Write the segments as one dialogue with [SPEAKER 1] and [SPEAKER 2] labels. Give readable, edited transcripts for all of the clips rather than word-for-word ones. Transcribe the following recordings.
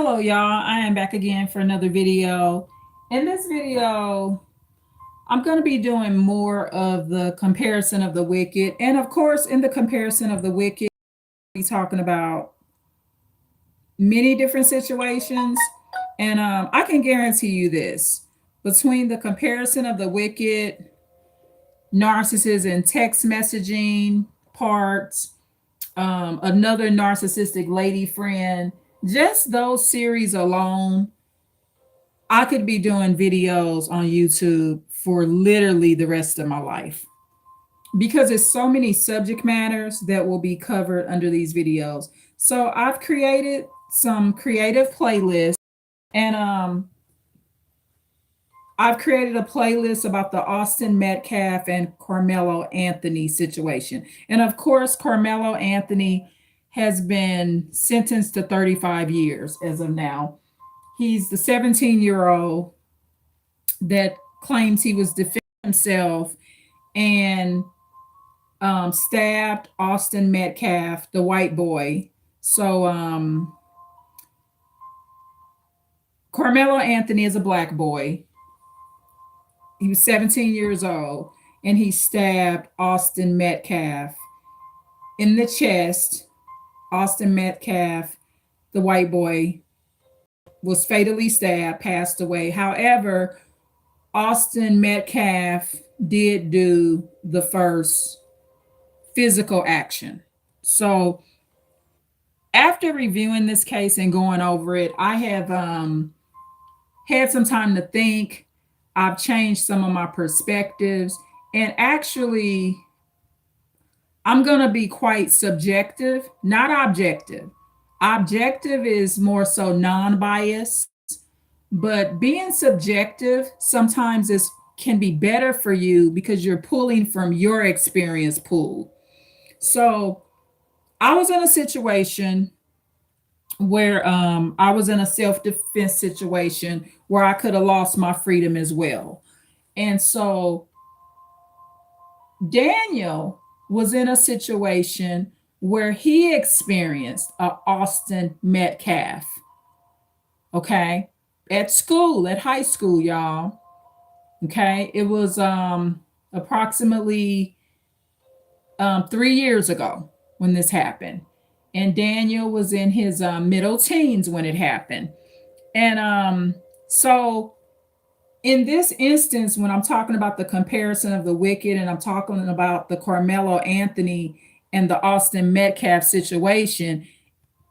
[SPEAKER 1] Hello, y'all. I am back again for another video. In this video, I'm going to be doing more of the comparison of the wicked. And of course, in the comparison of the wicked, we'll be talking about many different situations. And I can guarantee you this between the comparison of the wicked, narcissist, and text messaging parts, another narcissistic lady friend, just those series alone, I could be doing videos on YouTube for literally the rest of my life because there's so many subject matters that will be covered under these videos. So I've created some creative playlists and I've created a playlist about the Austin Metcalf and Carmelo Anthony situation. And of course, Carmelo Anthony has been sentenced to 35 years as of now. He's the 17-year-old that claims he was defending himself and stabbed Austin Metcalf, the white boy. So Carmelo Anthony is a black boy. He was 17 years old and he stabbed Austin Metcalf in the chest. Austin Metcalf, the white boy, was fatally stabbed, passed away. However, Austin Metcalf did do the first physical action. So after reviewing this case and going over it, I have had some time to think. I've changed some of my perspectives. And actually, I'm going to be quite subjective, not objective. Objective is more so non biased, but being subjective sometimes is can be better for you because you're pulling from your experience pool. So I was in a situation where I was in a self defense situation where I could have lost my freedom as well. And so Daniel was in a situation where he experienced a Austin Metcalf, okay, at school, at high school, y'all. Okay, it was approximately 3 years ago when this happened, and Daniel was in his middle teens when it happened. And so in this instance, when I'm talking about the comparison of the wicked and I'm talking about the Carmelo Anthony and the Austin Metcalf situation,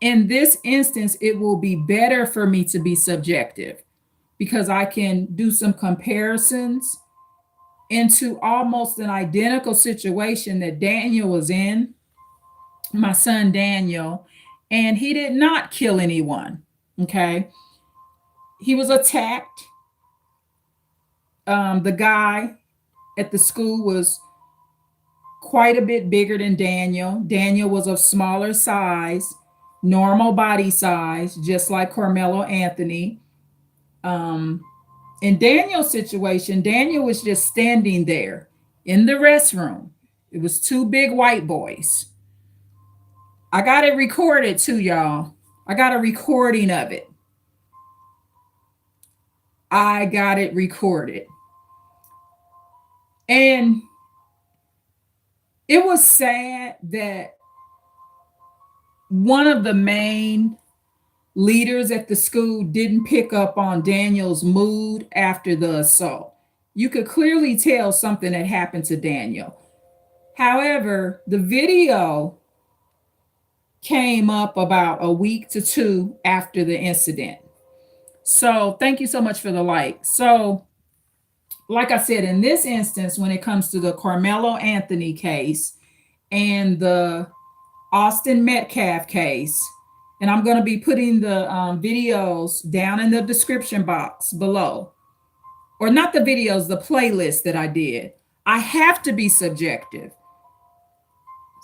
[SPEAKER 1] in this instance, it will be better for me to be subjective because I can do some comparisons into almost an identical situation that Daniel was in, my son Daniel, and he did not kill anyone. Okay. He was attacked. The guy at the school was quite a bit bigger than Daniel. Daniel was of smaller size, normal body size, just like Carmelo Anthony. Um, in Daniel's situation, Daniel was just standing there in the restroom. It was two big white boys. I got it recorded too, y'all. I got a recording of it. I got it recorded. And it was sad that one of the main leaders at the school didn't pick up on Daniel's mood after the assault. You could clearly tell something had happened to Daniel. However, the video came up about a week to two after the incident. So, thank you so much for the like. So, like I said, in this instance, when it comes to the Carmelo Anthony case and the Austin Metcalf case, and I'm going to be putting the videos down in the description box below, or not the videos, the playlist that I did. I have to be subjective.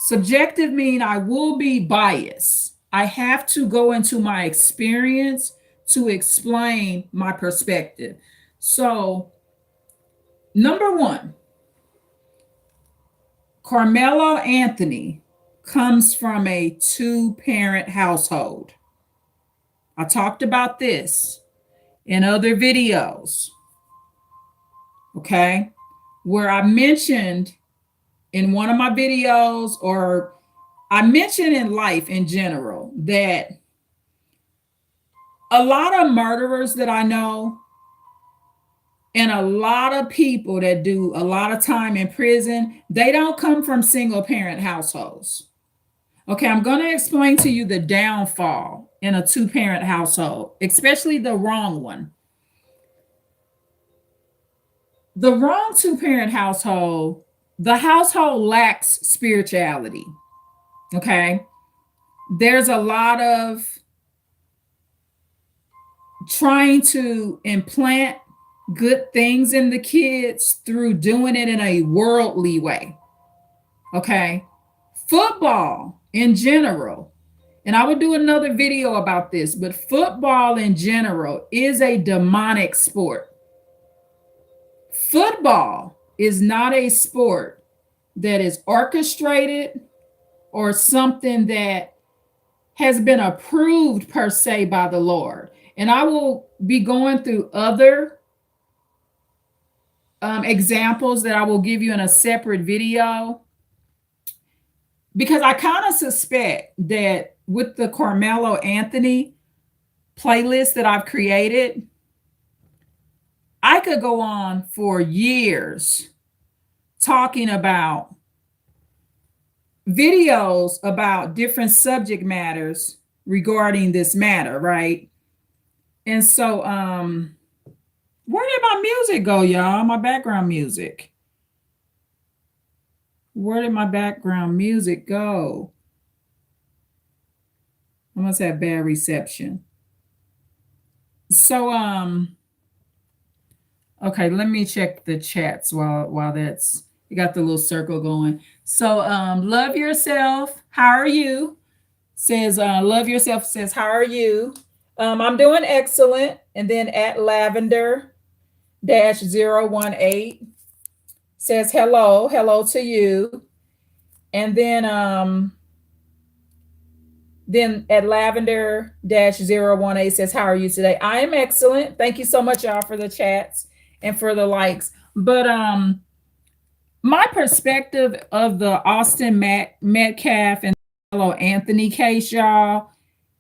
[SPEAKER 1] Subjective mean I will be biased. I have to go into my experience to explain my perspective. So, number one, Carmelo Anthony comes from a two-parent household. I talked about this in other videos, okay, where I mentioned in one of my videos, or I mentioned in life in general, that a lot of murderers that I know and a lot of people that do a lot of time in prison, they don't come from single parent households. Okay, I'm going to explain to you the downfall in a two parent household, especially the wrong one. The wrong two parent household, the household lacks spirituality. Okay, there's a lot of trying to implant good things in the kids through doing it in a worldly way. Okay, football in general, and I would do another video about this, but football in general is a demonic sport. Football is not a sport that is orchestrated or something that has been approved per se by the Lord. And I will be going through other examples that I will give you in a separate video, because I kind of suspect that with the Carmelo Anthony playlist that I've created, I could go on for years talking about videos about different subject matters regarding this matter, right? And so, where did my music go, y'all? My background music. Where did my background music go? I must have bad reception. So, okay, let me check the chats while that's you got the little circle going. So, love yourself. How are you? Says love yourself. Says how are you? I'm doing excellent. And then at lavender dash 018 says hello to you. And then at lavender dash 018 says how are you today? I am excellent. Thank you so much, y'all, for the chats and for the likes. But my perspective of the Austin Metcalf and Carmelo Anthony case, y'all,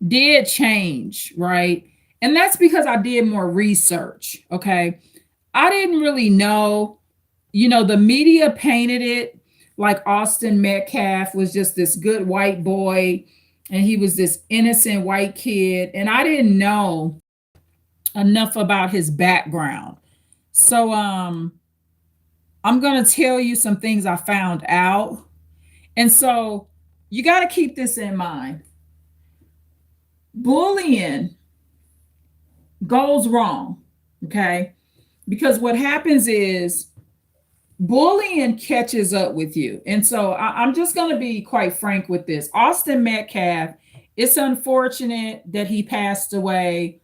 [SPEAKER 1] did change, right? And that's because I did more research. Okay, I didn't really know, the media painted it like Austin Metcalf was just this good white boy and he was this innocent white kid. And I didn't know enough about his background. So I'm going to tell you some things I found out. And so you got to keep this in mind. Bullying goes wrong, okay? Because what happens is bullying catches up with you. And so I'm just going to be quite frank with this. Austin Metcalf, it's unfortunate that he passed away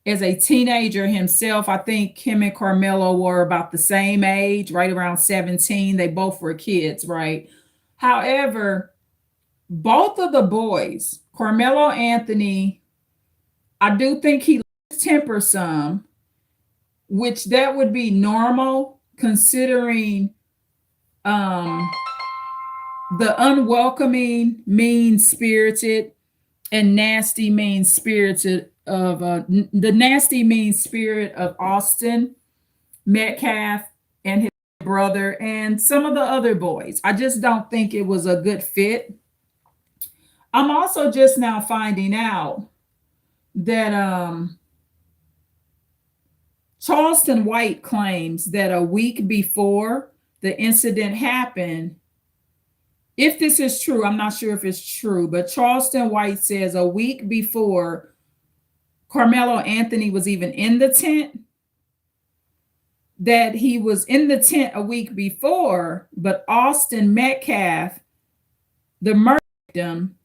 [SPEAKER 1] as a teenager himself. I think him and Carmelo were about the same age, right around 17. They both were kids, right? However, both of the boys, Carmelo Anthony, I do think he lost temper some, which that would be normal considering the unwelcoming, mean-spirited, and nasty, mean-spirited of the nasty, mean spirit of Austin Metcalf and his brother and some of the other boys. I just don't think it was a good fit. I'm also just now finding out that Charleston White claims that a week before the incident happened, if this is true, I'm not sure if it's true, but Charleston White says a week before Carmelo Anthony was even in the tent, that he was in the tent a week before, but Austin Metcalf, the murder victim,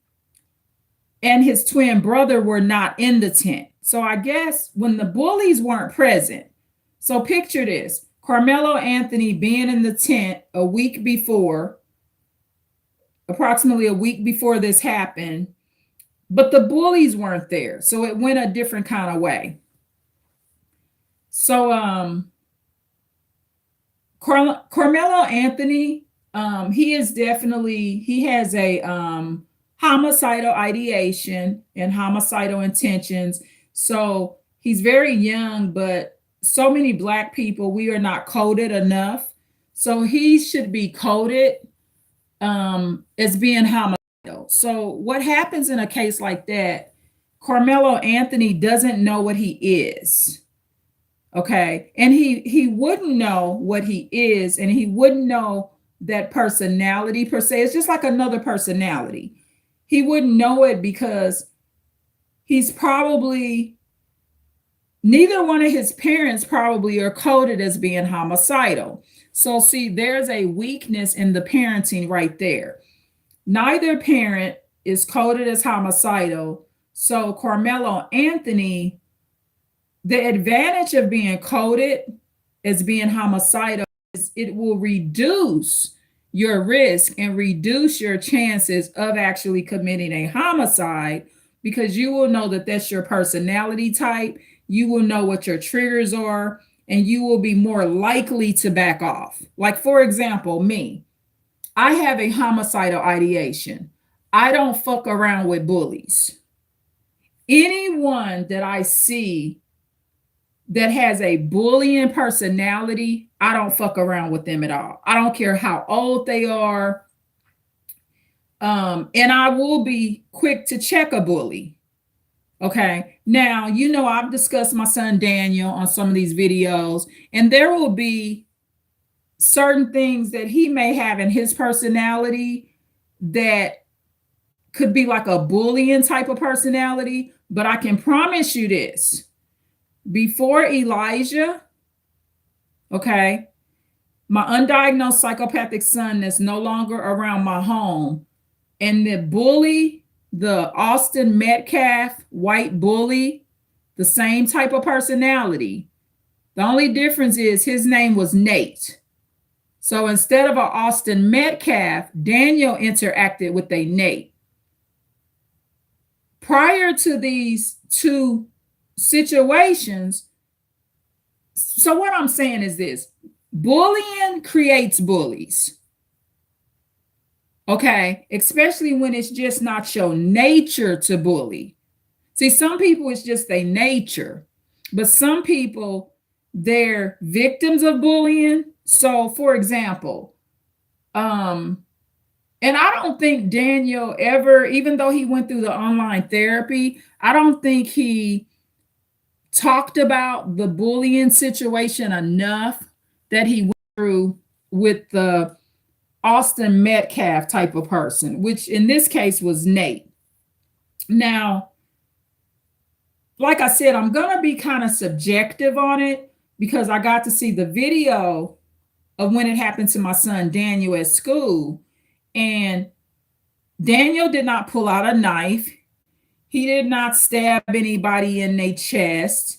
[SPEAKER 1] and his twin brother were not in the tent. So I guess when the bullies weren't present, so picture this, Carmelo Anthony being in the tent a week before, approximately a week before this happened, but the bullies weren't there. So it went a different kind of way. So Carmelo Anthony, he is definitely, he has a homicidal ideation and homicidal intentions. So he's very young, but so many black people, we are not coded enough. So he should be coded as being homicidal. So what happens in a case like that? Carmelo Anthony doesn't know what he is. Okay. And he wouldn't know what he is, and he wouldn't know that personality per se. It's just like another personality. He wouldn't know it because he's probably, neither one of his parents probably are coded as being homicidal. So see, there's a weakness in the parenting right there. Neither parent is coded as homicidal. So Carmelo Anthony, the advantage of being coded as being homicidal is it will reduce your risk and reduce your chances of actually committing a homicide, because you will know that that's your personality type. You will know what your triggers are, and you will be more likely to back off. Like, for example, me, I have a homicidal ideation. I don't fuck around with bullies. Anyone that I see that has a bullying personality, I don't fuck around with them at all. I don't care how old they are. And I will be quick to check a bully. Okay. Now, I've discussed my son Daniel on some of these videos, and there will be certain things that he may have in his personality that could be like a bullying type of personality. But I can promise you this: before Elijah, okay, my undiagnosed psychopathic son that's no longer around my home, and the bully, the Austin Metcalf white bully, the same type of personality. The only difference is his name was Nate. So instead of an Austin Metcalf, Daniel interacted with a Nate. Prior to these two situations, so what I'm saying is this: bullying creates bullies. Okay, especially when it's just not your nature to bully. See, some people it's just their nature, but some people, they're victims of bullying. So, for example, and I don't think Daniel ever, even though he went through the online therapy, I don't think he talked about the bullying situation enough that he went through with the Austin Metcalf type of person, which in this case was Nate. Now, like I said, I'm going to be kind of subjective on it because I got to see the video of when it happened to my son Daniel at school. And Daniel did not pull out a knife. He did not stab anybody in their chest.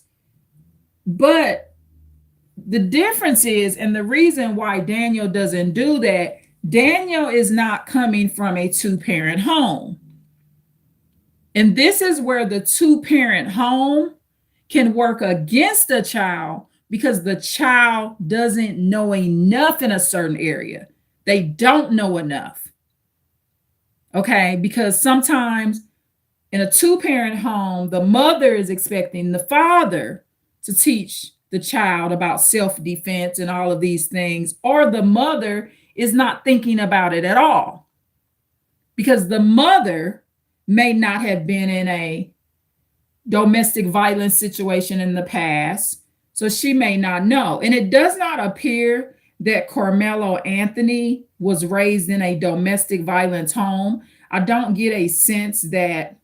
[SPEAKER 1] But the difference is, and the reason why Daniel doesn't do that, Daniel is not coming from a two-parent home. And this is where the two-parent home can work against the child because the child doesn't know enough in a certain area. They don't know enough. Okay, because sometimes in a two-parent home, the mother is expecting the father to teach the child about self-defense and all of these things, or the mother is not thinking about it at all because the mother may not have been in a domestic violence situation in the past, so she may not know. And it does not appear that Carmelo Anthony was raised in a domestic violence home. I don't get a sense that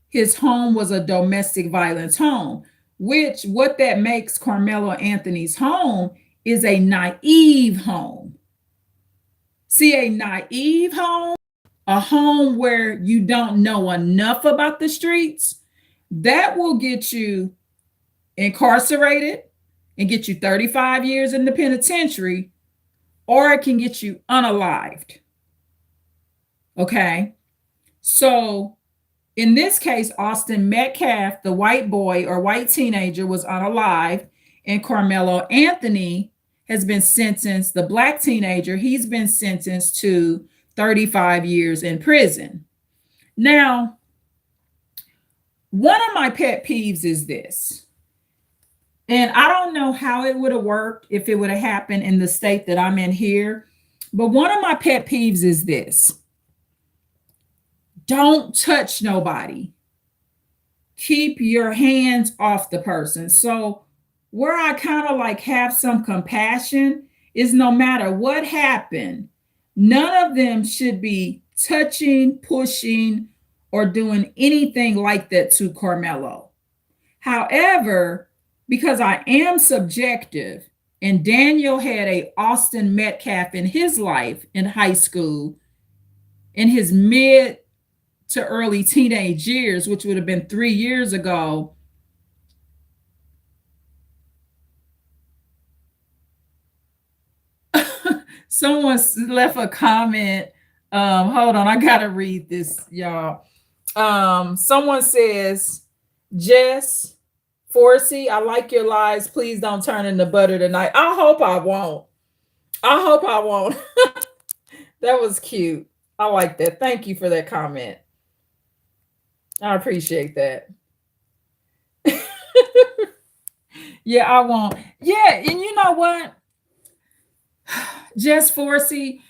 [SPEAKER 1] his home was a domestic violence home, which what that makes Carmelo Anthony's home is a naive home. See, a naive home, a home where you don't know enough about the streets, that will get you incarcerated and get you 35 years in the penitentiary, or it can get you unalived. Okay. So In this case, Austin Metcalf, the white boy or white teenager, was unalive, and Carmelo Anthony has been sentenced, the black teenager, he's been sentenced to 35 years in prison. Now, one of my pet peeves is this, and I don't know how it would have worked if it would have happened in the state that I'm in here, but one of my pet peeves is this: don't touch nobody. Keep your hands off the person. So, where I kind of like have some compassion is no matter what happened, none of them should be touching, pushing, or doing anything like that to Carmelo. However, because I am subjective, and Daniel had a Austin Metcalf in his life in high school, in his mid to early teenage years, which would have been 3 years ago. Someone left a comment. Hold on, I gotta read this, y'all. Someone says, Jess Forsey, I like your lies. Please don't turn into butter tonight. I hope I won't. I hope I won't. That was cute. I like that. Thank you for that comment. I appreciate that. Yeah, I won't. Yeah, and you know what? Just Forsey,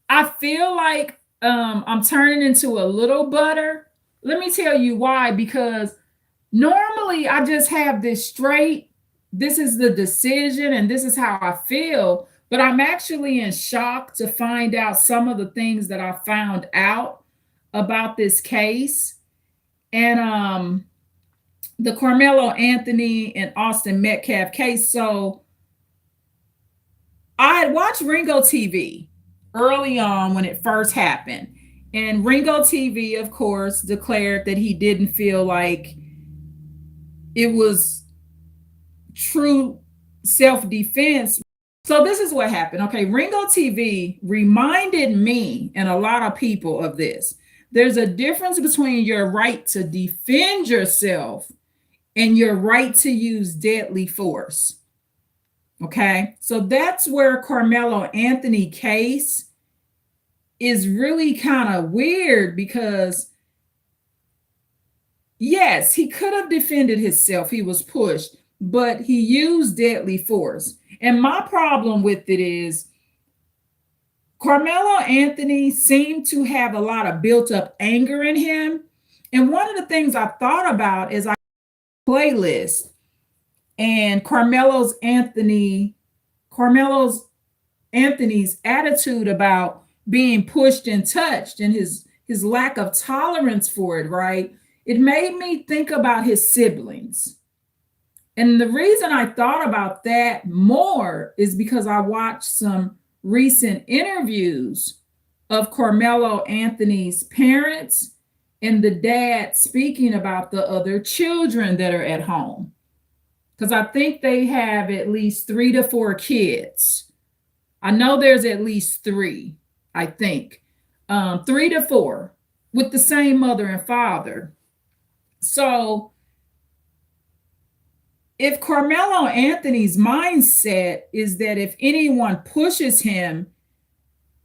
[SPEAKER 1] I feel like I'm turning into a little butter. Let me tell you why. Because normally I just have this straight, this is the decision and this is how I feel. But I'm actually in shock to find out some of the things that I found out about this case. And the Carmelo Anthony and Austin Metcalf case. So I had watched Ringo TV early on when it first happened. And Ringo TV, of course, declared that he didn't feel like it was true self defense. So this is what happened. Okay, Ringo TV reminded me and a lot of people of this. There's a difference between your right to defend yourself and your right to use deadly force. Okay, so that's where Carmelo Anthony case is really kind of weird because yes, he could have defended himself. He was pushed, but he used deadly force. And my problem with it is Carmelo Anthony seemed to have a lot of built up anger in him. And one of the things I thought about is I playlist and Carmelo's Anthony's attitude about being pushed and touched and his lack of tolerance for it, right? It made me think about his siblings. And the reason I thought about that more is because I watched some recent interviews of Carmelo Anthony's parents and the dad speaking about the other children that are at home. Because I think they have at least 3 to 4 kids. I know there's at least 3, I think. 3 to 4 with the same mother and father. So if Carmelo Anthony's mindset is that if anyone pushes him,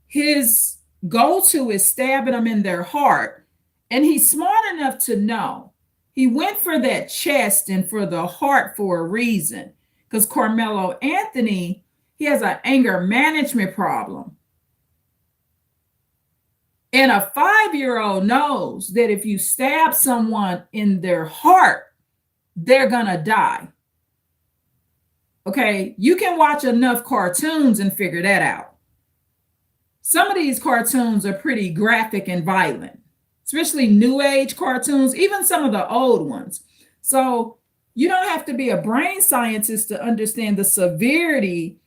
[SPEAKER 1] his go-to is stabbing them in their heart. And he's smart enough to know. He went for that chest and for the heart for a reason. Because Carmelo Anthony, he has an anger management problem. And a 5-year-old knows that if you stab someone in their heart, they're going to die. Okay, you can watch enough cartoons and figure that out. Some of these cartoons are pretty graphic and violent, especially new age cartoons, even some of the old ones. So you don't have to be a brain scientist to understand the severity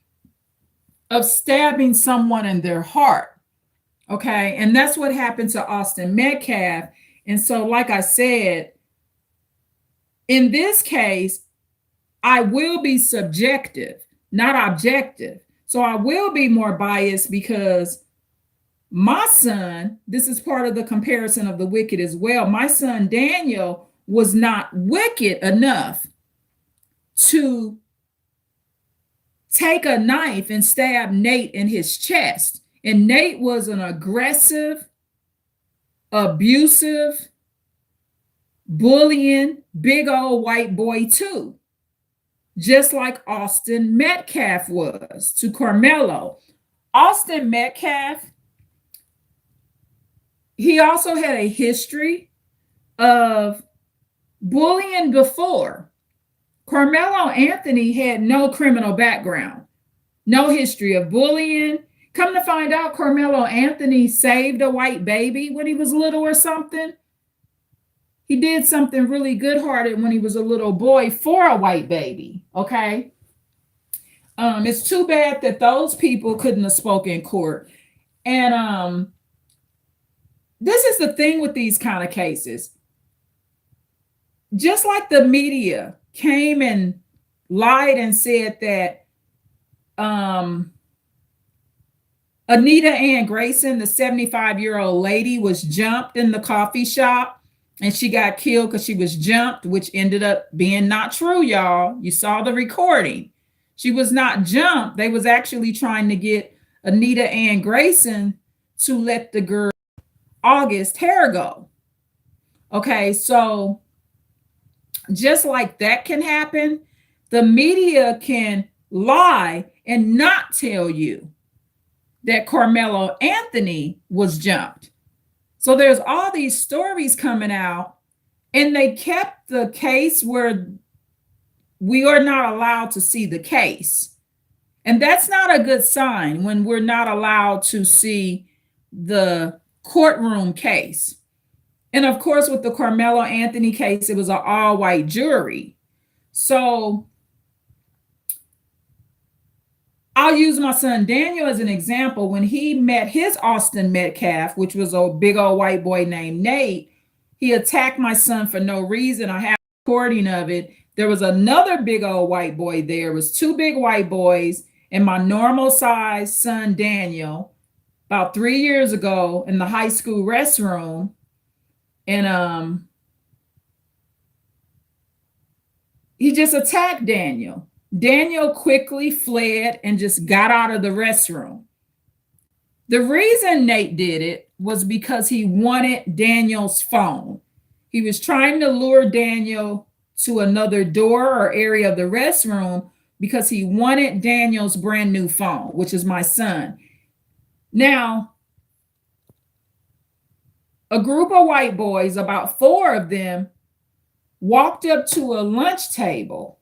[SPEAKER 1] of stabbing someone in their heart. Okay, and that's what happened to Austin Metcalf. And so, like I said, in this case, I will be subjective, not objective. So I will be more biased because My son, this is part of the comparison of the wicked as well. My son Daniel was not wicked enough to take a knife and stab Nate in his chest. And Nate was an aggressive, abusive, bullying, big old white boy, too, just like Austin Metcalf was to Carmelo. Austin Metcalf, he also had a history of bullying before. Carmelo Anthony had no criminal background, no history of bullying. Come to find out, Carmelo Anthony saved a white baby when he was little or something. He did something really good hearted when he was a little boy for a white baby. Okay. It's too bad that those people couldn't have spoken in court. And this is the thing with these kind of cases. Just like the media came and lied and said that Anita Ann Grayson, the 75-year-old lady, was jumped in the coffee shop and she got killed because she was jumped, which ended up being not true, y'all. You saw the recording. She was not jumped. They was actually trying to get Anita Ann Grayson to let the girl August hair go. Okay, so just like that can happen, the media can lie and not tell you that Carmelo Anthony was jumped. So there's all these stories coming out, and they kept the case where we are not allowed to see the case. And that's not a good sign when we're not allowed to see the courtroom case. And of course, with the Carmelo Anthony case, it was an all-white jury. So I'll use my son Daniel as an example. When he met his Austin Metcalf, which was a big old white boy named Nate, he attacked my son for no reason. I have a recording of it. There was another big old white boy there. It was two big white boys and my normal size son Daniel about 3 years ago in the high school restroom. And he just attacked Daniel. Daniel quickly fled and just got out of the restroom. The reason Nate did it was because he wanted Daniel's phone. He was trying to lure Daniel to another door or area of the restroom because he wanted Daniel's brand new phone, which is my son. Now, a group of white boys, about 4 of them, walked up to a lunch table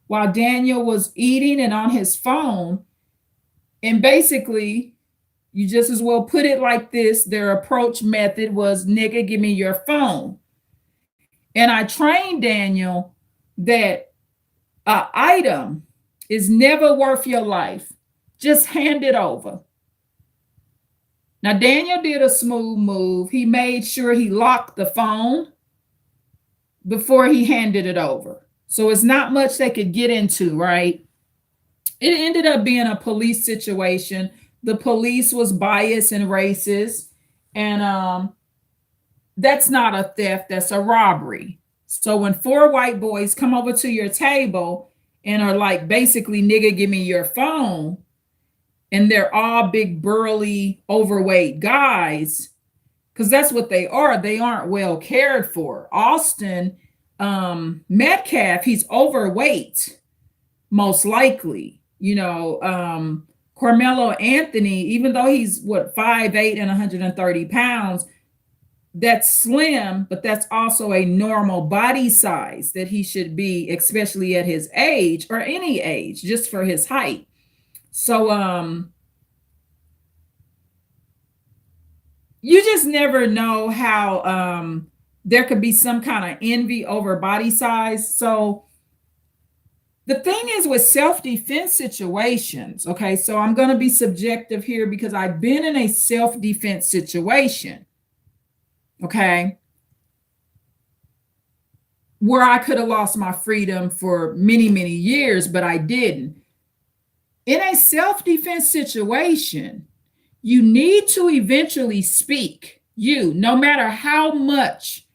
[SPEAKER 1] while Daniel was eating and on his phone. And basically, you just as well put it like this, their approach method was, nigga, give me your phone. And I trained Daniel that an item is never worth your life. Just hand it over. Now, Daniel did a smooth move. He made sure he locked the phone before he handed it over. So it's not much they could get into, right? It ended up being a police situation. The police was biased and racist. And that's not a theft, that's a robbery. So when 4 white boys come over to your table and are like, basically, nigga, give me your phone, and they're all big, burly, overweight guys, because that's what they are. They aren't well cared for. Austin Metcalf, he's overweight, most likely. You know, Carmelo Anthony, even though he's 5'8" and 130 pounds, that's slim, but that's also a normal body size that he should be, especially at his age or any age, just for his height. So you just never know how there could be some kind of envy over body size. So the thing is with self-defense situations, okay, so I'm going to be subjective here because I've been in a self-defense situation, okay, where I could have lost my freedom for many, many years, but I didn't. In a self-defense situation, You need to eventually speak. You, no matter how much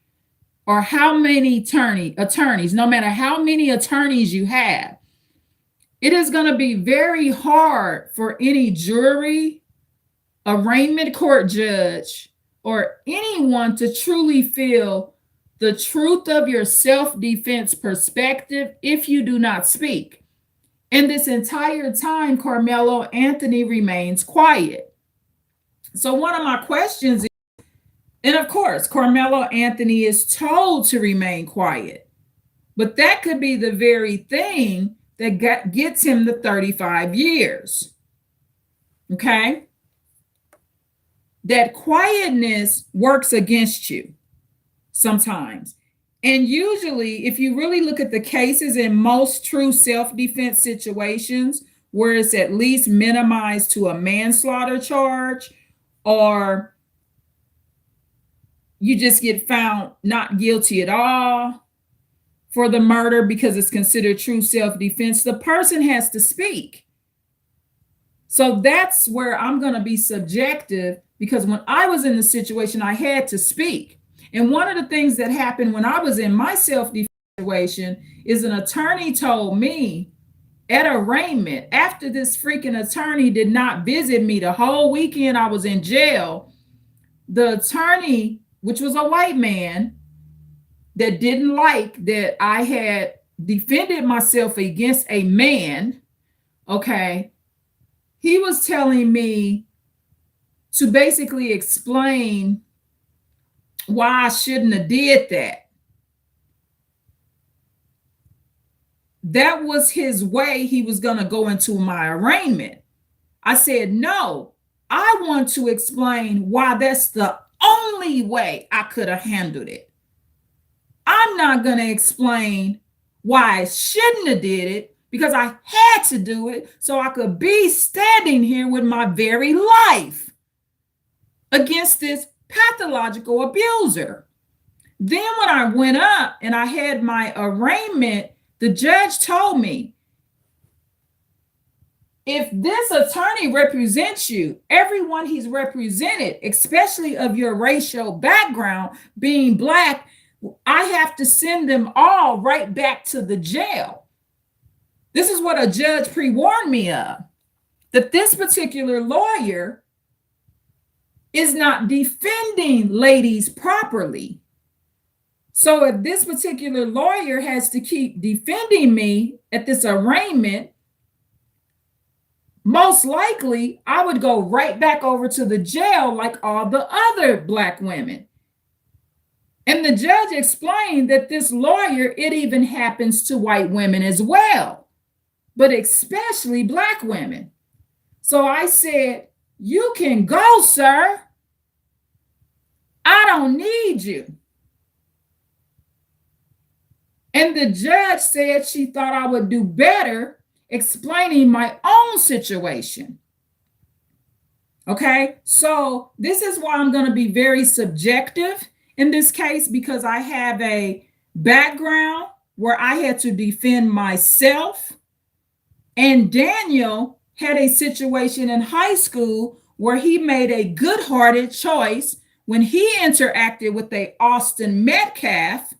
[SPEAKER 1] or how many attorneys, no matter how many attorneys you have, it is going to be very hard for any jury, arraignment court judge, or anyone to truly feel the truth of your self-defense perspective if you do not speak. And this entire time, Carmelo Anthony remains quiet. So one of my questions is, and of course, Carmelo Anthony is told to remain quiet, but that could be the very thing that gets him the 35 years. Okay? That quietness works against you sometimes. And usually, if you really look at the cases in most true self-defense situations where it's at least minimized to a manslaughter charge, or you just get found not guilty at all for the murder because it's considered true self-defense, the person has to speak. So that's where I'm going to be subjective, because when I was in the situation, I had to speak. And one of the things that happened when I was in my self-defense situation is an attorney told me at arraignment, after this freaking attorney did not visit me the whole weekend I was in jail, the attorney, which was a white man, that didn't like that I had defended myself against a man, okay, he was telling me to basically explain why I shouldn't have did that. That was his way he was going to go into my arraignment. I said, no, I want to explain why that's the only way I could have handled it. I'm not going to explain why I shouldn't have did it, because I had to do it so I could be standing here with my very life against this pathological abuser. Then when I went up and I had my arraignment, the judge told me, if this attorney represents you, everyone he's represented, especially of your racial background, being Black, I have to send them all right back to the jail. This is what a judge pre-warned me of, that this particular lawyer is not defending ladies properly. So if this particular lawyer has to keep defending me at this arraignment, most likely I would go right back over to the jail like all the other Black women. And the judge explained that this lawyer, it even happens to white women as well, but especially Black women. So I said, you can go, sir. I don't need you. And the judge said she thought I would do better explaining my own situation. Okay, so this is why I'm going to be very subjective in this case, because I have a background where I had to defend myself. And Daniel had a situation in high school where he made a good-hearted choice when he interacted with a Austin Metcalf,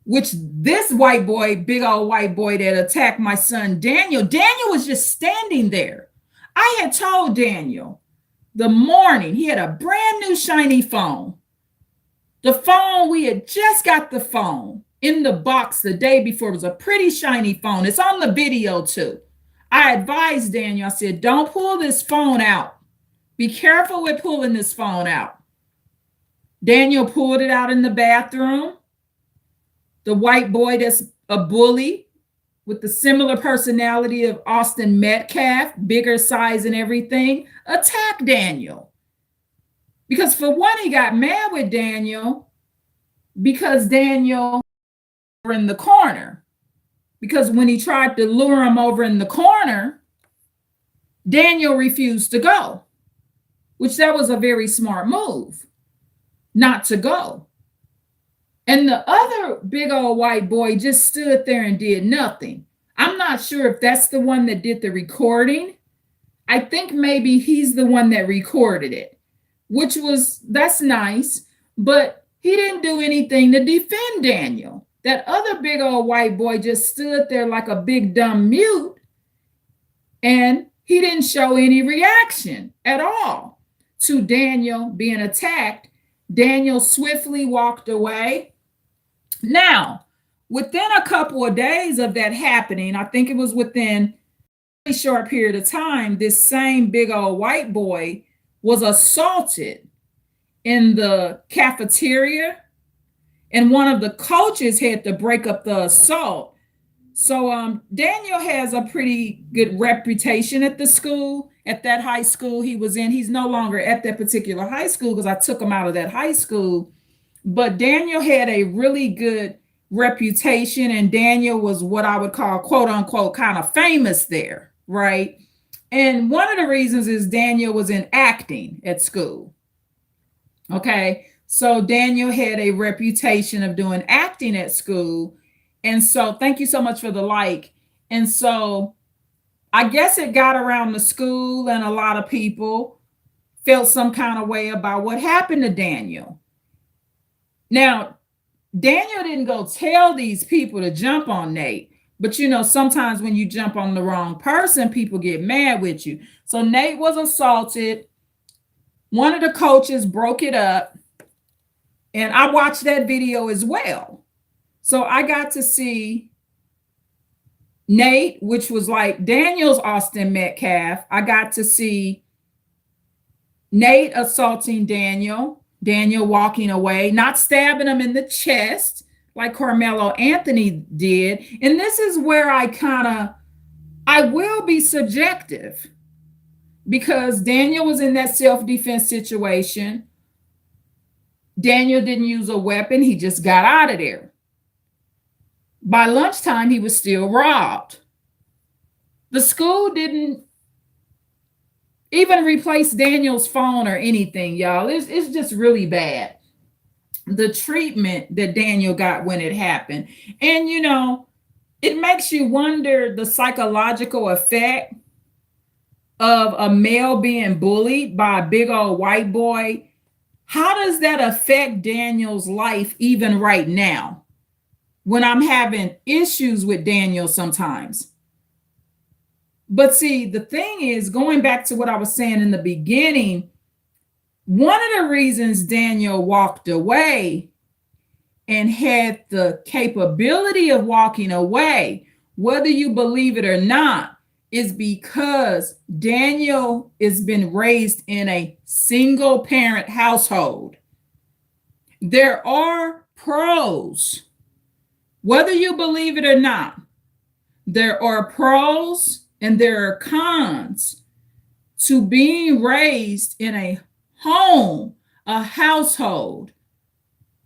[SPEAKER 1] which this white boy, big old white boy that attacked my son Daniel was just standing there. I had told Daniel the morning, he had a brand new shiny phone. The phone, we had just got the phone in the box the day before. It was a pretty shiny phone. It's on the video too. I advised Daniel, I said, don't pull this phone out. Be careful with pulling this phone out. Daniel pulled it out in the bathroom. The white boy that's a bully with the similar personality of Austin Metcalf, bigger size and everything, attacked Daniel. Because for one, he got mad with Daniel because Daniel was in the corner. Because when he tried to lure him over in the corner, Daniel refused to go, which that was a very smart move, not to go. And the other big old white boy just stood there and did nothing. I'm not sure if that's the one that did the recording. I think maybe he's the one that recorded it, which was, that's nice, but he didn't do anything to defend Daniel. That other big old white boy just stood there like a big dumb mute, and he didn't show any reaction at all to Daniel being attacked. Daniel swiftly walked away. Now, within a couple of days of that happening, I think it was within a short period of time, this same big old white boy was assaulted in the cafeteria, and one of the coaches had to break up the assault. So Daniel has a pretty good reputation at the school, at that high school he was in. He's no longer at that particular high school because I took him out of that high school. But Daniel had a really good reputation, and Daniel was what I would call, quote unquote, kind of famous there, right? And one of the reasons is Daniel was in acting at school. Okay. So Daniel had a reputation of doing acting at school. And so thank you so much for the like. And so I guess it got around the school, and a lot of people felt some kind of way about what happened to Daniel. Now, Daniel didn't go tell these people to jump on Nate. But you know, sometimes when you jump on the wrong person, people get mad with you. So Nate was assaulted. One of the coaches broke it up. And I watched that video as well. So I got to see Nate, which was like Daniel's Austin Metcalf. I got to see Nate assaulting Daniel, Daniel walking away, not stabbing him in the chest like Carmelo Anthony did. And this is where I will be subjective, because Daniel was in that self-defense situation. Daniel didn't use a weapon. He just got out of there. By lunchtime, he was still robbed. The school didn't even replace Daniel's phone or anything, y'all. It's just really bad, the treatment that Daniel got when it happened. And, you know, it makes you wonder the psychological effect of a male being bullied by a big old white boy. How does that affect Daniel's life even right now, when I'm having issues with Daniel sometimes? But see, the thing is, going back to what I was saying in the beginning, one of the reasons Daniel walked away and had the capability of walking away, whether you believe it or not, is because Daniel has been raised in a single parent household. There are pros, whether you believe it or not. There are pros and there are cons to being raised in a home, a household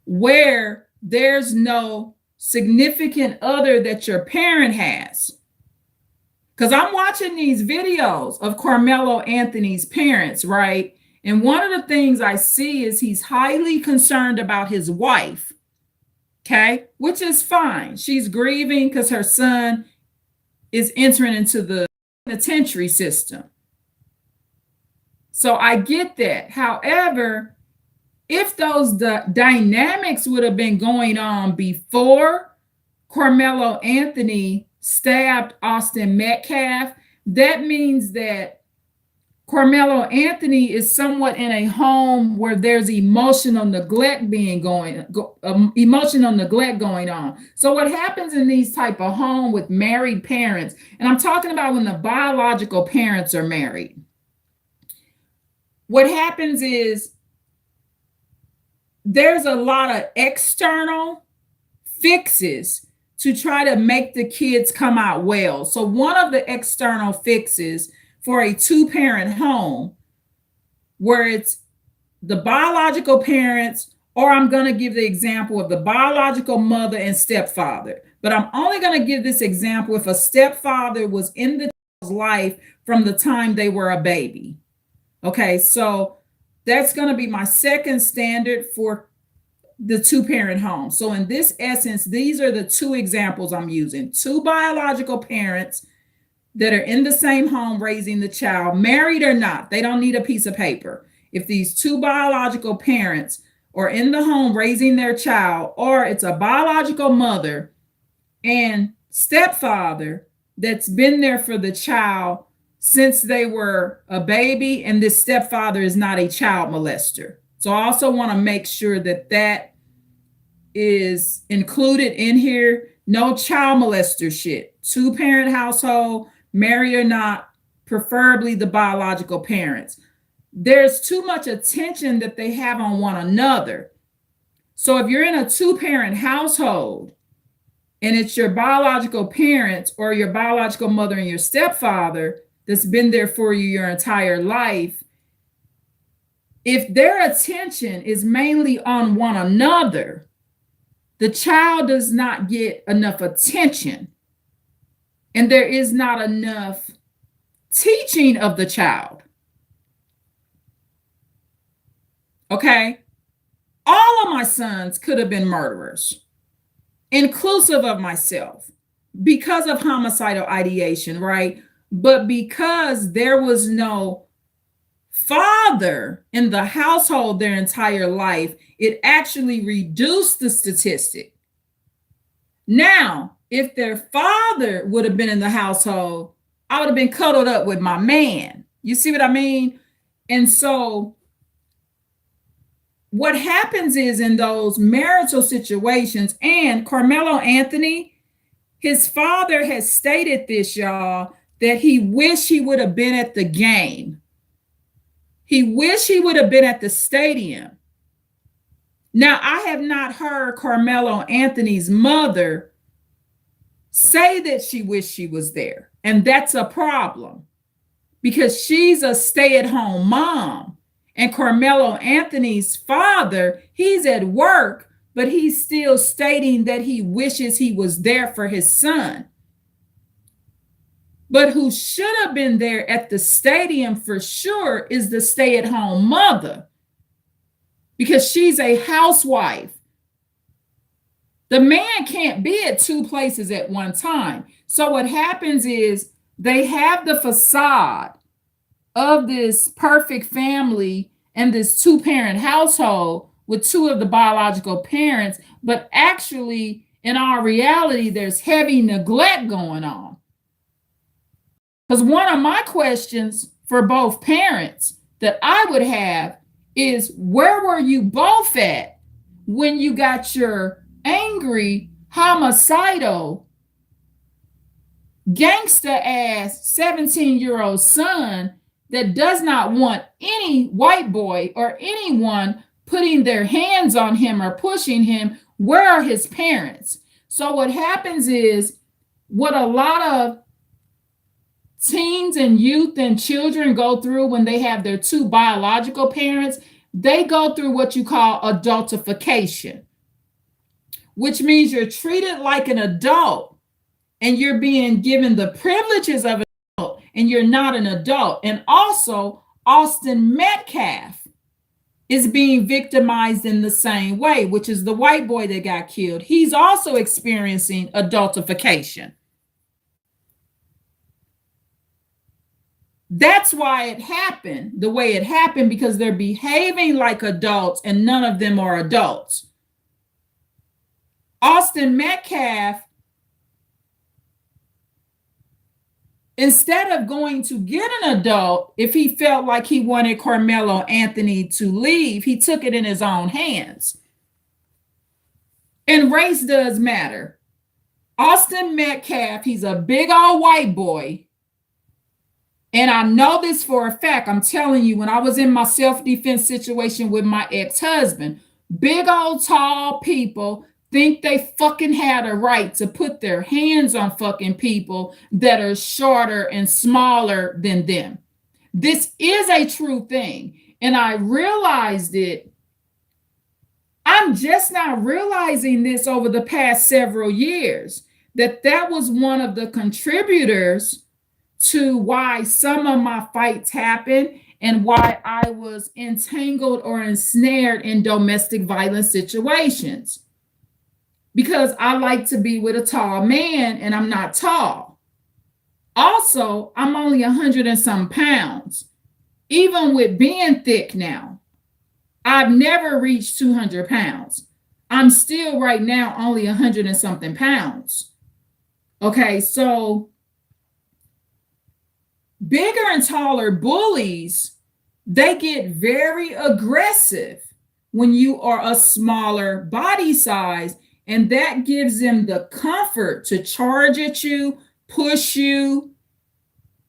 [SPEAKER 1] where there's no significant other that your parent has. Because I'm watching these videos of Carmelo Anthony's parents, right? And one of the things I see is he's highly concerned about his wife, okay? Which is fine. She's grieving because her son is entering into the penitentiary system. So I get that. However, if those dynamics would have been going on before Carmelo Anthony stabbed Austin Metcalf, that means that Carmelo Anthony is somewhat in a home where there's emotional neglect going on. So what happens in these type of home with married parents, and I'm talking about when the biological parents are married, what happens is there's a lot of external fixes to try to make the kids come out well. So one of the external fixes for a two-parent home, where it's the biological parents, or I'm going to give the example of the biological mother and stepfather. But I'm only going to give this example if a stepfather was in the child's life from the time they were a baby. Okay, so that's going to be my second standard for the two-parent home. So in this essence, these are the two examples I'm using. Two biological parents that are in the same home raising the child, married or not, they don't need a piece of paper. If these two biological parents are in the home raising their child, or it's a biological mother and stepfather that's been there for the child since they were a baby, and this stepfather is not a child molester. So I also want to make sure that that is included in here. No child molester shit. Two parent household, married or not, preferably the biological parents. There's too much attention that they have on one another. So if you're in a two parent household and it's your biological parents or your biological mother and your stepfather that's been there for you your entire life, if their attention is mainly on one another, the child does not get enough attention, and there is not enough teaching of the child. Okay? All of my sons could have been murderers, inclusive of myself, because of homicidal ideation, right? But because there was no father in the household their entire life, it actually reduced the statistic. Now, if their father would have been in the household, I would have been cuddled up with my man. You see what I mean? And so what happens is in those marital situations, and Carmelo Anthony, his father has stated this, y'all, that he wished he would have been at the game. He wished he would have been at the stadium. Now, I have not heard Carmelo Anthony's mother say that she wished she was there. And that's a problem because she's a stay-at-home mom. And Carmelo Anthony's father, he's at work, but he's still stating that he wishes he was there for his son. But who should have been there at the stadium for sure is the stay-at-home mother, because she's a housewife. The man can't be at two places at one time. So what happens is they have the facade of this perfect family and this two-parent household with two of the biological parents, but actually, in our reality, there's heavy neglect going on. Because one of my questions for both parents that I would have is, where were you both at when you got your angry, homicidal, gangster ass 17-year-old son that does not want any white boy or anyone putting their hands on him or pushing him? Where are his parents? So what happens is, what a lot of teens and youth and children go through when they have their two biological parents, they go through what you call adultification, which means you're treated like an adult and you're being given the privileges of an adult, and you're not an adult. And also, Austin Metcalf is being victimized in the same way, which is the white boy that got killed. He's also experiencing adultification. That's why it happened the way it happened, because they're behaving like adults and none of them are adults. Austin Metcalf, instead of going to get an adult, if he felt like he wanted Carmelo Anthony to leave, he took it in his own hands. And race does matter. Austin Metcalf, he's a big old white boy. And I know this for a fact. I'm telling you, when I was in my self-defense situation with my ex-husband, big old tall people think they fucking had a right to put their hands on fucking people that are shorter and smaller than them. This is a true thing. And I realized it. I'm just now realizing this over the past several years, that was one of the contributors to why some of my fights happened and why I was entangled or ensnared in domestic violence situations. Because I like to be with a tall man and I'm not tall. Also, I'm only 100 and some pounds. Even with being thick now, I've never reached 200 pounds. I'm still right now only 100 and something pounds. Okay, so bigger and taller bullies, they get very aggressive when you are a smaller body size, and that gives them the comfort to charge at you, push you.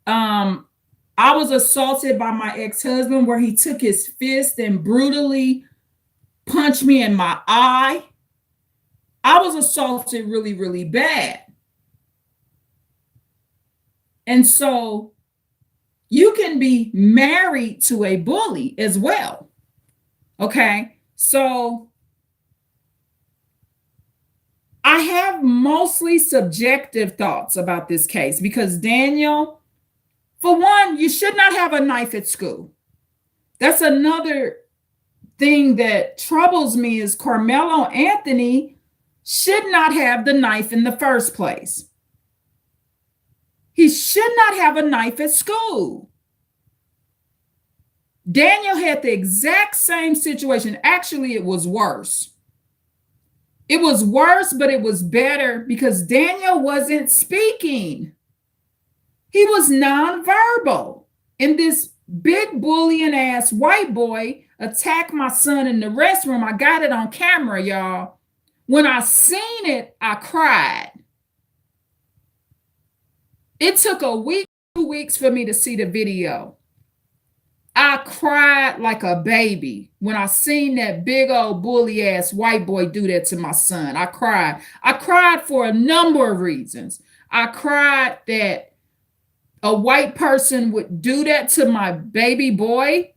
[SPEAKER 1] I was assaulted by my ex-husband where he took his fist and brutally punched me in my eye. I was assaulted really, really bad. And so you can be married to a bully as well. Okay. So I have mostly subjective thoughts about this case because Daniel, for one, you should not have a knife at school. That's another thing that troubles me is Carmelo Anthony should not have the knife in the first place. He should not have a knife at school. Daniel had the exact same situation. Actually, it was worse. It was worse, but it was better because Daniel wasn't speaking. He was nonverbal. And this big bullying ass white boy attacked my son in the restroom. I got it on camera, y'all. When I seen it, I cried. It took a week, 2 weeks for me to see the video. I cried like a baby when I seen that big old bully ass white boy do that to my son. I cried. I cried for a number of reasons. I cried that a white person would do that to my baby boy.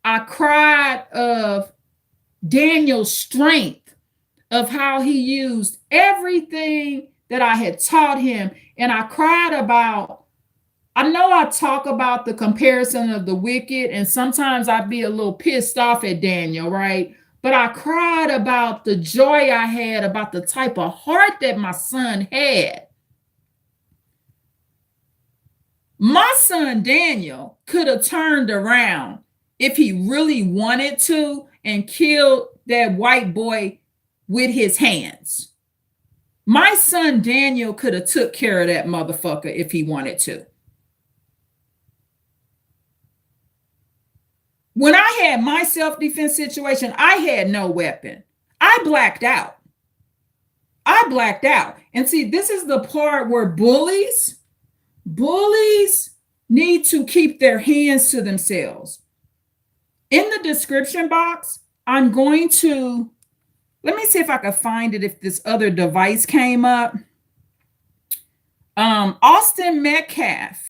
[SPEAKER 1] I cried of Daniel's strength, of how he used everything that I had taught him. And I cried about, I know I talk about the comparison of the wicked, and sometimes I'd be a little pissed off at Daniel, right? But I cried about the joy I had, about the type of heart that my son had. My son Daniel could have turned around if he really wanted to and killed that white boy with his hands. My son Daniel could have took care of that motherfucker if he wanted to. When I had my self-defense situation, I had no weapon. I blacked out. I blacked out. And see, this is the part where bullies need to keep their hands to themselves. In the description box, I'm going to, let me see if I can find it if this other device came up. Austin Metcalf.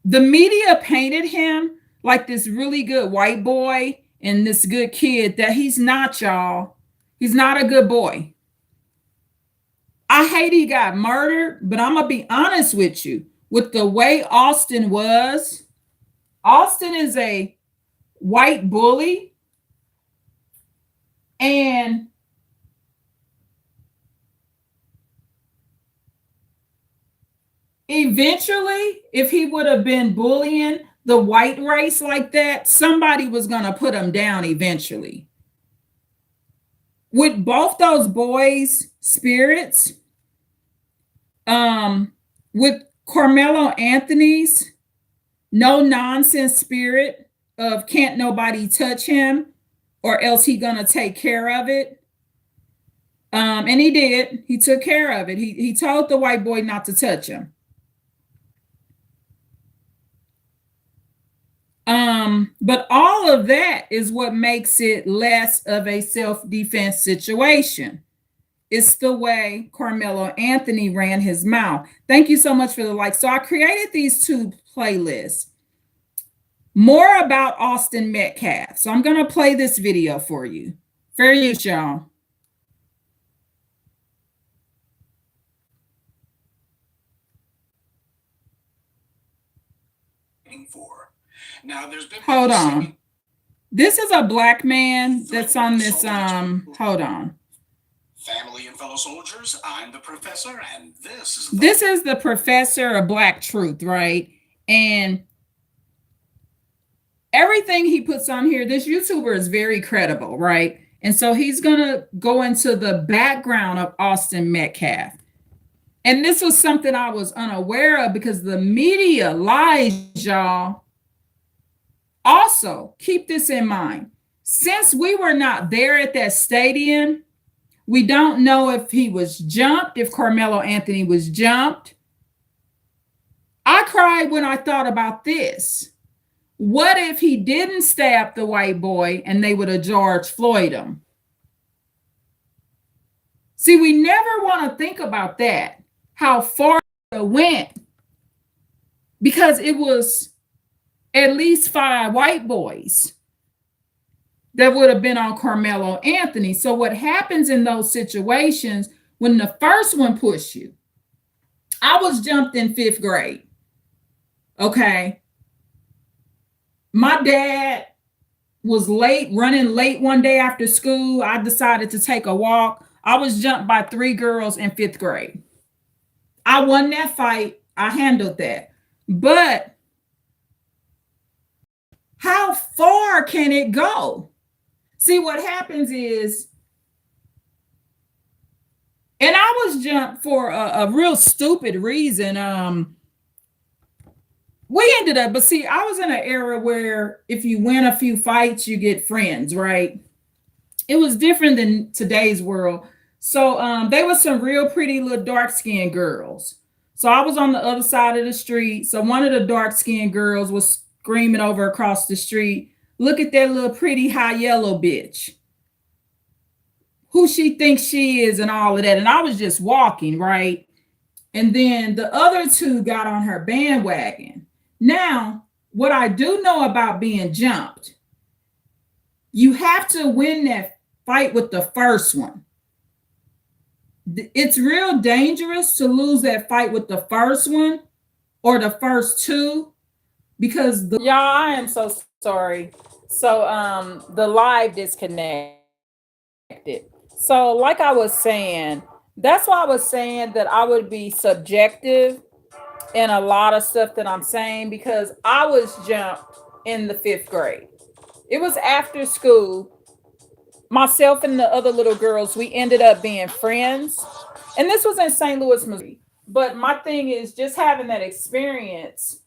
[SPEAKER 1] The media painted him like this really good white boy and this good kid that he's not, y'all. He's not a good boy. I hate he got murdered, but I'm going to be honest with you. With the way Austin was, Austin is a white bully. And eventually, if he would have been bullying the white race like that, somebody was going to put him down eventually. With both those boys' spirits, with Carmelo Anthony's no nonsense spirit of can't nobody touch him or else he gonna take care of it. And he did. He took care of it. He told the white boy not to touch him. But all of that is what makes it less of a self-defense situation. It's the way Carmelo Anthony ran his mouth. Thank you so much for the like. So I created these two playlists. More about Austin Metcalf. So I'm going to play this video for you. Fair use, y'all. Now, there's been hold on. This is a black man that's on this. Hold on.
[SPEAKER 2] Family and fellow soldiers, I'm the professor, and
[SPEAKER 1] This is the professor of Black Truth, right? And everything he puts on here, this YouTuber is very credible, right? And so he's going to go into the background of Austin Metcalf. And this was something I was unaware of because the media lies, y'all. Also, keep this in mind. Since we were not there at that stadium, we don't know if he was jumped, if Carmelo Anthony was jumped. I cried when I thought about this. What if he didn't stab the white boy and they would have George Floyd him? See, we never want to think about that, how far it went, because it was at least 5 white boys that would have been on Carmelo Anthony. So what happens in those situations when the first one pushed you? I was jumped in 5th grade. Okay. My dad was late, running late one day after school. I decided to take a walk. I was jumped by 3 girls in 5th grade. I won that fight. I handled that. But how far can it go? See, what happens is, and I was jumped for a real stupid reason. We ended up, but see, I was in an era where if you win a few fights, you get friends, right? It was different than today's world. So there was some real pretty little dark skinned girls. So I was on the other side of the street. So one of the dark skinned girls was screaming over across the street, "Look at that little pretty high yellow bitch. Who she thinks she is," and all of that. And I was just walking, right? And then the other two got on her bandwagon. Now, what I do know about being jumped, you have to win that fight with the first one. It's real dangerous to lose that fight with the first one or the first two because the y'all, I am so sorry. So the live disconnected. So like I was saying, that's why I was saying that I would be subjective in a lot of stuff that I'm saying because I was jumped in the 5th grade. It was after school. Myself and the other little girls, we ended up being friends. And this was in St. Louis, Missouri. But my thing is just having that experience.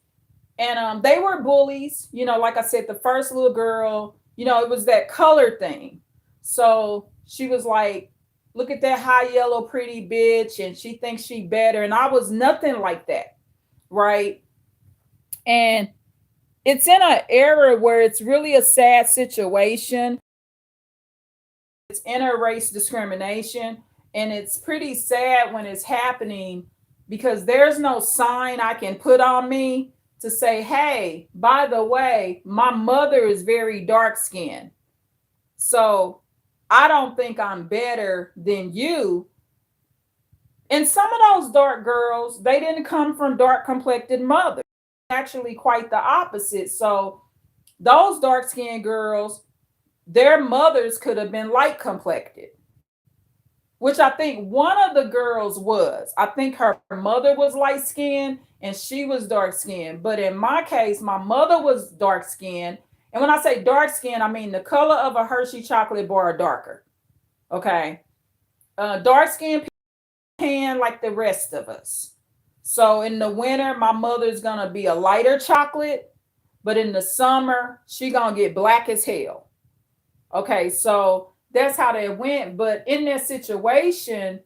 [SPEAKER 1] And they were bullies. You know, like I said, the first little girl, you know, it was that color thing. So she was like, "Look at that high yellow pretty bitch," and she thinks she better. And I was nothing like that. Right. And it's in an era where it's really a sad situation. It's interrace discrimination. And it's pretty sad when it's happening because there's no sign I can put on me to say, "Hey, by the way, my mother is very dark skinned. So I don't think I'm better than you." And some of those dark girls, they didn't come from dark complected mothers. Actually, quite the opposite. So those dark skinned girls, their mothers could have been light complected, which I think one of the girls was. I think her mother was light skinned and she was dark skinned. But in my case, my mother was dark skinned. And when I say dark skin, I mean the color of a Hershey chocolate bar or darker. Okay. Dark skin tan like the rest of us. So in the winter, my mother's gonna be a lighter chocolate, but in the summer, she gonna get black as hell. Okay, so that's how that went. But in that situation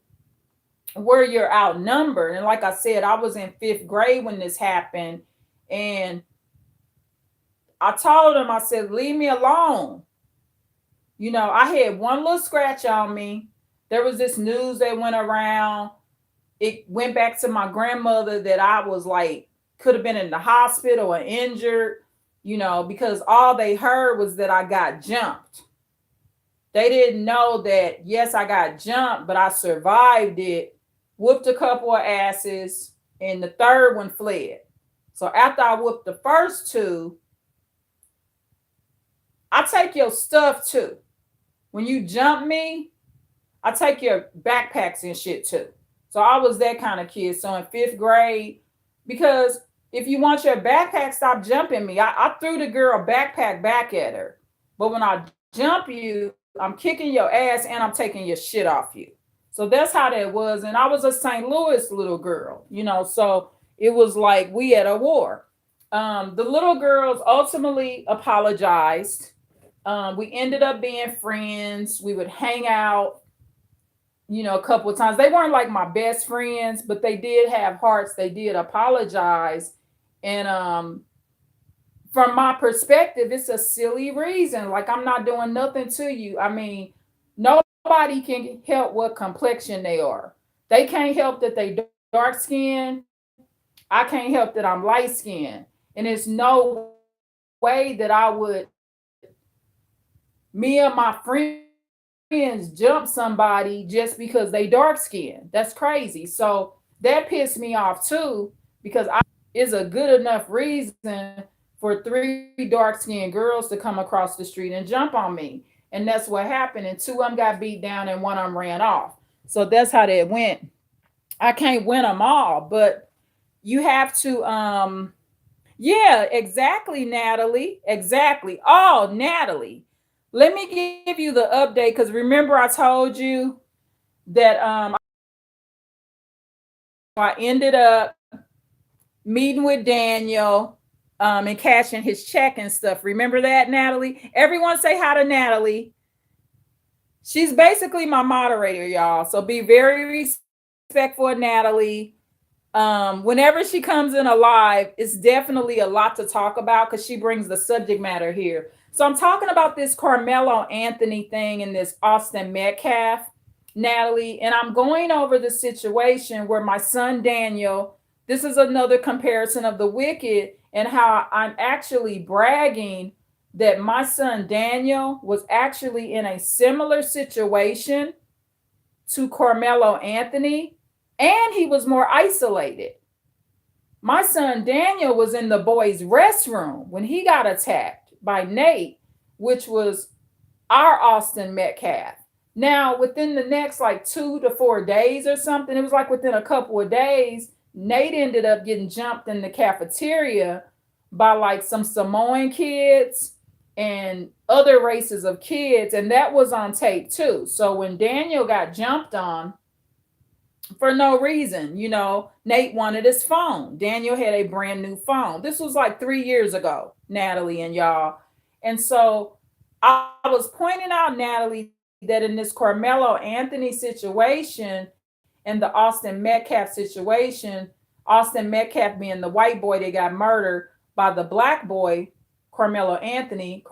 [SPEAKER 1] where you're outnumbered, and like I said, I was in 5th grade when this happened, and I told him, I said, "Leave me alone." You know, I had one little scratch on me. There was this news that went around. It went back to my grandmother that I was like, could have been in the hospital or injured, you know, because all they heard was that I got jumped. They didn't know that, yes, I got jumped, but I survived it, whooped a couple of asses, and the third one fled. So after I whooped the first two, I take your stuff too. When you jump me, I take your backpacks and shit too. So I was that kind of kid. So in fifth grade, because if you want your backpack, stop jumping me. I threw the girl a backpack back at her. But when I jump you, I'm kicking your ass and I'm taking your shit off you. So that's how that was. And I was a St. Louis little girl, so it was like we at a war. The little girls ultimately apologized. We ended up being friends. We would hang out, a couple of times. They weren't like my best friends, but they did have hearts. They did apologize. And from my perspective, it's a silly reason. Like, I'm not doing nothing to you. I mean, nobody can help what complexion they are. They can't help that they dark skin. I can't help that I'm light skinned. And it's no way that I would, me and my friends jump somebody just because they dark skinned. That's crazy. So that pissed me off too, because I is a good enough reason for three dark skinned girls to come across the street and jump on me. And that's what happened. And two of them got beat down and one of them ran off. So that's how that went. I can't win them all, but you have to yeah, exactly, Natalie. Exactly. Oh, Natalie. Let me give you the update, because remember I told you that I ended up meeting with Daniel and cashing his check and stuff. Remember that, Natalie? Everyone say hi to Natalie. She's basically my moderator, y'all. So be very respectful of Natalie. Whenever she comes in alive, it's definitely a lot to talk about because she brings the subject matter here. So I'm talking about this Carmelo Anthony thing and this Austin Metcalf, Natalie, and I'm going over the situation where my son Daniel, this is another comparison of the wicked and how I'm actually bragging that my son Daniel was actually in a similar situation to Carmelo Anthony, and he was more isolated. My son Daniel was in the boys' restroom when he got attacked by Nate, which was our Austin Metcalf. Now, within the next like 2 to 4 days or something, it was like within a couple of days, Nate ended up getting jumped in the cafeteria by like some Samoan kids and other races of kids. And that was on tape too. So when Daniel got jumped on, for no reason. Nate wanted his phone. Daniel had a brand new phone. This was like 3 years ago, Natalie and y'all. And so I was pointing out, Natalie, that in this Carmelo Anthony situation and the Austin Metcalf situation, Austin Metcalf being the white boy that got murdered by the black boy, Carmelo Anthony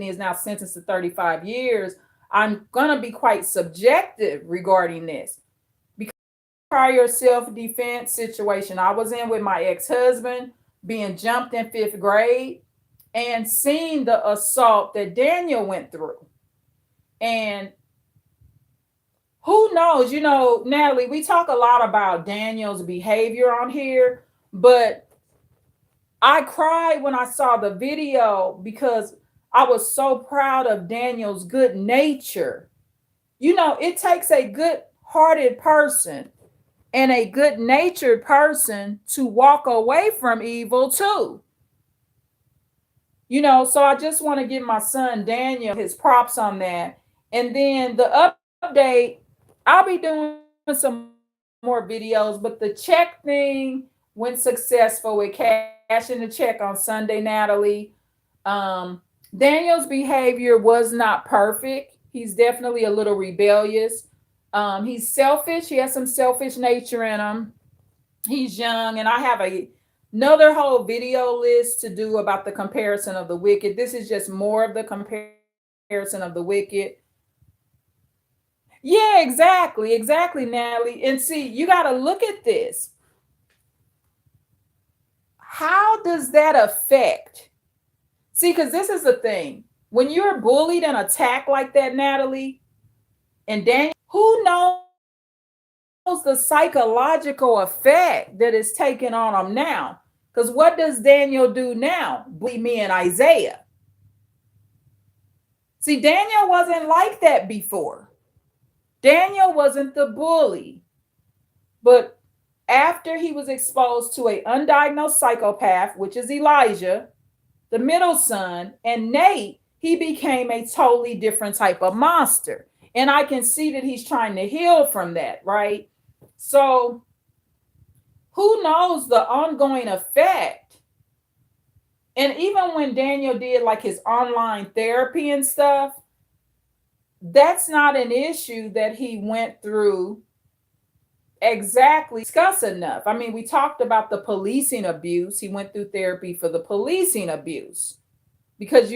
[SPEAKER 1] is now sentenced to 35 years. I'm going to be quite subjective regarding this, prior self-defense situation I was in with my ex-husband, being jumped in fifth grade, and seeing the assault that Daniel went through. And who knows, Natalie, we talk a lot about Daniel's behavior on here, but I cried when I saw the video because I was so proud of Daniel's good nature. It takes a good hearted person and a good natured person to walk away from evil too. So I just want to give my son Daniel his props on that. And then the update, I'll be doing some more videos, but the check thing went successful with cashing the check on Sunday, Natalie. Daniel's behavior was not perfect. He's definitely a little rebellious. He's selfish. He has some selfish nature in him. He's young, and I have another whole video list to do about the comparison of the wicked. This is just more of the comparison of the wicked. Yeah, exactly, Natalie. And see, you got to look at this. How does that affect? See, because this is the thing. When you're bullied and attacked like that, Natalie, and Daniel, who knows the psychological effect that is taking on him now? Because what does Daniel do now? Bully me and Isaiah. See, Daniel wasn't like that before. Daniel wasn't the bully, but after he was exposed to a undiagnosed psychopath, which is Elijah, the middle son, and Nate, he became a totally different type of monster. And I can see that he's trying to heal from that, right? So, who knows the ongoing effect? And even when Daniel did like his online therapy and stuff, that's not an issue that he went through exactly discuss enough. I mean, we talked about the policing abuse. He went through therapy for the policing abuse because,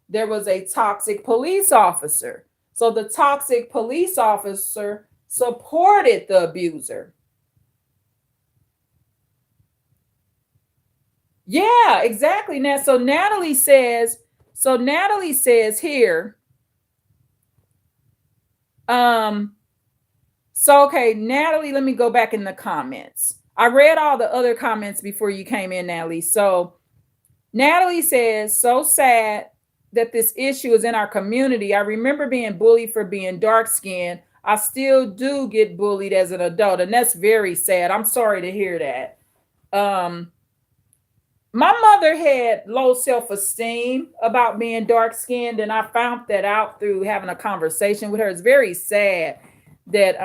[SPEAKER 1] there was a toxic police officer. So the toxic police officer supported the abuser. Yeah, exactly. Now, so Natalie says here, um, so okay, Natalie, let me go back in the comments. I read all the other comments before you came in, Natalie. So Natalie says, so sad that this issue is in our community. I remember being bullied for being dark skinned. I still do get bullied as an adult, and that's very sad. I'm sorry to hear that. My mother had low self-esteem about being dark skinned, and I found that out through having a conversation with her. It's very sad that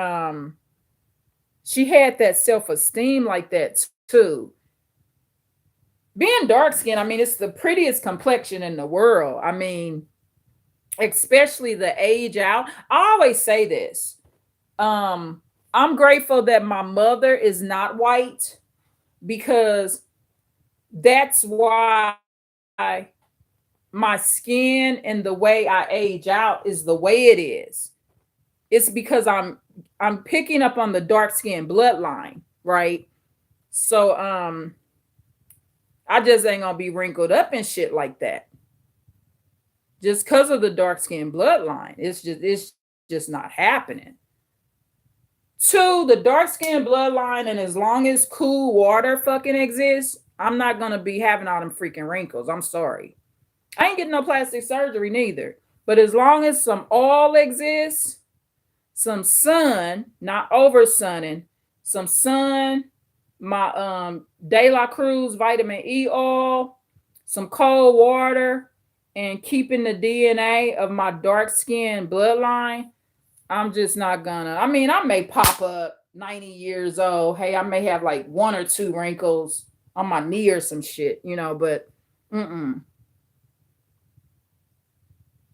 [SPEAKER 1] she had that self-esteem like that too. Being dark skinned, I mean, it's the prettiest complexion in the world. I mean, especially the age out. I always say this. I'm grateful that my mother is not white because that's why my skin and the way I age out is the way it is. It's because I'm picking up on the dark skin bloodline, right? So I just ain't gonna be wrinkled up and shit like that. Just because of the dark skin bloodline. It's just not happening. Two, the dark skin bloodline, and as long as cool water fucking exists, I'm not gonna be having all them freaking wrinkles. I'm sorry. I ain't getting no plastic surgery neither. But as long as some oil exists, some sun, not over sunning, some sun, my De La Cruz vitamin E oil, some cold water, and keeping the DNA of my dark skin bloodline, I'm just not gonna. I mean, I may pop up 90 years old. Hey, I may have like one or two wrinkles on my knee or some shit, but mm-mm.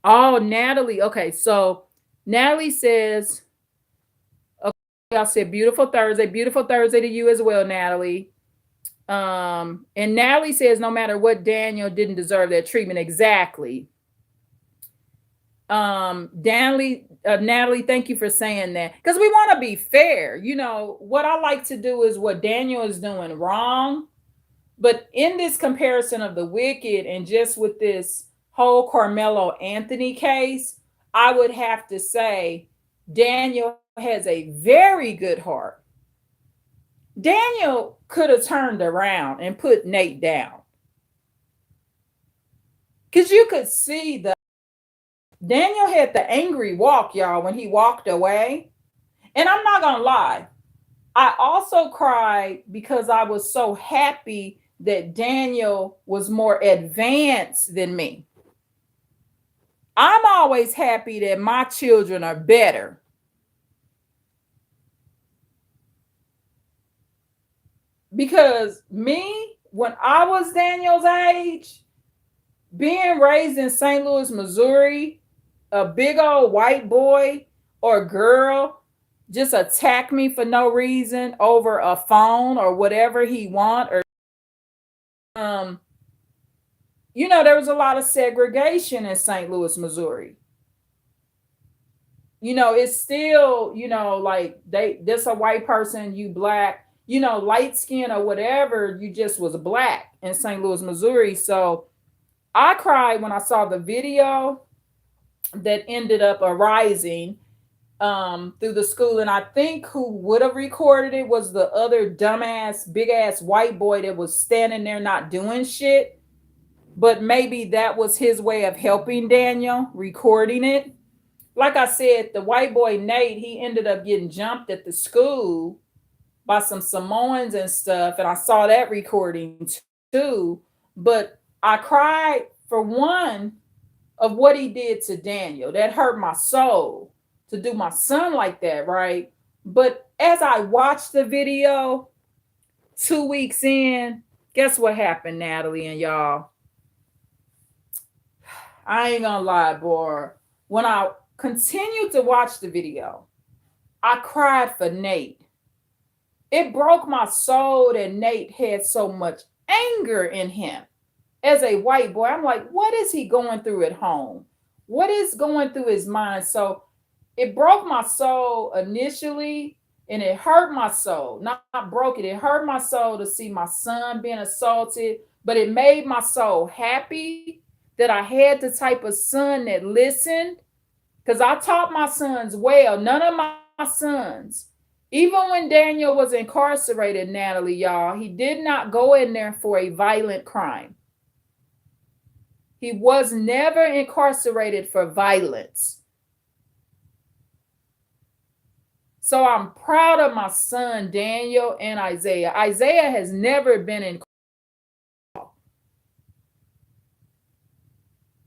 [SPEAKER 1] Oh, Natalie. Okay, so Natalie says, okay, I said beautiful Thursday to you as well, Natalie. And Natalie says, no matter what, Daniel didn't deserve that treatment. Exactly. Natalie, thank you for saying that because we want to be fair. What I like to do is what Daniel is doing wrong, but in this comparison of the wicked and just with this whole Carmelo Anthony case, I would have to say Daniel has a very good heart. Daniel could have turned around and put Nate down because you could see Daniel had the angry walk, y'all, when he walked away. And I'm not going to lie. I also cried because I was so happy that Daniel was more advanced than me. I'm always happy that my children are better. Because me, when I was Daniel's age, being raised in St. Louis, Missouri, a big old white boy or girl just attack me for no reason over a phone or whatever he want, or there was a lot of segregation in St. Louis, Missouri. It's still, like this a white person, you black, light skin or whatever, you just was black in St. Louis, Missouri. So I cried when I saw the video that ended up arising through the school. And I think who would have recorded it was the other dumbass, big ass white boy that was standing there not doing shit. But maybe that was his way of helping Daniel recording it. like I said, the white boy Nate, he ended up getting jumped at the school by some Samoans and stuff, and I saw that recording too. But I cried for one of what he did to Daniel. That hurt my soul to do my son like that, right? But as I watched the video 2 weeks in, guess what happened, Natalie and y'all? I ain't gonna lie, boy. When I continued to watch the video, I cried for Nate. It broke my soul that Nate had so much anger in him as a white boy. I'm like, what is he going through at home? What is going through his mind? So it broke my soul initially, and it hurt my soul. Not broke it, it hurt my soul to see my son being assaulted, but it made my soul happy that I had the type of son that listened, because I taught my sons well. None of my sons, even when Daniel was incarcerated, Natalie, y'all, he did not go in there for a violent crime. He was never incarcerated for violence. So I'm proud of my son, Daniel and Isaiah. Isaiah has never been in.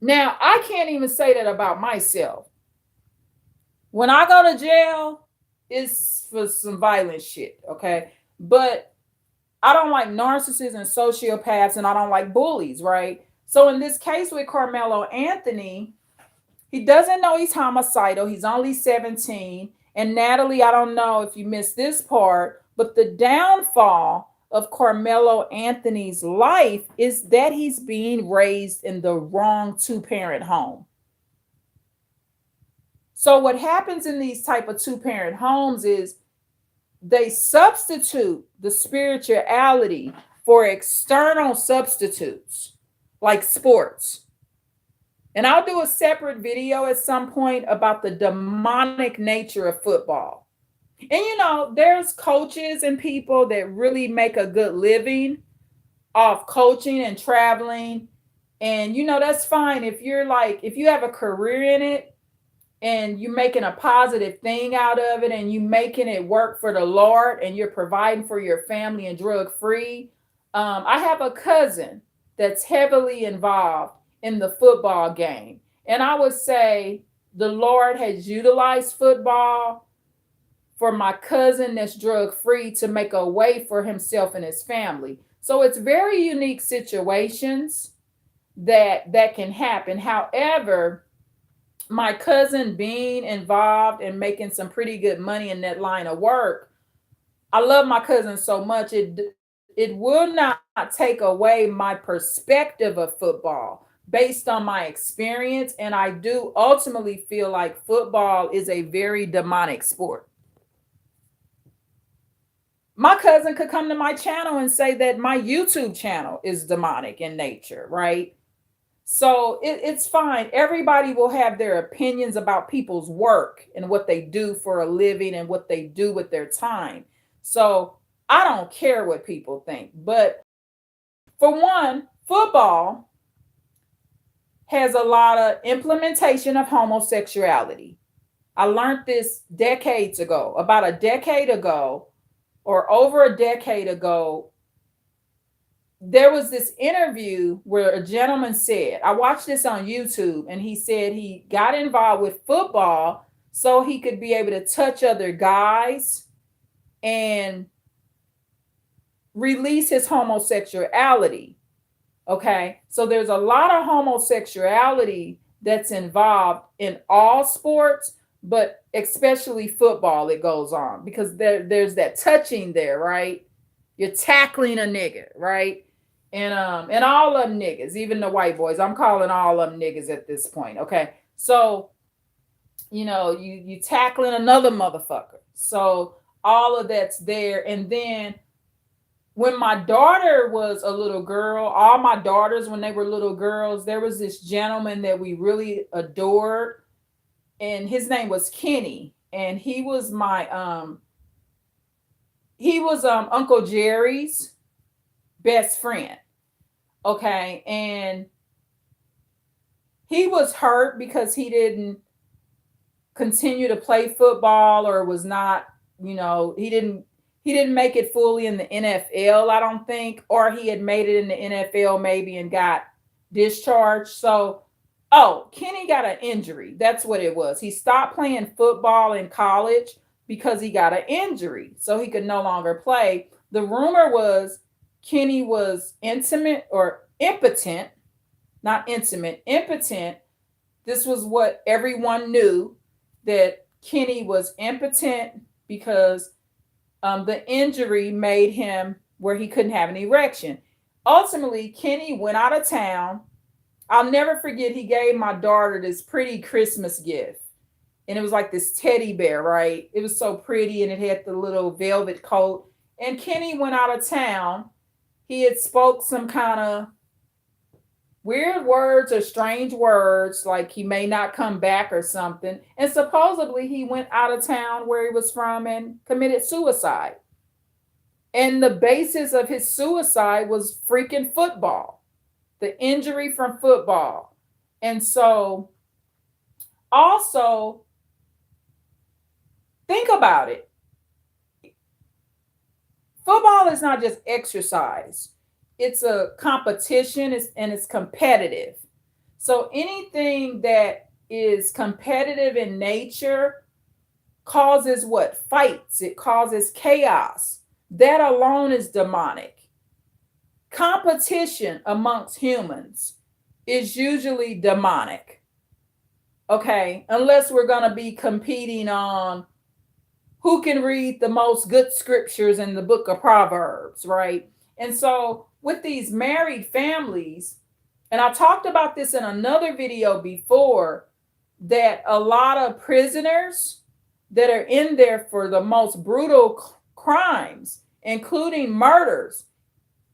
[SPEAKER 1] Now, I can't even say that about myself. When I go to jail, it's for some violent shit, okay? But I don't like narcissists and sociopaths, and I don't like bullies, right? So in this case with Carmelo Anthony, he doesn't know he's homicidal. He's only 17. And Natalie, I don't know if you missed this part, but the downfall of Carmelo Anthony's life is that he's being raised in the wrong two-parent home. So what happens in these type of two-parent homes is they substitute the spirituality for external substitutes like sports. And I'll do a separate video at some point about the demonic nature of football. And there's coaches and people that really make a good living off coaching and traveling. And that's fine if you have a career in it and you're making a positive thing out of it and you making it work for the Lord and you're providing for your family and drug free. I have a cousin that's heavily involved in the football game. And I would say the Lord has utilized football for my cousin that's drug free to make a way for himself and his family. So it's very unique situations that can happen. However, my cousin being involved and making some pretty good money in that line of work, I love my cousin so much. It will not take away my perspective of football based on my experience. And I do ultimately feel like football is a very demonic sport. My cousin could come to my channel and say that my YouTube channel is demonic in nature, right? So it's fine. Everybody will have their opinions about people's work and what they do for a living and what they do with their time. So I don't care what people think. But for one, football has a lot of implementation of homosexuality. I learned this decades ago, about a decade ago, or over a decade ago. There was this interview where a gentleman said, I watched this on YouTube, and he said he got involved with football so he could be able to touch other guys and release his homosexuality. Okay, so there's a lot of homosexuality that's involved in all sports, but especially football, it goes on because there's that touching there, right? You're tackling a nigga, right? And all of them niggas, even the white boys. I'm calling all of them niggas at this point. Okay. So, you tackling another motherfucker. So all of that's there. And then when my daughter was a little girl, all my daughters, when they were little girls, there was this gentleman that we really adored. And his name was Kenny. And he was my Uncle Jerry's best friend. Okay. And he was hurt because he didn't continue to play football or was not, he didn't make it fully in the NFL, I don't think, or he had made it in the NFL maybe and got discharged. So, oh, Kenny got an injury. That's what it was. He stopped playing football in college because he got an injury, so he could no longer play. The rumor was Kenny was intimate or impotent, not intimate, impotent. This was what everyone knew, that Kenny was impotent because the injury made him where he couldn't have an erection. Ultimately, Kenny went out of town. I'll never forget, he gave my daughter this pretty Christmas gift. And it was like this teddy bear, right? It was so pretty and it had the little velvet coat. And Kenny went out of town. He had spoke some kind of weird words or strange words, like he may not come back or something. And supposedly he went out of town where he was from and committed suicide. And the basis of his suicide was freaking football, the injury from football. And so, also, think about it. Football is not just exercise. It's a competition, and it's competitive. So anything that is competitive in nature causes what? Fights. It causes chaos. That alone is demonic. Competition amongst humans is usually demonic. Okay, unless we're going to be competing on who can read the most good scriptures in the book of Proverbs, right? And so with these married families, and I talked about this in another video before, that a lot of prisoners that are in there for the most brutal crimes, including murders,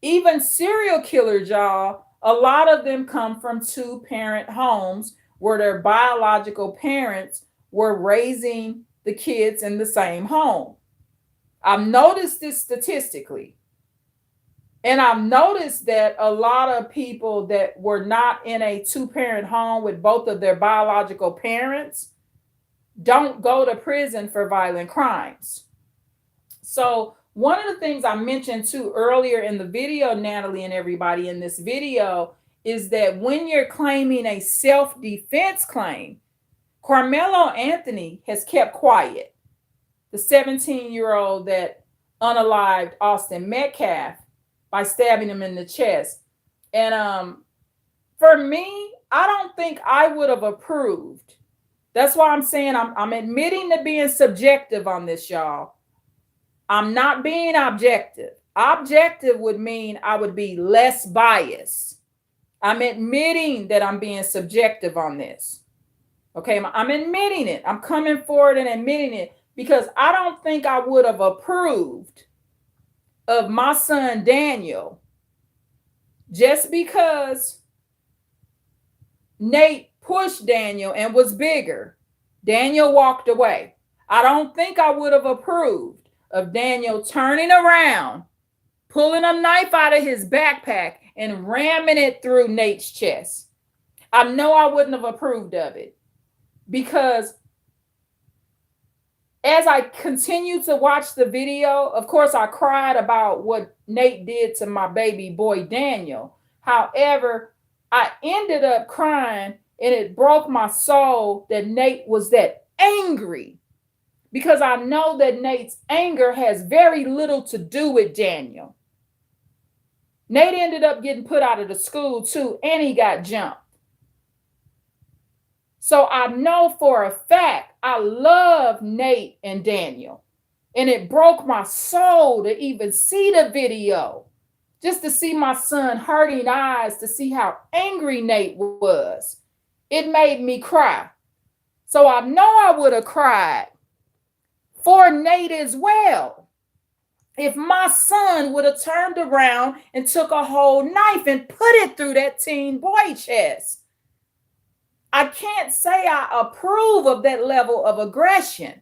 [SPEAKER 1] even serial killers, y'all, a lot of them come from 2-parent homes where their biological parents were raising the kids in the same home. I've noticed this statistically. And I've noticed that a lot of people that were not in a 2-parent home with both of their biological parents don't go to prison for violent crimes. So one of the things I mentioned too earlier in the video, Natalie and everybody in this video, is that when you're claiming a self-defense claim, KARMELO Anthony has kept quiet. The 17-year-old that unalived Austin Metcalf by stabbing him in the chest. And for me, I don't think I would have approved. That's why I'm saying I'm admitting to being subjective on this, y'all. I'm not being objective. Objective would mean I would be less biased. I'm admitting that I'm being subjective on this. Okay, I'm admitting it. I'm coming forward and admitting it because I don't think I would have approved of my son Daniel just because Nate pushed Daniel and was bigger. Daniel walked away. I don't think I would have approved of Daniel turning around, pulling a knife out of his backpack and ramming it through Nate's chest. I know I wouldn't have approved of it because as I continued to watch the video, of course, I cried about what Nate did to my baby boy, Daniel. However, I ended up crying and it broke my soul that Nate was that angry because I know that Nate's anger has very little to do with Daniel. Nate ended up getting put out of the school too, and he got jumped. So I know for a fact I love Nate and Daniel. And it broke my soul to even see the video. Just to see my son hurting eyes, to see how angry Nate was. It made me cry. So I know I would have cried for Nate as well if my son would have turned around and took a whole knife and put it through that teen boy chest. I can't say I approve of that level of aggression,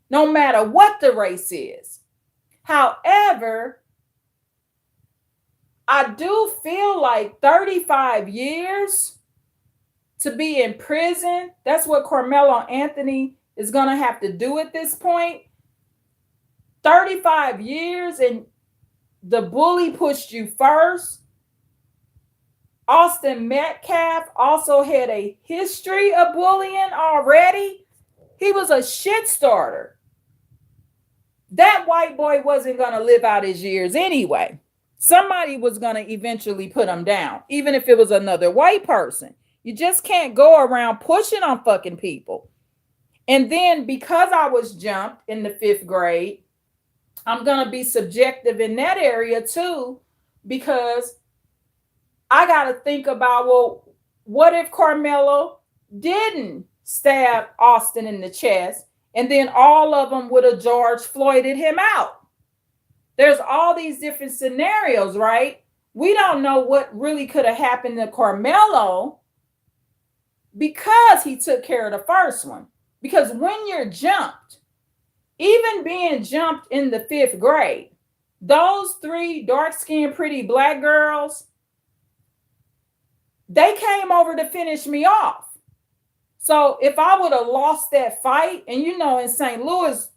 [SPEAKER 1] no matter what the race is. However, I do feel like 35 years to be in prison, that's what KARMELO Anthony is going to have to do at this point. 35 years and the bully pushed you first. Austin Metcalf also had a history of bullying already. He was a shit starter. That white boy wasn't going to live out his years anyway. Somebody was going to eventually put him down, even if it was another white person. You just can't go around pushing on fucking people. And then because I was jumped in the 5th grade, I'm going to be subjective in that area too, because I got to think about, well, what if Carmelo didn't stab Austin in the chest and then all of them would have George Floyded him out? There's all these different scenarios, right? We don't know what really could have happened to Carmelo because he took care of the first one. Because when you're jumped, even being jumped in the 5th grade, those 3 dark-skinned pretty black girls, they came over to finish me off. So if I would have lost that fight, and in St. Louis,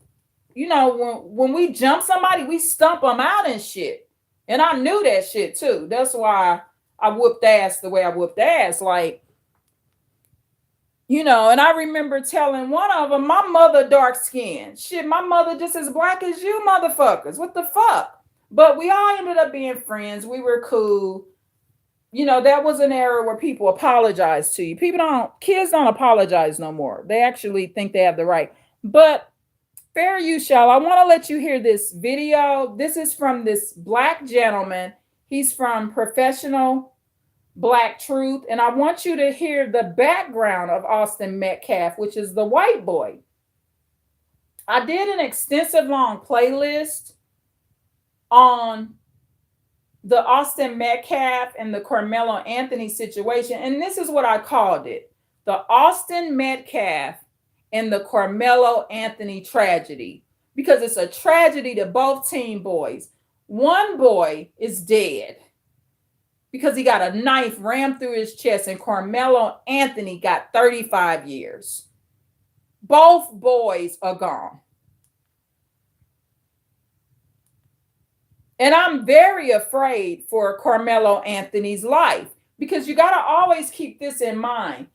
[SPEAKER 1] when we jump somebody, we stump them out and shit. And I knew that shit too. That's why I whooped ass the way I whooped ass. Like, and I remember telling one of them, my mother dark skinned. Shit, my mother just as black as you motherfuckers. What the fuck? But we all ended up being friends. We were cool. That was an era where people apologized to you. Kids don't apologize no more. They actually think they have the right. But fair use, y'all. I want to let you hear this video. This is from this black gentleman. He's from Professional Black Truth. And I want you to hear the background of Austin Metcalf, which is the white boy. I did an extensive long playlist on the Austin Metcalf and the Carmelo Anthony situation. And this is what I called it: the Austin Metcalf and the Carmelo Anthony tragedy. Because it's a tragedy to both teen boys. One boy is dead because he got a knife rammed through his chest, and Carmelo Anthony got 35 years. Both boys are gone. And I'm very afraid for Carmelo Anthony's life, because you got to always keep this in mind.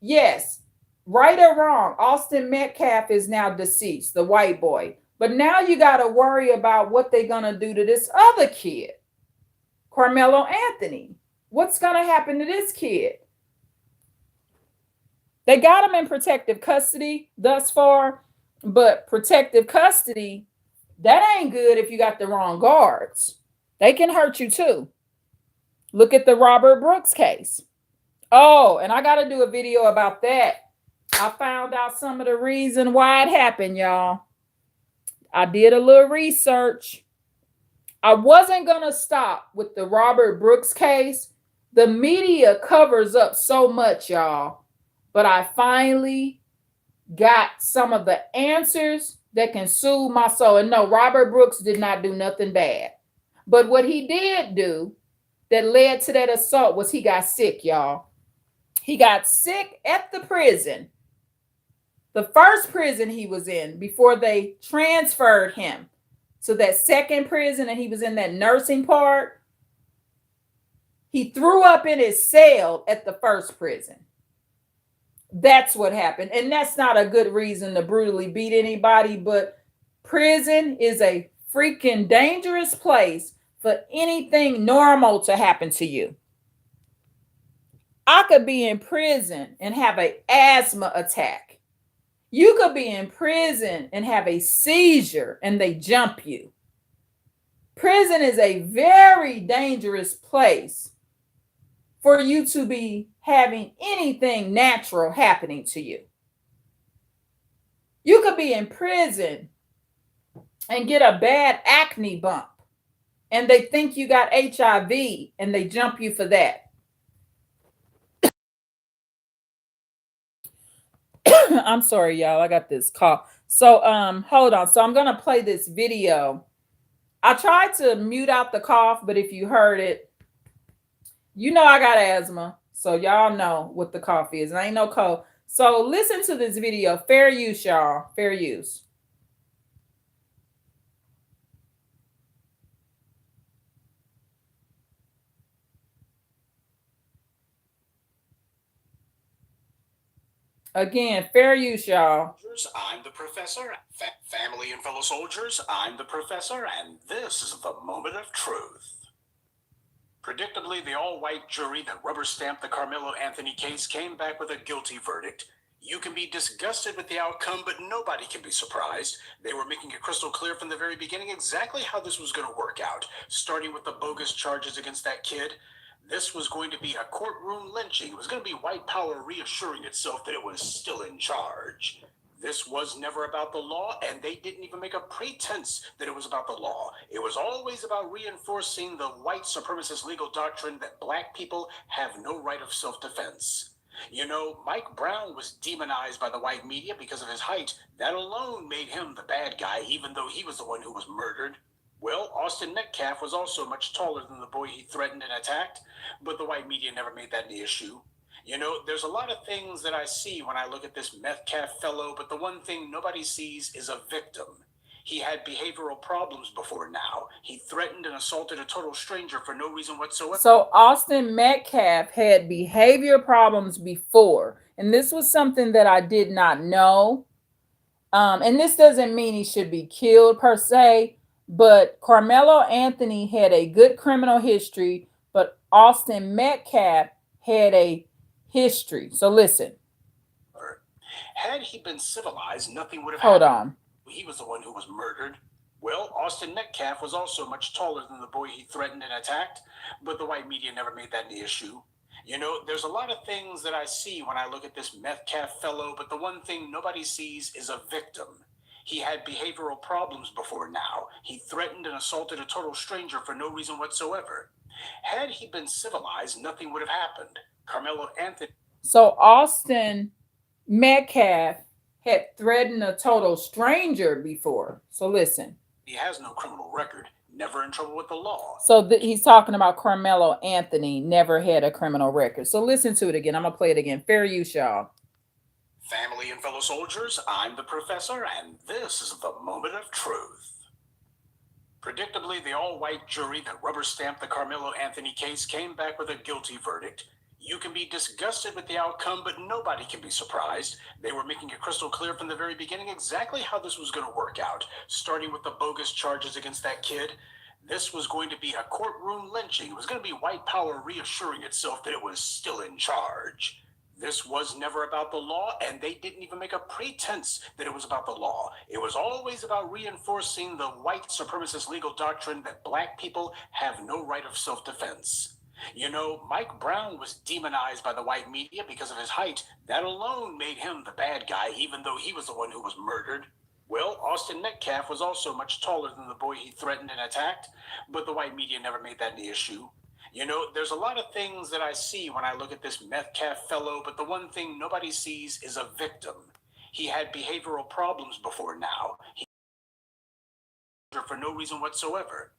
[SPEAKER 1] Yes, right or wrong, Austin Metcalf is now deceased, the white boy. But now you got to worry about what they're going to do to this other kid, Carmelo Anthony. What's going to happen to this kid? They got him in protective custody thus far, but protective custody, that ain't good if you got the wrong guards. They can hurt you too. Look at the Robert Brooks case. Oh, and I got to do a video about that. I found out some of the reason why it happened, y'all. I did a little research. I wasn't going to stop with the Robert Brooks case. The media covers up so much, y'all. But I finally got some of the answers that can soothe my soul. And no, Robert Brooks did not do nothing bad. But what he did do that led to that assault was he got sick, y'all. He got sick at the prison. The first prison he was in before they transferred him to that second prison, and he was in that nursing part. He threw up in his cell at the first prison. That's what happened. And that's not a good reason to brutally beat anybody, but prison is a freaking dangerous place for anything normal to happen to you. I could be in prison and have an asthma attack. You could be in prison and have a seizure and they jump you. Prison is a very dangerous place for you to be having anything natural happening to you. You could be in prison and get a bad acne bump, and they think you got HIV and they jump you for that. I'm sorry, y'all. I got this call. So hold on. So I'm gonna play this video. I tried to mute out the cough, but if you heard it, you know I got asthma. So y'all know what the cough is. And I ain't no cold. So listen to this video. Fair use, y'all. Fair use. Again, fair use, y'all.
[SPEAKER 2] I'm the professor. Family and fellow soldiers, I'm the professor, and this is the moment of truth. Predictably, the all-white jury that rubber-stamped the Carmelo Anthony case came back with a guilty verdict. You can be disgusted with the outcome, but nobody can be surprised. They were making it crystal clear from the very beginning exactly how this was going to work out, starting with the bogus charges against that kid. This was going to be a courtroom lynching. It was going to be white power reassuring itself that it was still in charge. This was never about the law, and they didn't even make a pretense that it was about the law. It was always about reinforcing the white supremacist legal doctrine that black people have no right of self-defense. You know, Mike Brown was demonized by the white media because of his height. That alone made him the bad guy, even though he was the one who was murdered. Well, Austin Metcalf was also much taller than the boy he threatened and attacked, but the white media never made that an issue. You know, there's a lot of things that I see when I look at this Metcalf fellow, but the one thing nobody sees is a victim. He had behavioral problems before now. He threatened and assaulted a total stranger for no reason whatsoever.
[SPEAKER 1] So Austin Metcalf had behavior problems before, and this was something that I did not know. And this doesn't mean he should be killed per se, but Carmelo Anthony had a good criminal history, but Austin Metcalf had a history. So listen.
[SPEAKER 2] Had he been civilized, nothing would have
[SPEAKER 1] Hold
[SPEAKER 2] happened.
[SPEAKER 1] on.
[SPEAKER 2] He was the one who was murdered. Well, Austin Metcalf was also much taller than the boy he threatened and attacked, but the white media never made that an issue. You know, there's a lot of things that I see when I look at this Metcalf fellow, but the one thing nobody sees is a victim. He had behavioral problems before now. He threatened and assaulted a total stranger for no reason whatsoever. Had he been civilized, nothing would have happened. Carmelo Anthony.
[SPEAKER 1] So Austin Metcalf had threatened a total stranger before. So listen.
[SPEAKER 2] He has no criminal record, never in trouble with the law.
[SPEAKER 1] So he's talking about Carmelo Anthony never had a criminal record. So listen to it again. I'm going to play it again. Fair use, y'all.
[SPEAKER 2] Family and fellow soldiers, I'm the professor, and this is the moment of truth. Predictably, the all-white jury that rubber-stamped the Carmelo Anthony case came back with a guilty verdict. You can be disgusted with the outcome, but nobody can be surprised. They were making it crystal clear from the very beginning exactly how this was going to work out, starting with the bogus charges against that kid. This was going to be a courtroom lynching. It was going to be white power reassuring itself that it was still in charge. This was never about the law, and they didn't even make a pretense that it was about the law. It was always about reinforcing the white supremacist legal doctrine that black people have no right of self-defense. You know, Mike Brown was demonized by the white media because of his height. That alone made him the bad guy, even though he was the one who was murdered. Well, Austin Metcalf was also much taller than the boy he threatened and attacked, but the white media never made that an issue. You know, there's a lot of things that I see when I look at this Metcalf fellow, but the one thing nobody sees is a victim. He had behavioral problems before now. He for no reason whatsoever.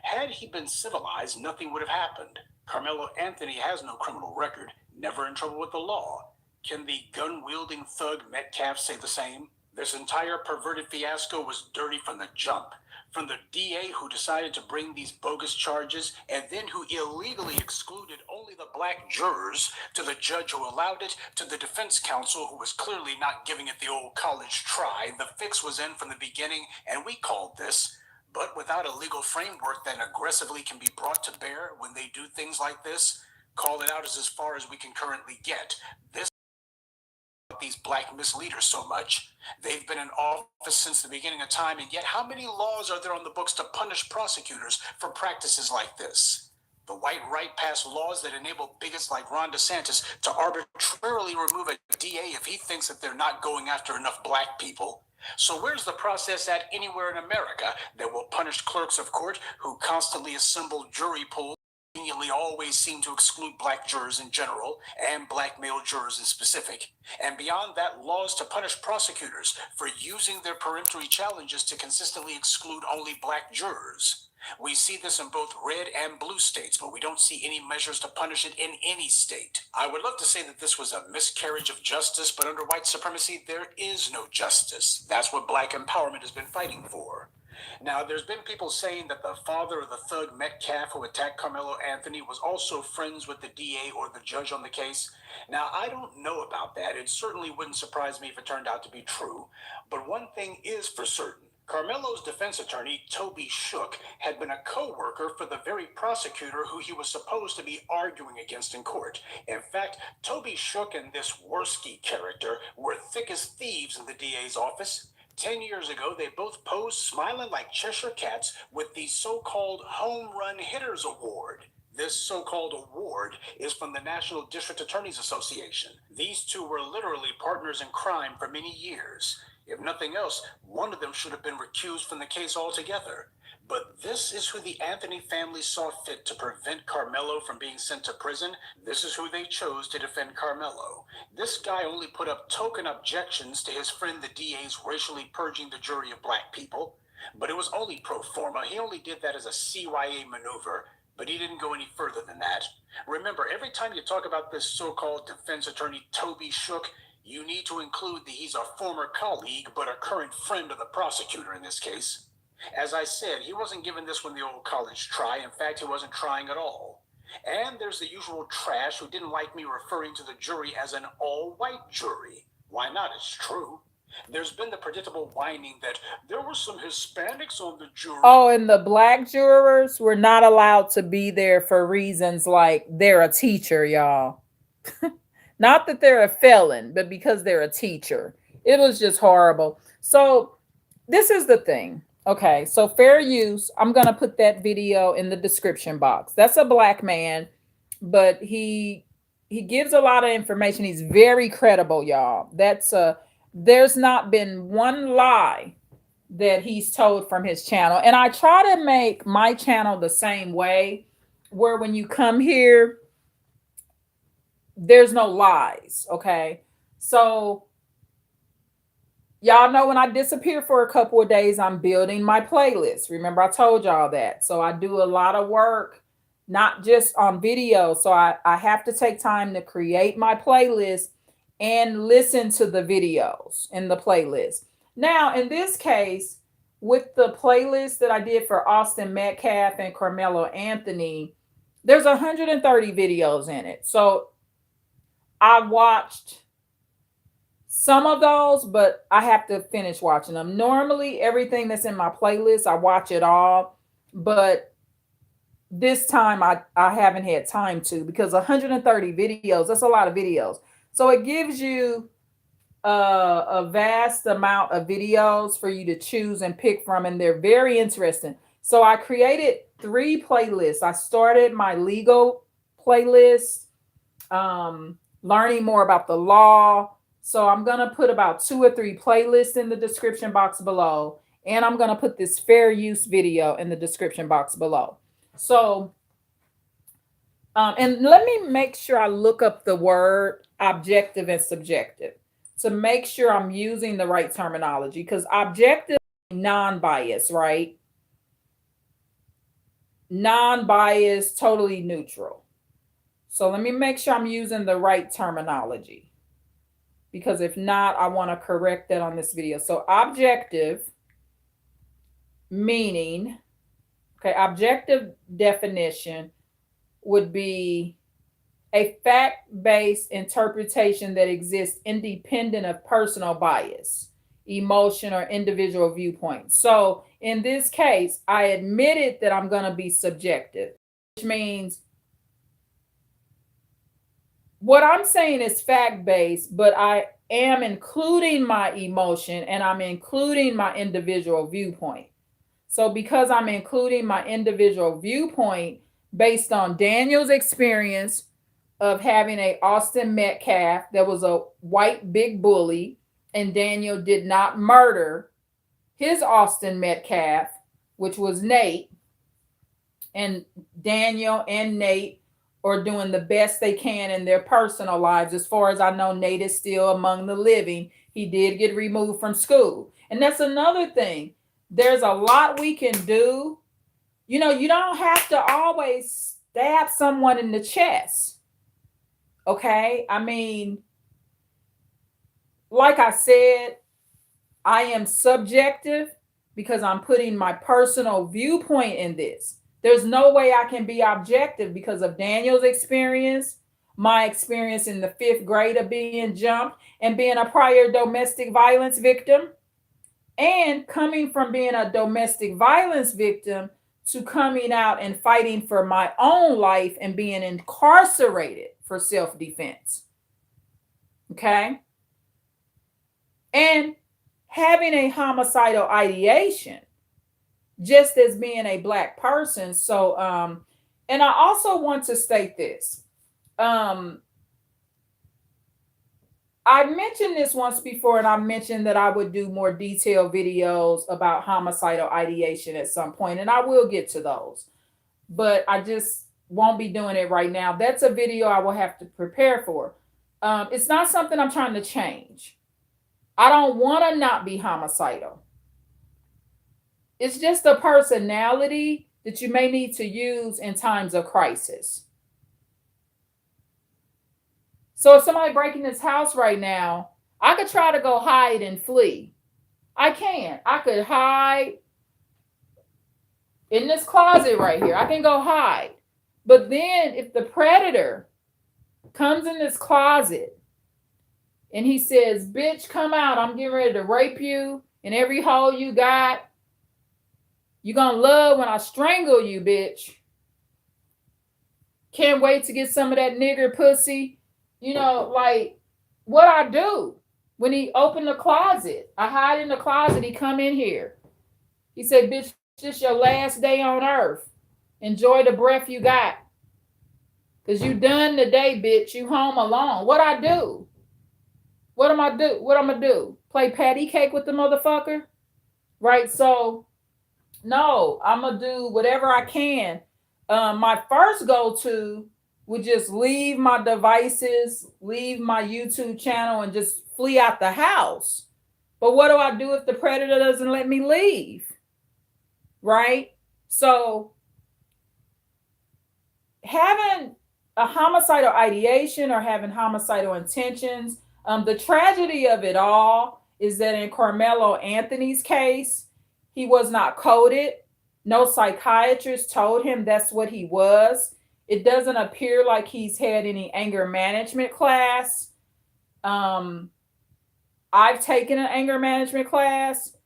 [SPEAKER 2] Had he been civilized, nothing would have happened. Carmelo Anthony has no criminal record, never in trouble with the law. Can the gun-wielding thug Metcalf say the same? This entire perverted fiasco was dirty from the jump. From the DA who decided to bring these bogus charges and then who illegally excluded only the black jurors, to the judge who allowed it, to the defense counsel who was clearly not giving it the old college try. The fix was in from the beginning, and we called this. But without a legal framework that aggressively can be brought to bear when they do things like this, call it out as far as we can currently get. This these black misleaders so much. They've been in office since the beginning of time, and yet how many laws are there on the books to punish prosecutors for practices like this? The white right passed laws that enable bigots like Ron DeSantis to arbitrarily remove a DA if he thinks that they're not going after enough black people. So where's the process at anywhere in America that will punish clerks of court who constantly assemble jury pools conveniently always seem to exclude black jurors in general and black male jurors in specific. And beyond that, laws to punish prosecutors for using their peremptory challenges to consistently exclude only black jurors. We see this in both red and blue states, but we don't see any measures to punish it in any state. I would love to say that this was a miscarriage of justice, but under white supremacy, there is no justice. That's what black empowerment has been fighting for. Now, there's been people saying that the father of the thug Metcalf who attacked Carmelo Anthony was also friends with the DA or the judge on the case. Now, I don't know about that. It certainly wouldn't surprise me if it turned out to be true. But one thing is for certain. Carmelo's defense attorney, Toby Shook, had been a co-worker for the very prosecutor who he was supposed to be arguing against in court. In fact, Toby Shook and this Worski character were thick as thieves in the DA's office. 10 years ago, they both posed smiling like Cheshire cats with the so-called Home Run Hitters Award. This so-called award is from the National District Attorneys Association. These two were literally partners in crime for many years. If nothing else, one of them should have been recused from the case altogether. But this is who the Anthony family saw fit to prevent Carmelo from being sent to prison. This is who they chose to defend Carmelo. This guy only put up token objections to his friend the DA's racially purging the jury of black people. But it was only pro forma. He only did that as a CYA maneuver. But he didn't go any further than that. Remember, every time you talk about this so-called defense attorney Toby Shook, you need to include that he's a former colleague, but a current friend of the prosecutor in this case. As I said, he wasn't given this one the old college try. In fact, he wasn't trying at all. And there's the usual trash who didn't like me referring to the jury as an all-white jury. Why not? It's true. There's been the predictable whining that there were some Hispanics on the jury.
[SPEAKER 1] Oh, and the black jurors were not allowed to be there for reasons like they're a teacher, y'all. Not that they're a felon, but because they're a teacher. It was just horrible. So, this is the thing. Okay, so fair use. I'm going to put that video in the description box. That's a black man, but he gives a lot of information. He's very credible, y'all. There's not been one lie that he's told from his channel. And I try to make my channel the same way, where when you come here, there's no lies. Okay. So y'all know when I disappear for a couple of days, I'm building my playlist. Remember, I told y'all that. So I do a lot of work, not just on video. So I have to take time to create my playlist and listen to the videos in the playlist. Now, in this case, with the playlist that I did for Austin Metcalf and Carmelo Anthony, there's 130 videos in it. So I watched some of those, but I have to finish watching them. Normally, everything that's in my playlist, I watch it all. But this time, I haven't had time to, because 130 videos, that's a lot of videos. So it gives you a vast amount of videos for you to choose and pick from, and they're very interesting. So I created 3 playlists. I started my legal playlist, learning more about the law. So I'm going to put about 2 or 3 playlists in the description box below. And I'm going to put this fair use video in the description box below. So, and let me make sure I look up the word objective and subjective to make sure I'm using the right terminology, because objective, non-biased, right? Non-biased, totally neutral. So let me make sure I'm using the right terminology, because if not, I want to correct that on this video. So objective meaning, okay, objective definition would be a fact-based interpretation that exists independent of personal bias, emotion, or individual viewpoint. So in this case, I admitted that I'm going to be subjective, which means what I'm saying is fact-based, but I am including my emotion and I'm including my individual viewpoint. So because I'm including my individual viewpoint based on Daniel's experience of having a Austin Metcalf that was a white big bully, and Daniel did not murder his Austin Metcalf, which was Nate. And Daniel and Nate are doing the best they can in their personal lives. As far as I know, Nate is still among the living. He did get removed from school. And that's another thing. There's a lot we can do. You know, you don't have to always stab someone in the chest. Okay? I mean, like I said, I am subjective because I'm putting my personal viewpoint in this. There's no way I can be objective because of Daniel's experience, my experience in the fifth grade of being jumped and being a prior domestic violence victim, and coming from being a domestic violence victim to coming out and fighting for my own life and being incarcerated for self defense. Okay. And having a homicidal ideation just as being a black person. So and I also want to state this. um I mentioned this once before, and I mentioned that I would do more detailed videos about homicidal ideation at some point, and I will get to those, but I just won't be doing it right now. That's a video I will have to prepare for. It's not something I'm trying to change. I don't want to not be homicidal. It's just a personality that you may need to use in times of crisis. So if somebody breaking this house right now, I could try to go hide and flee. I can. I could hide in this closet right here. I can go hide. But then if the predator comes in this closet and he says, bitch, come out, I'm getting ready to rape you, and every hole you got, you're going to love when I strangle you, bitch. Can't wait to get some of that nigger pussy. You know, like, what I do when he opened the closet. I hide in the closet. He come in here. He said, bitch, this your last day on earth. Enjoy the breath you got. Because you done today, bitch. You home alone. What I do? What am I do? What I'm going to do? Play patty cake with the motherfucker? Right? So, no, I'm going to do whatever I can. My first go-to would just leave my devices, leave my YouTube channel, and just flee out the house. But what do I do if the predator doesn't let me leave? Right? So having a homicidal ideation or having homicidal intentions, the tragedy of it all is that in Carmelo Anthony's case, he was not coded. No psychiatrist told him that's what he was. It doesn't appear like he's had any anger management class. I've taken an anger management class.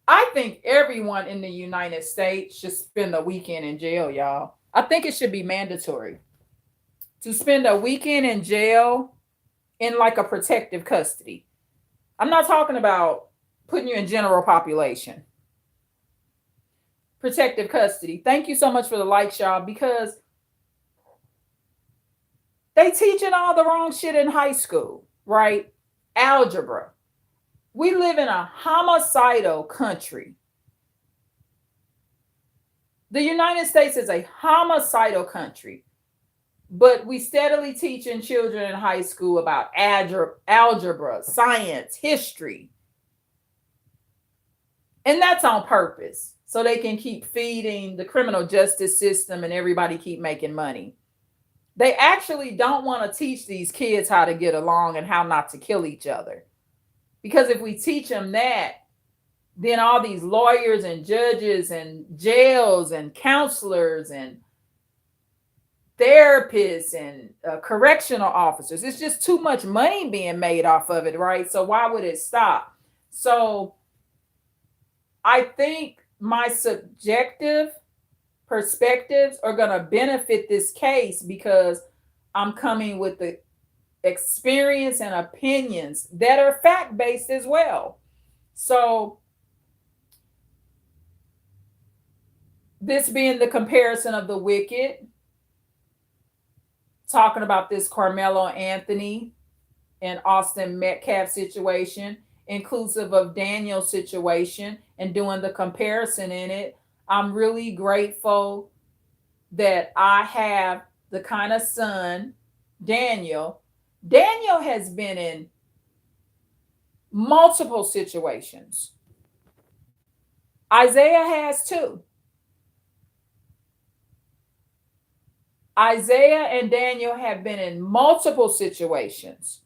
[SPEAKER 1] I think everyone in the United States should spend a weekend in jail, y'all. I think it should be mandatory to spend a weekend in jail in like a protective custody. I'm not talking about putting you in general population. Protective custody. Thank you so much for the likes, y'all, because they teaching all the wrong shit in high school, right? Algebra. We live in a homicidal country. The United States is a homicidal country, but we steadily teaching children in high school about algebra, science, history. And that's on purpose, so they can keep feeding the criminal justice system and everybody keep making money. They actually don't want to teach these kids how to get along and how not to kill each other. Because if we teach them that, then all these lawyers and judges and jails and counselors and therapists and correctional officers, it's just too much money being made off of it, right? So why would it stop? So I think my subjective perspectives are going to benefit this case because I'm coming with the experience and opinions that are fact-based as well. So this being the comparison of the wicked, talking about this Carmelo Anthony and Austin Metcalf situation, inclusive of Daniel's situation, and doing the comparison in it. I'm really grateful that I have the kind of son, Daniel. Daniel has been in multiple situations. Isaiah has too. Isaiah and Daniel have been in multiple situations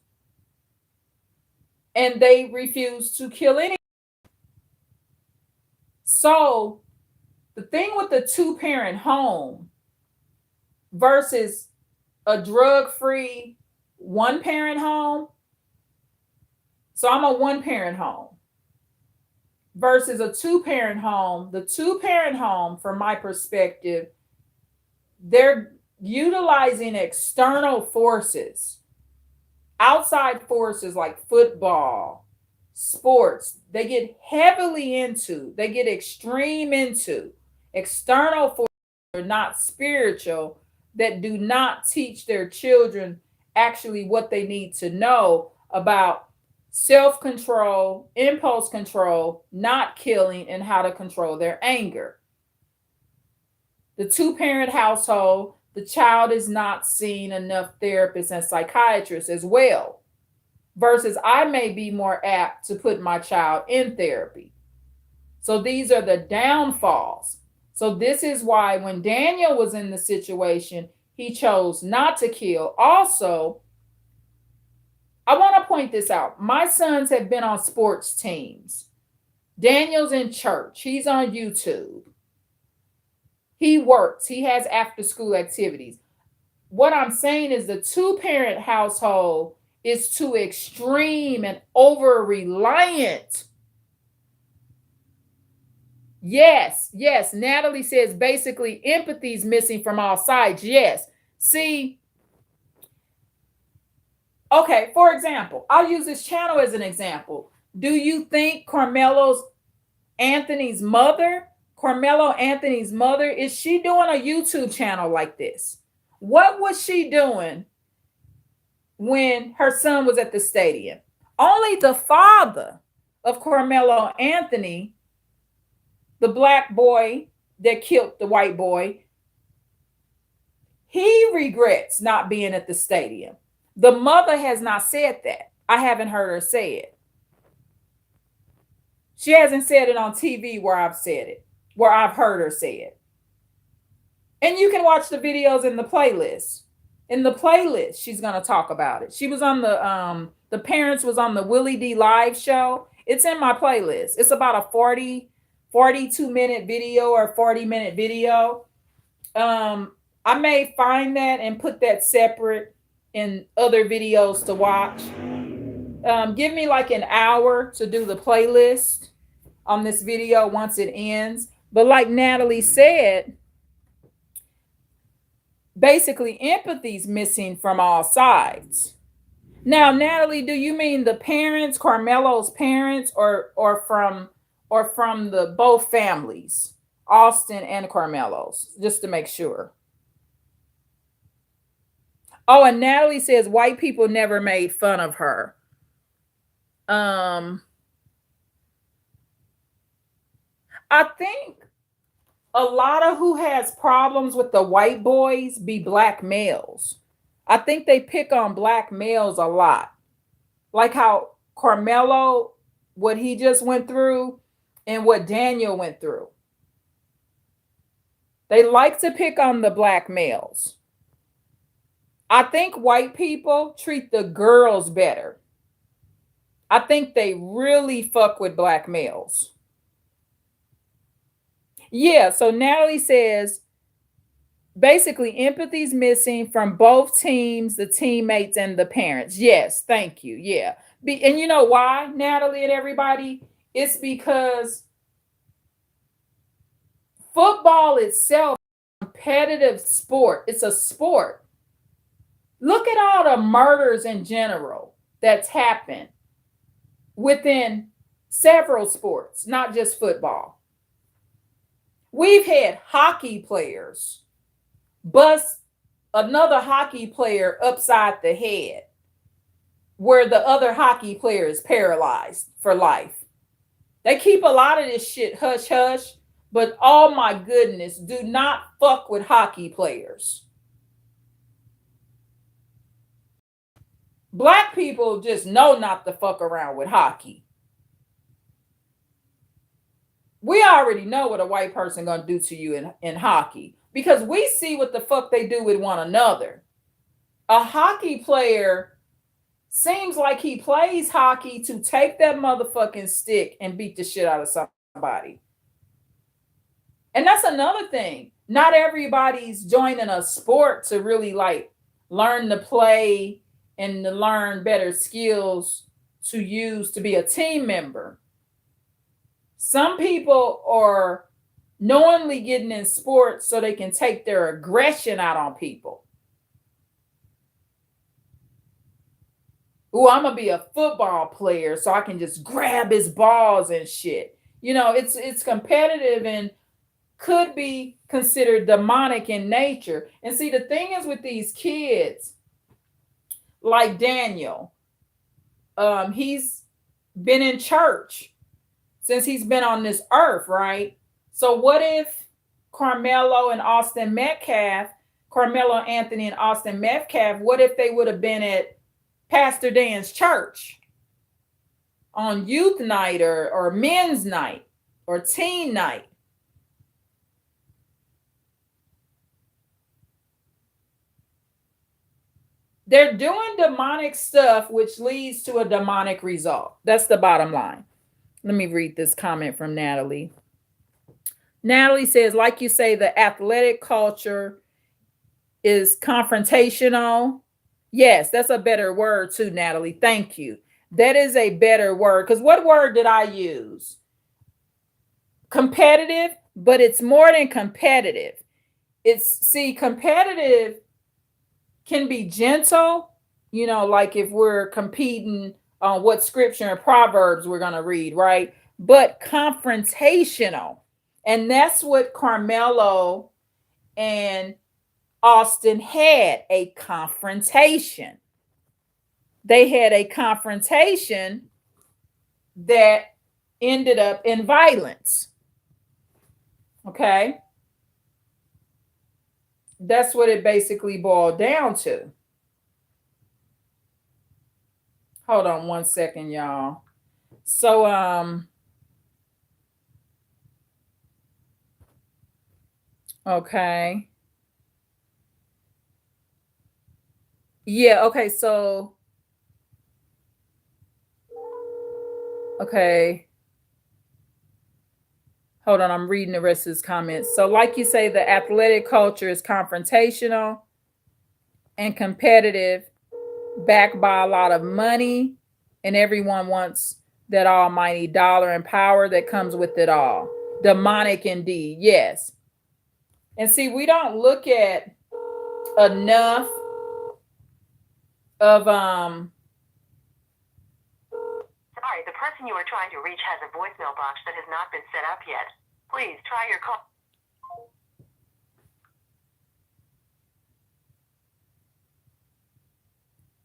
[SPEAKER 1] and they refuse to kill any. So, the thing with the two-parent home versus a drug-free one-parent home. So, I'm a one-parent home versus a two-parent home. The two-parent home, from my perspective, they're utilizing external forces, outside forces like football, sports. They get heavily into, they get extreme into external forces that are not spiritual, that do not teach their children actually what they need to know about self control, impulse control, not killing, and how to control their anger. The two-parent household, the child is not seeing enough therapists and psychiatrists as well. Versus I may be more apt to put my child in therapy. So these are the downfalls. So this is why when Daniel was in the situation, he chose not to kill. Also, I want to point this out. My sons have been on sports teams. Daniel's in church. He's on YouTube. He works. He has after school activities. What I'm saying is the two-parent household is too extreme and over reliant. Yes, yes. Natalie says basically empathy is missing from all sides. Yes. See, okay, for example, I'll use this channel as an example. Do you think Carmelo Anthony's mother, is she doing a YouTube channel like this? What was she doing when her son was at the stadium? Only the father of Carmelo Anthony, the black boy that killed the white boy, he regrets not being at the stadium. The mother has not said that. I haven't heard her say it. She hasn't said it on TV where I've said it, where I've heard her say it. And you can watch the videos in the playlist. In the playlist, she's going to talk about it. She was on the parents was on the Willie D live show. It's in my playlist. It's about a 42-minute video or 40-minute video. I may find that and put that separate in other videos to watch. Give me like an hour to do the playlist on this video once it ends. But like Natalie said, basically empathy's missing from all sides. Now, Natalie, do you mean the parents, Carmelo's parents, or from the both families, Austin and Carmelo's, just to make sure? Oh, and Natalie says white people never made fun of her. I think a lot of who has problems with the white boys be black males. I think they pick on black males a lot. Like how Carmelo, what he just went through and what Daniel went through. They like to pick on the black males. I think white people treat the girls better. I think they really fuck with black males. Yeah, so Natalie says basically empathy's missing from both teams, the teammates and the parents. Yes, thank you. Yeah. And you know why, Natalie and everybody? It's because football itself is a competitive sport. It's a sport. Look at all the murders in general that's happened within several sports, not just football. We've had hockey players bust another hockey player upside the head where the other hockey player is paralyzed for life. They keep a lot of this shit hush hush, But oh my goodness, do not fuck with hockey players. Black people just know not to fuck around with hockey. We already know what a white person gonna do to you in hockey because we see what the fuck they do with one another. A hockey player seems like he plays hockey to take that motherfucking stick and beat the shit out of somebody. And that's another thing. Not everybody's joining a sport to really like learn to play and to learn better skills to use to be a team member. Some people are knowingly getting in sports so they can take their aggression out on people. Ooh, I'm gonna be a football player so I can just grab his balls and shit. You know, it's competitive and could be considered demonic in nature. And see, the thing is with these kids, like Daniel, he's been in church since he's been on this earth, right? So what if Carmelo and Austin Metcalf, Carmelo Anthony and Austin Metcalf, what if they would have been at Pastor Dan's church on youth night or men's night or teen night? They're doing demonic stuff, which leads to a demonic result. That's the bottom line. Let me read this comment from Natalie. Natalie says, like you say, the athletic culture is confrontational. Yes, that's a better word too, Natalie. Thank you. That is a better word. Because what word did I use? Competitive, but it's more than competitive. See, competitive can be gentle, you know, like if we're competing on what scripture and proverbs we're going to read, right? But confrontational. And that's what Carmelo and Austin had, a confrontation. They had a confrontation that ended up in violence. Okay? That's what it basically boiled down to. Hold on one second, y'all. So okay. Yeah, okay, so okay. Hold on, I'm reading the rest of his comments. So, like you say, the athletic culture is confrontational and competitive, backed by a lot of money, and everyone wants that almighty dollar and power that comes with it all. Demonic indeed, yes. And see, we don't look at enough of
[SPEAKER 3] Sorry, the person you are trying to reach has a voicemail box that has not been set up yet. Please try your call.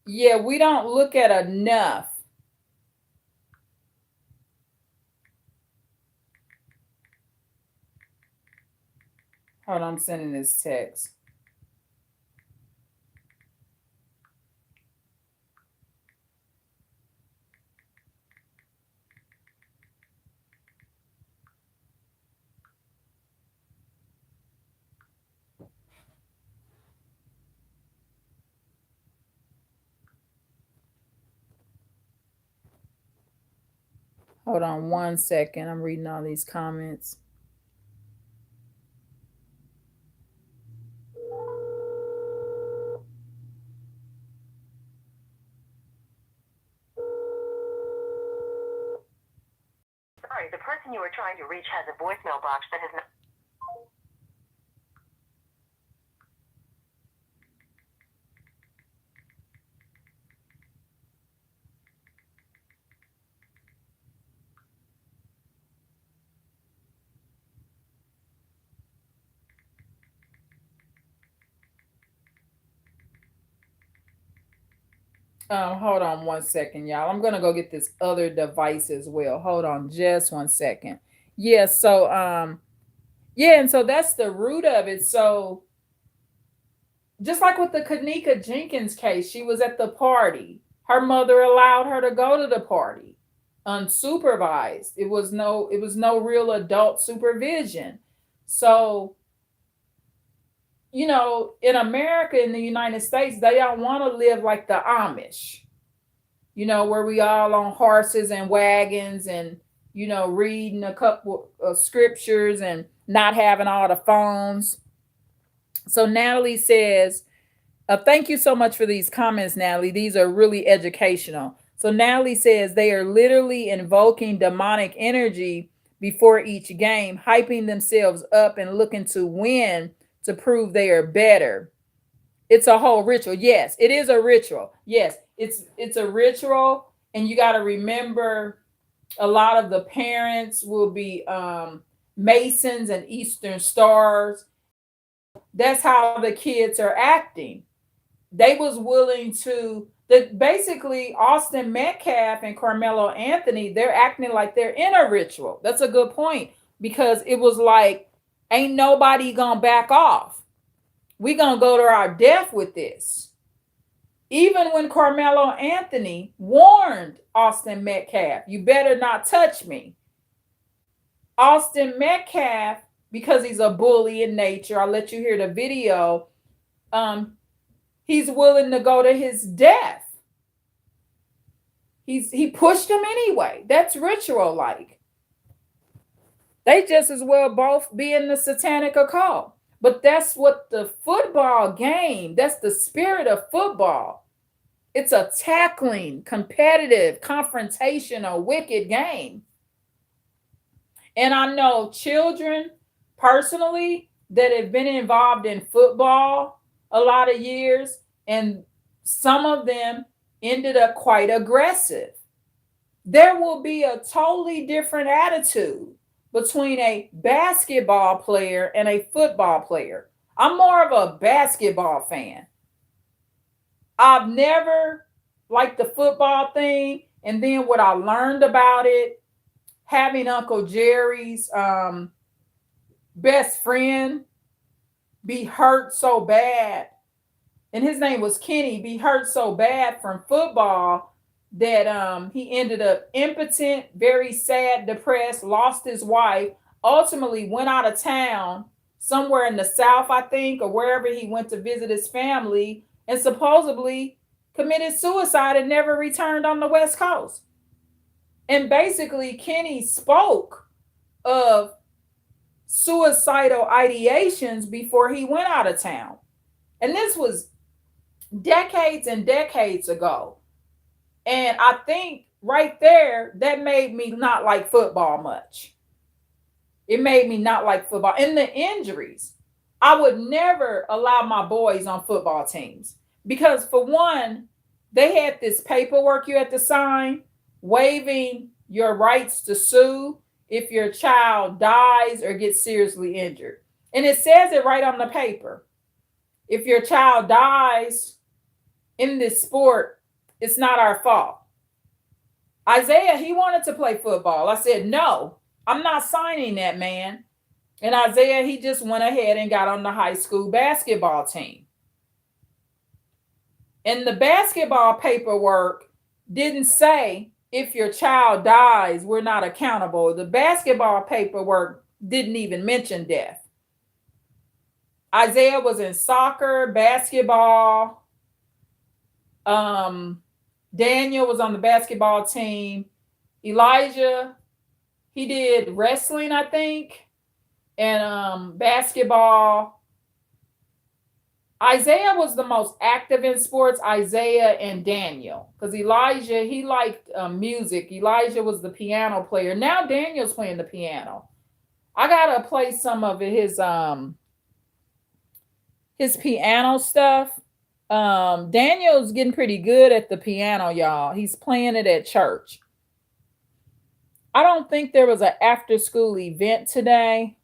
[SPEAKER 1] Yeah, we don't look at enough. Hold on, I'm sending this text. Hold on one second. I'm reading all these comments.
[SPEAKER 3] Sorry, the person you are trying to reach has a voicemail box that has not.
[SPEAKER 1] Hold on one second, y'all. I'm gonna go get this other device as well. Hold on just one second. Yeah, so Yeah, and so that's the root of it. So just like with the Kanika Jenkins case, she was at the party. Her mother allowed her to go to the party unsupervised. It was no real adult supervision. So, in America, in the United States, they don't want to live like the Amish, where we all on horses and wagons and, reading a couple of scriptures and not having all the phones. So Natalie says, thank you so much for these comments, Natalie. These are really educational. So Natalie says they are literally invoking demonic energy before each game, hyping themselves up and looking to win to prove they are better. It's a whole ritual. Yes, it is a ritual. Yes, it's a ritual, and you got to remember a lot of the parents will be Masons and Eastern Stars. That's how the kids are acting. They was willing to that basically Austin Metcalf and Carmelo Anthony, they're acting like they're in a ritual. That's a good point because it was like, ain't nobody gonna back off. We gonna go to our death with this. Even when Carmelo Anthony warned Austin Metcalf, you better not touch me. Austin Metcalf, because he's a bully in nature, I'll let you hear the video. He's willing to go to his death. He pushed him anyway. That's ritual like. They just as well both be in the satanic occult. But that's what the football game, that's the spirit of football. It's a tackling, competitive, confrontational, wicked game. And I know children personally that have been involved in football a lot of years, and some of them ended up quite aggressive. There will be a totally different attitude between a basketball player and a football player. I'm more of a basketball fan. I've never liked the football thing. And then what I learned about it, having Uncle Jerry's best friend be hurt so bad, and his name was Kenny, be hurt so bad from football that he ended up impotent, very sad, depressed, lost his wife, ultimately went out of town somewhere in the South, I think, or wherever he went to visit his family, and supposedly committed suicide and never returned on the West Coast. And basically, Kenny spoke of suicidal ideations before he went out of town. And this was decades and decades ago. And I think right there, that made me not like football much. It made me not like football. And the injuries, I would never allow my boys on football teams because, for one, they had this paperwork you had to sign waiving your rights to sue if your child dies or gets seriously injured. And it says it right on the paper. If your child dies in this sport, it's not our fault. Isaiah, he wanted to play football. I said, no, I'm not signing that, man. And Isaiah, he just went ahead and got on the high school basketball team. And the basketball paperwork didn't say if your child dies, we're not accountable. The basketball paperwork didn't even mention death. Isaiah was in soccer, basketball. Daniel was on the basketball team. Elijah, he did wrestling, I think, and basketball. Isaiah was the most active in sports, Isaiah and Daniel, because Elijah, he liked music. Elijah was the piano player. Now Daniel's playing the piano. I gotta play some of his piano stuff. Daniel's getting pretty good at the piano, y'all. He's playing it at church. I don't think there was an after school event today.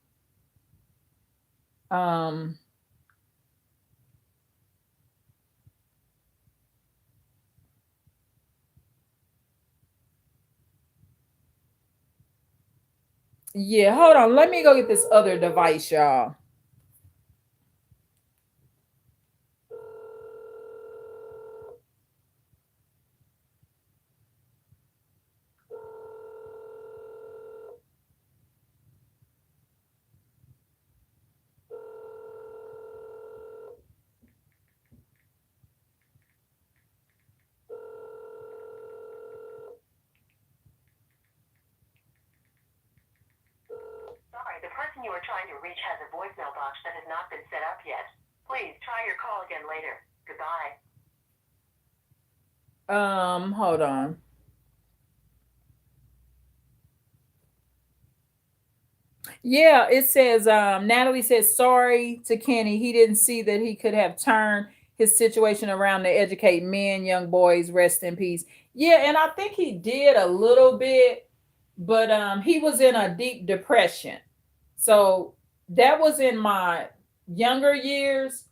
[SPEAKER 1] Yeah, hold on. Let me go get this other device, y'all.
[SPEAKER 3] Sorry, the person you are trying to reach has a voicemail box that has not been set up yet. Please try your call again later. Goodbye.
[SPEAKER 1] Hold on. Yeah, it says Natalie says sorry to Kenny. He didn't see that he could have turned his situation around to educate men, young boys, rest in peace. Yeah, and I think he did a little bit, but he was in a deep depression. So that was in my younger years.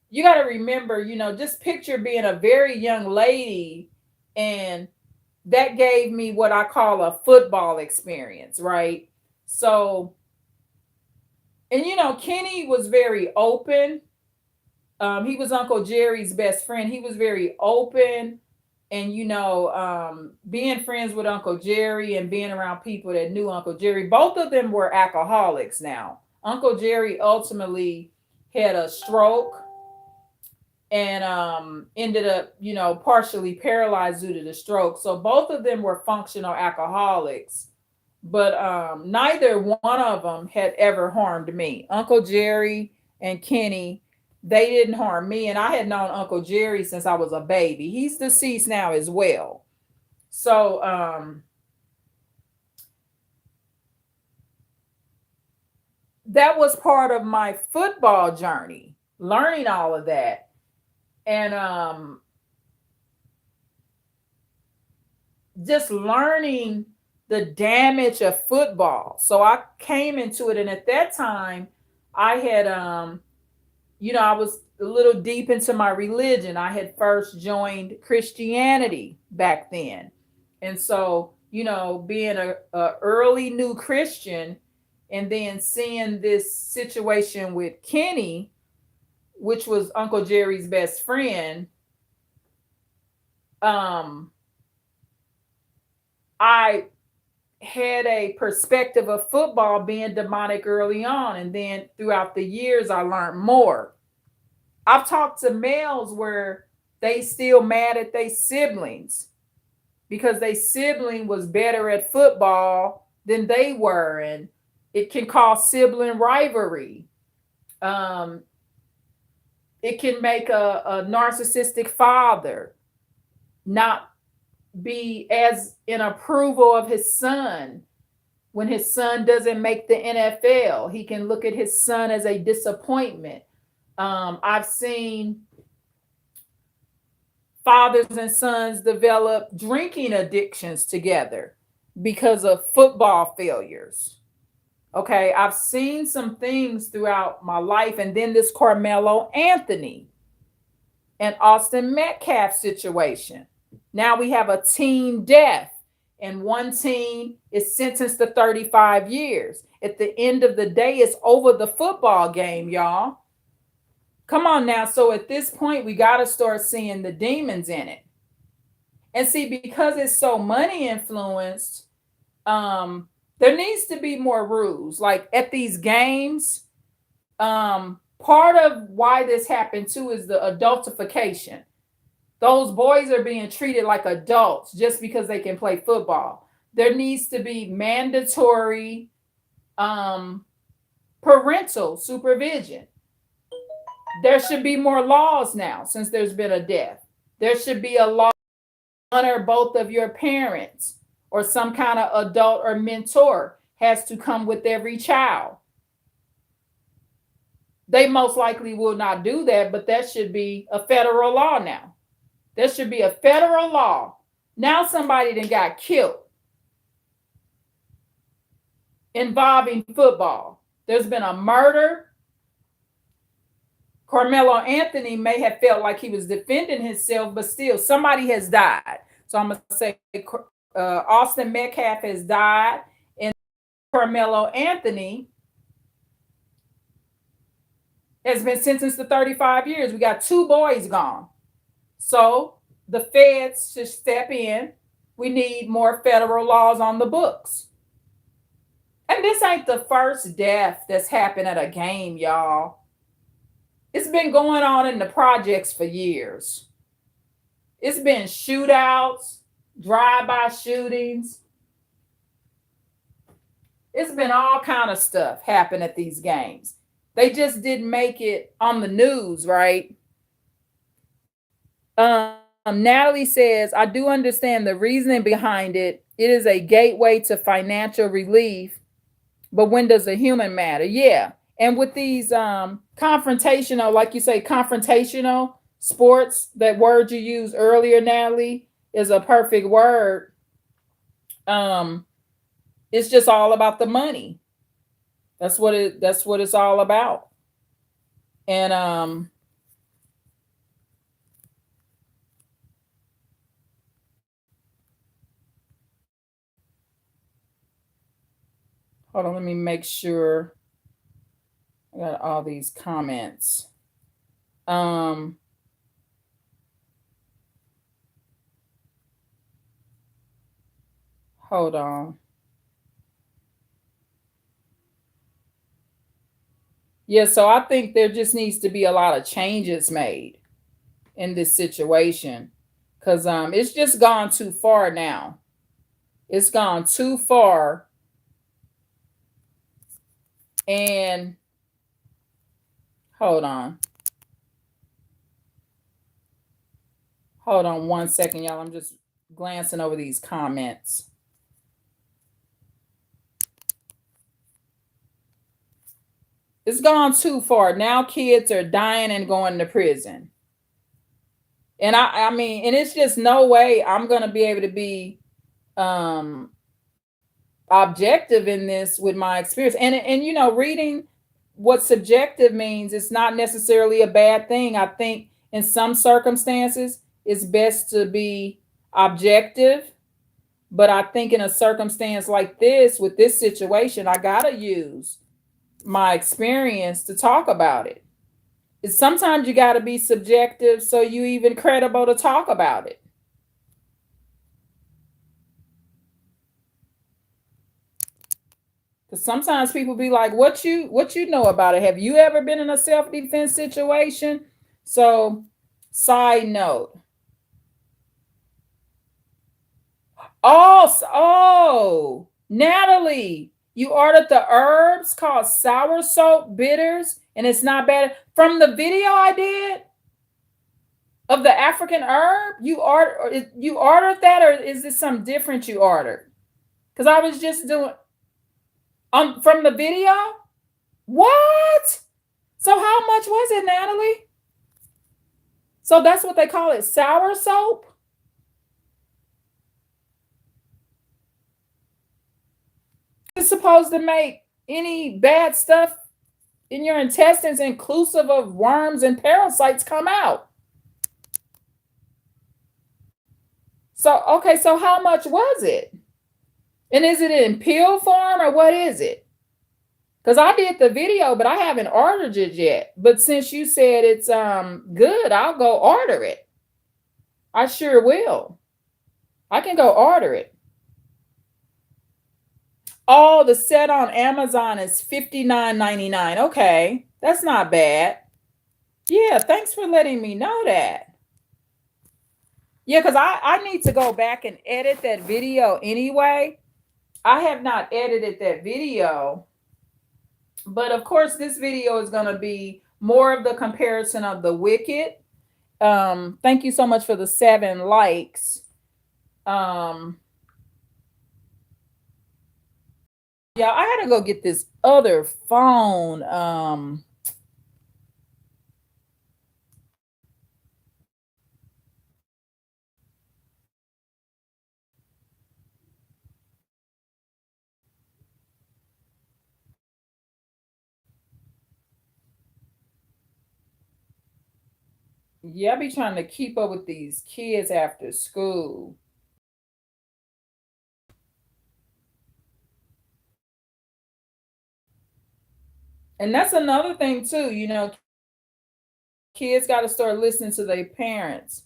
[SPEAKER 1] You got to remember, just picture being a very young lady, and that gave me what I call a football experience, right? So, and Kenny was very open. He was Uncle Jerry's best friend. He was very open, and being friends with Uncle Jerry and being around people that knew Uncle Jerry. Both of them were alcoholics. Now, Uncle Jerry ultimately had a stroke and ended up, partially paralyzed due to the stroke. So both of them were functional alcoholics, but neither one of them had ever harmed me. Uncle Jerry and Kenny, they didn't harm me, and I had known Uncle Jerry since I was a baby. He's deceased now as well. So that was part of my football journey, learning all of that. And just learning the damage of football. So I came into it, and at that time, I had I was a little deep into my religion. I had first joined Christianity back then. And so, being a early new Christian and then seeing this situation with Kenny, which was Uncle Jerry's best friend, um, I had a perspective of football being demonic early on. And then throughout the years, I learned more. I've talked to males where they still mad at their siblings because their sibling was better at football than they were. And it can cause sibling rivalry. Um, it can make a narcissistic father not be as in approval of his son when his son doesn't make the NFL. He can look at his son as a disappointment. I've seen fathers and sons develop drinking addictions together because of football failures. Okay, I've seen some things throughout my life, and then this Carmelo Anthony and Austin Metcalf situation. Now we have a teen death, and one teen is sentenced to 35 years. At the end of the day, it's over the football game, y'all. Come on now. So at this point, we got to start seeing the demons in it. And see, because it's so money influenced, there needs to be more rules. Like at these games, part of why this happened too is the adultification. Those boys are being treated like adults just because they can play football. There needs to be mandatory um, parental supervision. There should be more laws now since there's been a death. There should be a law to honor both of your parents, or some kind of adult or mentor has to come with every child. They most likely will not do that, but that should be a federal law now. There should be a federal law. Now somebody then got killed involving football. There's been a murder. Carmelo Anthony may have felt like he was defending himself, but still somebody has died. So I'm going to say Austin Metcalf has died. And Carmelo Anthony has been sentenced to 35 years. We got two boys gone. So the feds should step in. We need more federal laws on the books. And this ain't the first death that's happened at a game, y'all. It's been going on in the projects for years. It's been shootouts, drive-by shootings. It's been all kind of stuff happen at these games. They just didn't make it on the news, right? Natalie says, I do understand the reasoning behind it. It is a gateway to financial relief, but when does a human matter? Yeah. And with these confrontational, like you say, confrontational sports, that word you used earlier, Natalie, is a perfect word. It's just all about the money. That's what it's all about. And hold on, let me make sure I got all these comments. Um Hold on. Yeah, so I think there just needs to be a lot of changes made in this situation, because it's just gone too far now. It's gone too far. And hold on. Hold on one second, y'all. I'm just glancing over these comments. It's gone too far. Now kids are dying and going to prison. And I mean, and it's just no way I'm gonna be able to be um objective in this with my experience. And you know, reading what subjective means, it's not necessarily a bad thing. I think in some circumstances it's best to be objective, but I think in a circumstance like this, with this situation, I gotta use my experience to talk about it. It's sometimes you gotta be subjective so you even credible to talk about it. Because sometimes people be like, what you know about it? Have you ever been in a self-defense situation? So, side note. Oh, Natalie, you ordered the herbs called sour soap bitters, and it's not bad. From the video I did of the African herb, you ordered that, or is this something different you ordered? Because I was just doing from the video. What? So how much was it, Natalie? So that's what they call it, sour soap? It's supposed to make any bad stuff in your intestines, inclusive of worms and parasites, come out. So, okay, so how much was it? And is it in pill form or what is it? Because I did the video, but I haven't ordered it yet. But since you said it's good, I'll go order it. I sure will. I can go order it. Oh, the set on Amazon is $59.99. Okay, that's not bad. Yeah, thanks for letting me know that. Yeah, because I need to go back and edit that video anyway. I have not edited that video. But of course, this video is going to be more of the comparison of the Wicked. Thank you so much for the 7 likes. Yeah, I had to go get this other phone. Yeah, I be trying to keep up with these kids after school. And that's another thing too, kids got to start listening to their parents.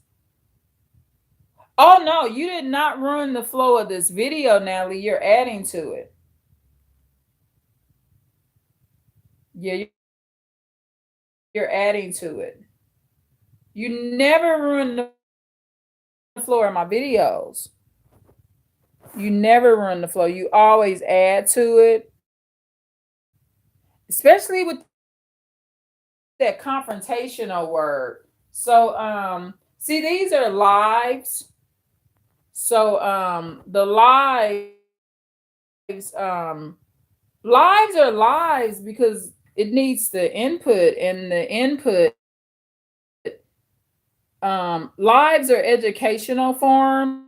[SPEAKER 1] Oh no, you did not ruin the flow of this video, Natalie. You're adding to it. Yeah, you're adding to it. You never ruin the flow of my videos. You never run the flow. You always add to it, especially with that confrontational word. So, see, these are lives. So, the lives are lives because it needs the input, and the input, lives are educational forms.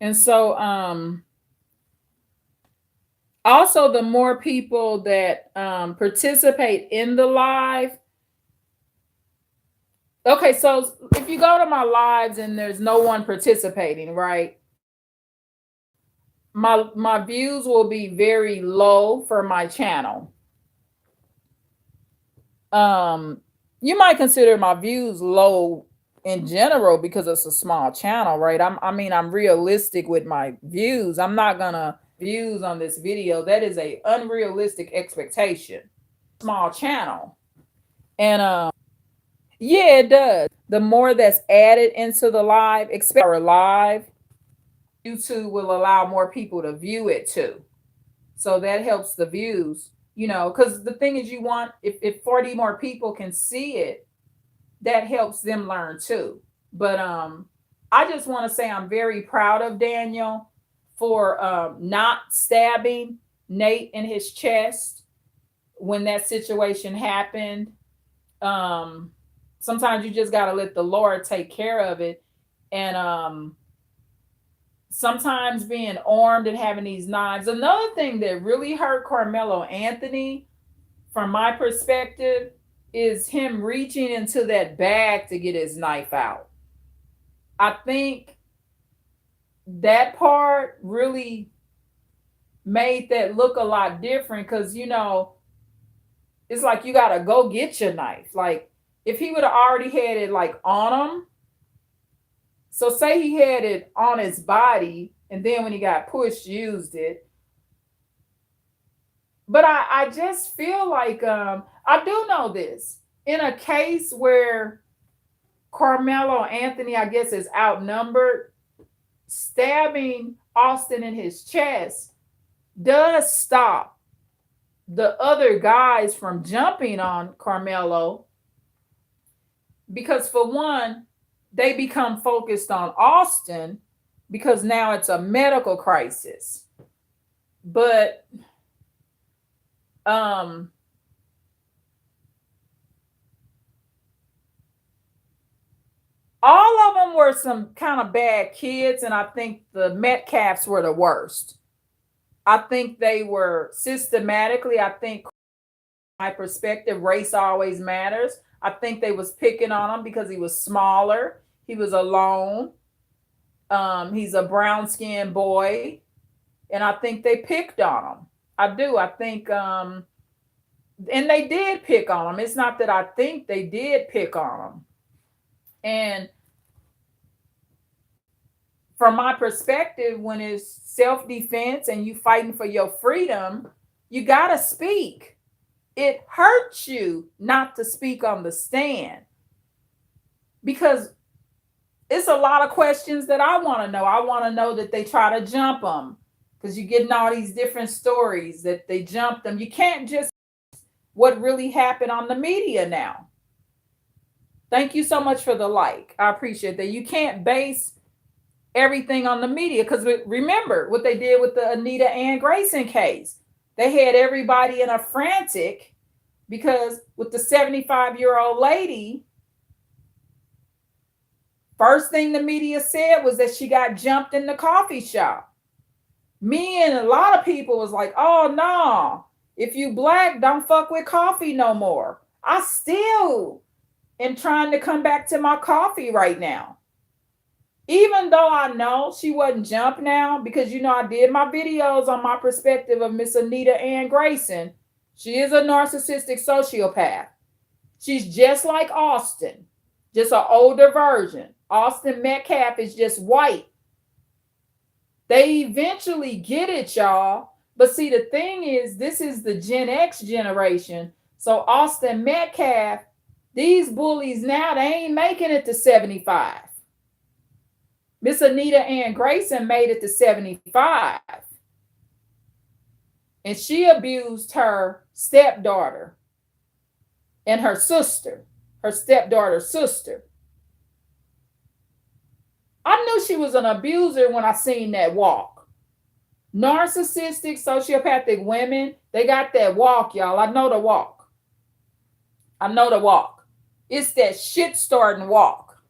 [SPEAKER 1] And so, also the more people that participate in the live. Okay, so if you go to my lives and there's no one participating, right, my views will be very low for my channel. um you might consider my views low in general because it's a small channel, right? I'm realistic with my views. I'm not gonna views on this video. That is a unrealistic expectation. Small channel. And yeah, it does. The more that's added into the live, especially our live, YouTube will allow more people to view it too. So that helps the views, because the thing is, you want, if 40 more people can see it, that helps them learn too. But I just want to say I'm very proud of Daniel for not stabbing Nate in his chest when that situation happened. um Sometimes you just got to let the Lord take care of it. And sometimes being armed and having these knives. Another thing that really hurt Carmelo Anthony, from my perspective, is him reaching into that bag to get his knife out. I think that part really made that look a lot different because, it's like you got to go get your knife. Like, if he would have already had it like on him, so say he had it on his body and then when he got pushed, used it. But I just feel like I do know this. In a case where Carmelo Anthony, I guess, is outnumbered, stabbing Austin in his chest does stop the other guys from jumping on Carmelo, because for one, they become focused on Austin because now it's a medical crisis. But um all of them were some kind of bad kids, and I think the Metcalfs were the worst. I think they were systematically, I think, my perspective, race always matters. I think they was picking on him because he was smaller. He was alone. He's a brown skinned boy. And I think they picked on him. I do. I think, and they did pick on him. It's not that I think, they did pick on him. And from my perspective, when it's self-defense and you fighting for your freedom, you got to speak. It hurts you not to speak on the stand, because it's a lot of questions that I want to know. I want to know that they try to jump them, because you're getting all these different stories that they jumped them. You can't just what really happened on the media now. Thank you so much for the like. I appreciate that. You can't base everything on the media, because remember what they did with the Anita Ann Grayson case. They had everybody in a frantic because with the 75-year-old lady, first thing the media said was that she got jumped in the coffee shop. Me and a lot of people was like, oh no, if you black, don't fuck with coffee no more. I still am trying to come back to my coffee right now. Even though I know she wasn't Jump now, because I did my videos on my perspective of Miss Anita Ann Grayson. She is a narcissistic sociopath. She's just like Austin, just an older version. Austin Metcalf is just white. They eventually get it, y'all. But see, the thing is, this is the Gen X generation. So Austin Metcalf, these bullies now, they ain't making it to 75. Miss Anita Ann Grayson made it to 75. And she abused her stepdaughter and her sister, her stepdaughter's sister. I knew she was an abuser when I seen that walk. Narcissistic, sociopathic women, they got that walk, y'all. I know the walk. I know the walk. It's that shit starting walk.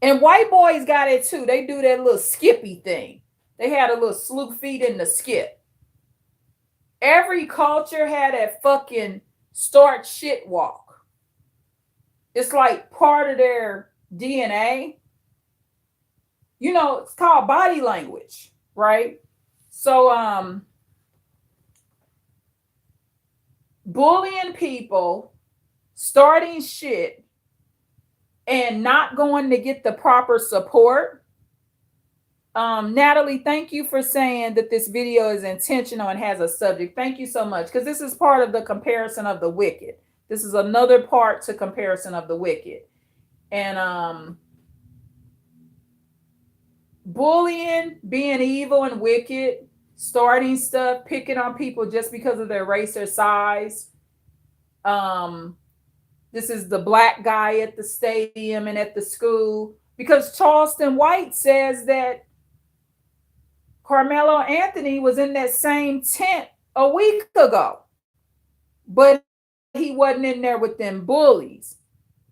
[SPEAKER 1] And white boys got it too. They do that little skippy thing. They had a little sloop feet in the skip. Every culture had that fucking start shit walk. It's like part of their DNA. It's called body language, right? So bullying people, starting shit, and not going to get the proper support. Natalie, thank you for saying that this video is intentional and has a subject. Thank you so much, because this is part of the comparison of the wicked. This is another part to comparison of the wicked. And bullying, being evil and wicked, starting stuff, picking on people just because of their race or size. This is the black guy at the stadium and at the school, because Charleston White says that Carmelo Anthony was in that same tent a week ago, but he wasn't in there with them bullies.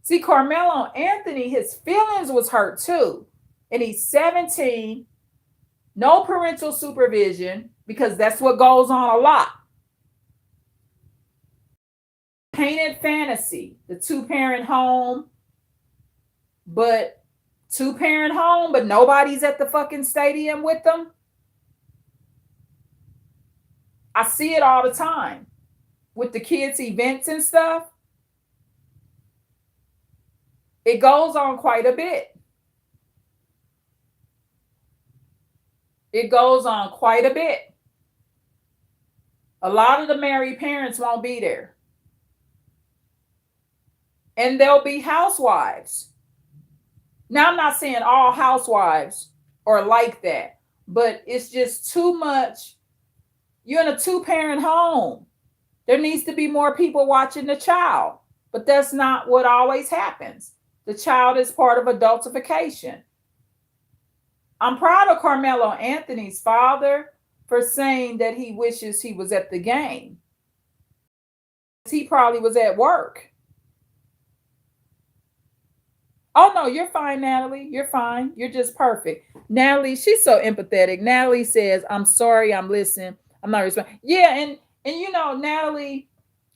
[SPEAKER 1] See, Carmelo Anthony, his feelings was hurt too. And he's 17, no parental supervision, because that's what goes on a lot. Painted fantasy, the two-parent home, but nobody's at the fucking stadium with them. I see it all the time with the kids' events and stuff. It goes on quite a bit. It goes on quite a bit. A lot of the married parents won't be there. And there'll be housewives. Now, I'm not saying all housewives are like that, but it's just too much. You're in a two-parent home. There needs to be more people watching the child, but that's not what always happens. The child is part of adultification. I'm proud of Carmelo Anthony's father for saying that he wishes he was at the game. He probably was at work. Oh, no, you're fine, Natalie. You're fine. You're just perfect. Natalie, she's so empathetic. Natalie says, I'm sorry, I'm listening. I'm not responding. Yeah, and Natalie,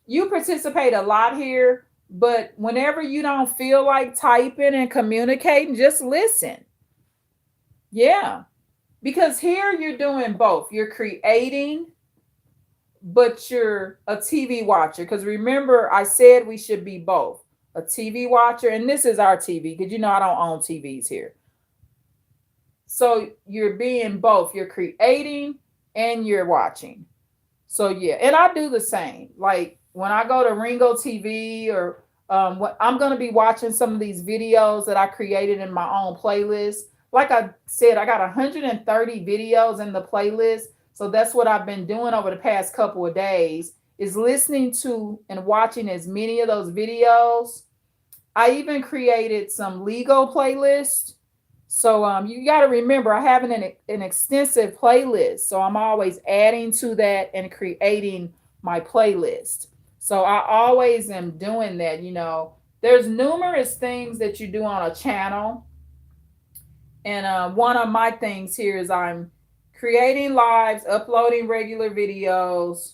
[SPEAKER 1] you participate a lot here, but whenever you don't feel like typing and communicating, just listen. Yeah, because here you're doing both. You're creating, but you're a TV watcher. Because remember, I said we should be both. A TV watcher, and this is our TV, because I don't own TVs here. So you're being both. You're creating and you're watching. So yeah, and I do the same. Like when I go to Ringo TV or I'm going to be watching some of these videos that I created in my own playlist. Like I said, I got 130 videos in the playlist. So that's what I've been doing over the past couple of days, is listening to and watching as many of those videos. I even created some legal playlists. So you got to remember, I have an extensive playlist. So I'm always adding to that and creating my playlist. So I always am doing that. There's numerous things that you do on a channel. And one of my things here is I'm creating lives, uploading regular videos,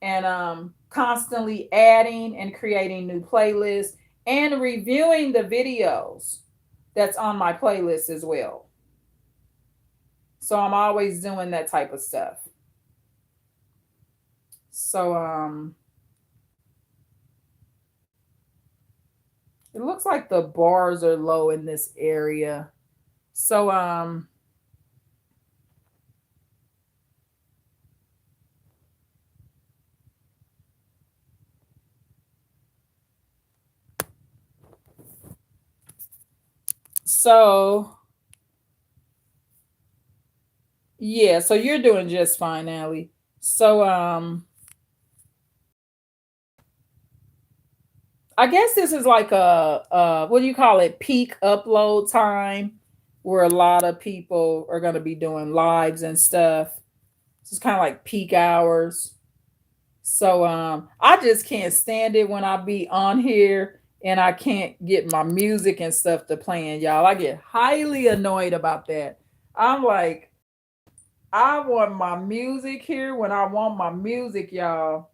[SPEAKER 1] and constantly adding and creating new playlists and reviewing the videos. that's on my playlist as well. So I'm always doing that type of stuff. So it looks like the bars are low in this area. So so yeah, so you're doing just fine, Allie. So I guess this is like a what do you call it? Peak upload time where a lot of people are going to be doing lives and stuff. It's kind of like peak hours. So I just can't stand it when I be on here and I can't get my music and stuff to playing, y'all. I get highly annoyed about that. I'm like, I want my music here when I want my music, y'all.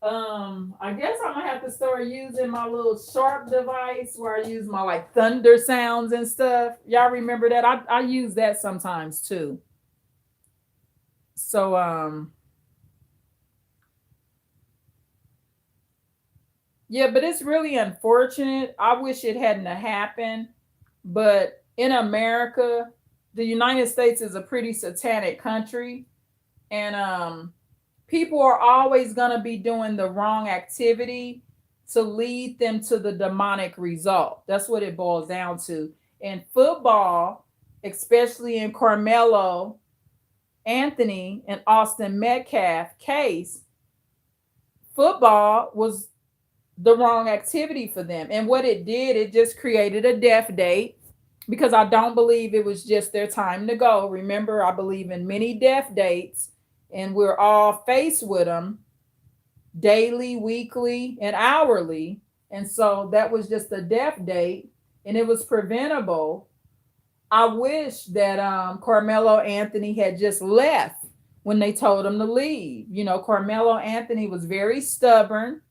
[SPEAKER 1] I guess I'm gonna have to start using my little sharp device where I use my like thunder sounds and stuff. Y'all remember that? I use that sometimes too. So yeah, but it's really unfortunate. I wish it hadn't have happened. But in America, the United States is a pretty satanic country. And people are always going to be doing the wrong activity to lead them to the demonic result. That's what it boils down to. In football, especially in Carmelo Anthony and Austin Metcalf case, football was the wrong activity for them. And what it did, it just created a death date because I don't believe it was just their time to go. Remember, I believe in many death dates, and we're all faced with them daily, weekly, and hourly. And so that was just a death date, and it was preventable. I wish that Carmelo Anthony had just left when they told him to leave. You know, Carmelo Anthony was very stubborn.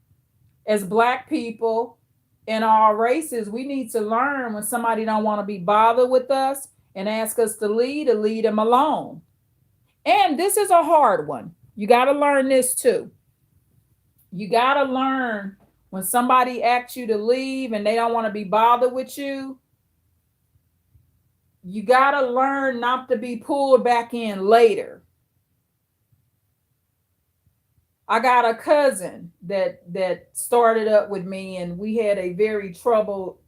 [SPEAKER 1] As black people in all races, we need to learn when somebody don't want to be bothered with us and ask us to lead them alone. And this is a hard one. You got to learn this too. You got to learn when somebody asks you to leave and they don't want to be bothered with you, you got to learn not to be pulled back in later. I got a cousin that started up with me, and we had a very troubled,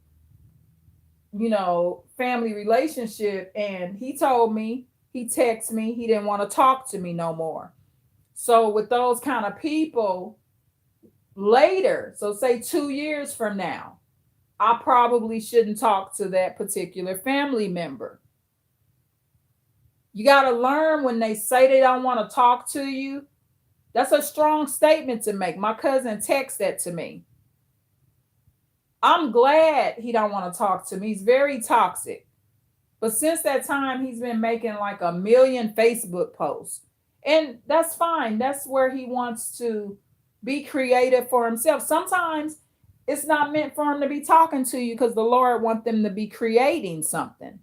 [SPEAKER 1] family relationship. And he told me, he texted me, he didn't want to talk to me no more. So with those kind of people, later, so say 2 years from now, I probably shouldn't talk to that particular family member. You got to learn when they say they don't want to talk to you. That's a strong statement to make. My cousin texted that to me. I'm glad he don't want to talk to me. He's very toxic. But since that time, he's been making like a million Facebook posts. And that's fine. That's where he wants to be creative for himself. Sometimes it's not meant for him to be talking to you because the Lord wants them to be creating something.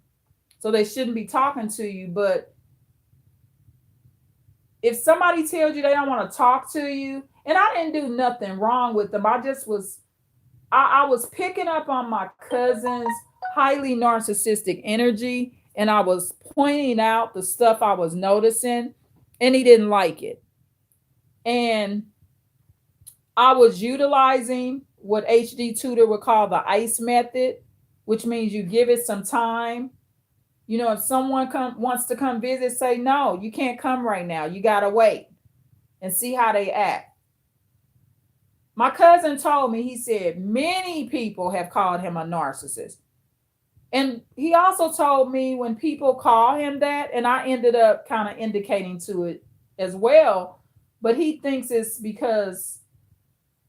[SPEAKER 1] So they shouldn't be talking to you. But if somebody tells you they don't want to talk to you, and I didn't do nothing wrong with them, I was picking up on my cousin's highly narcissistic energy, and I was pointing out the stuff I was noticing, and he didn't like it. And I was utilizing what HD Tutor would call the ICE method, which means you give it some time. If someone wants to come visit, say, no, you can't come right now. You got to wait and see how they act. My cousin told me, he said, many people have called him a narcissist. And he also told me when people call him that, and I ended up kind of indicating to it as well, but he thinks it's because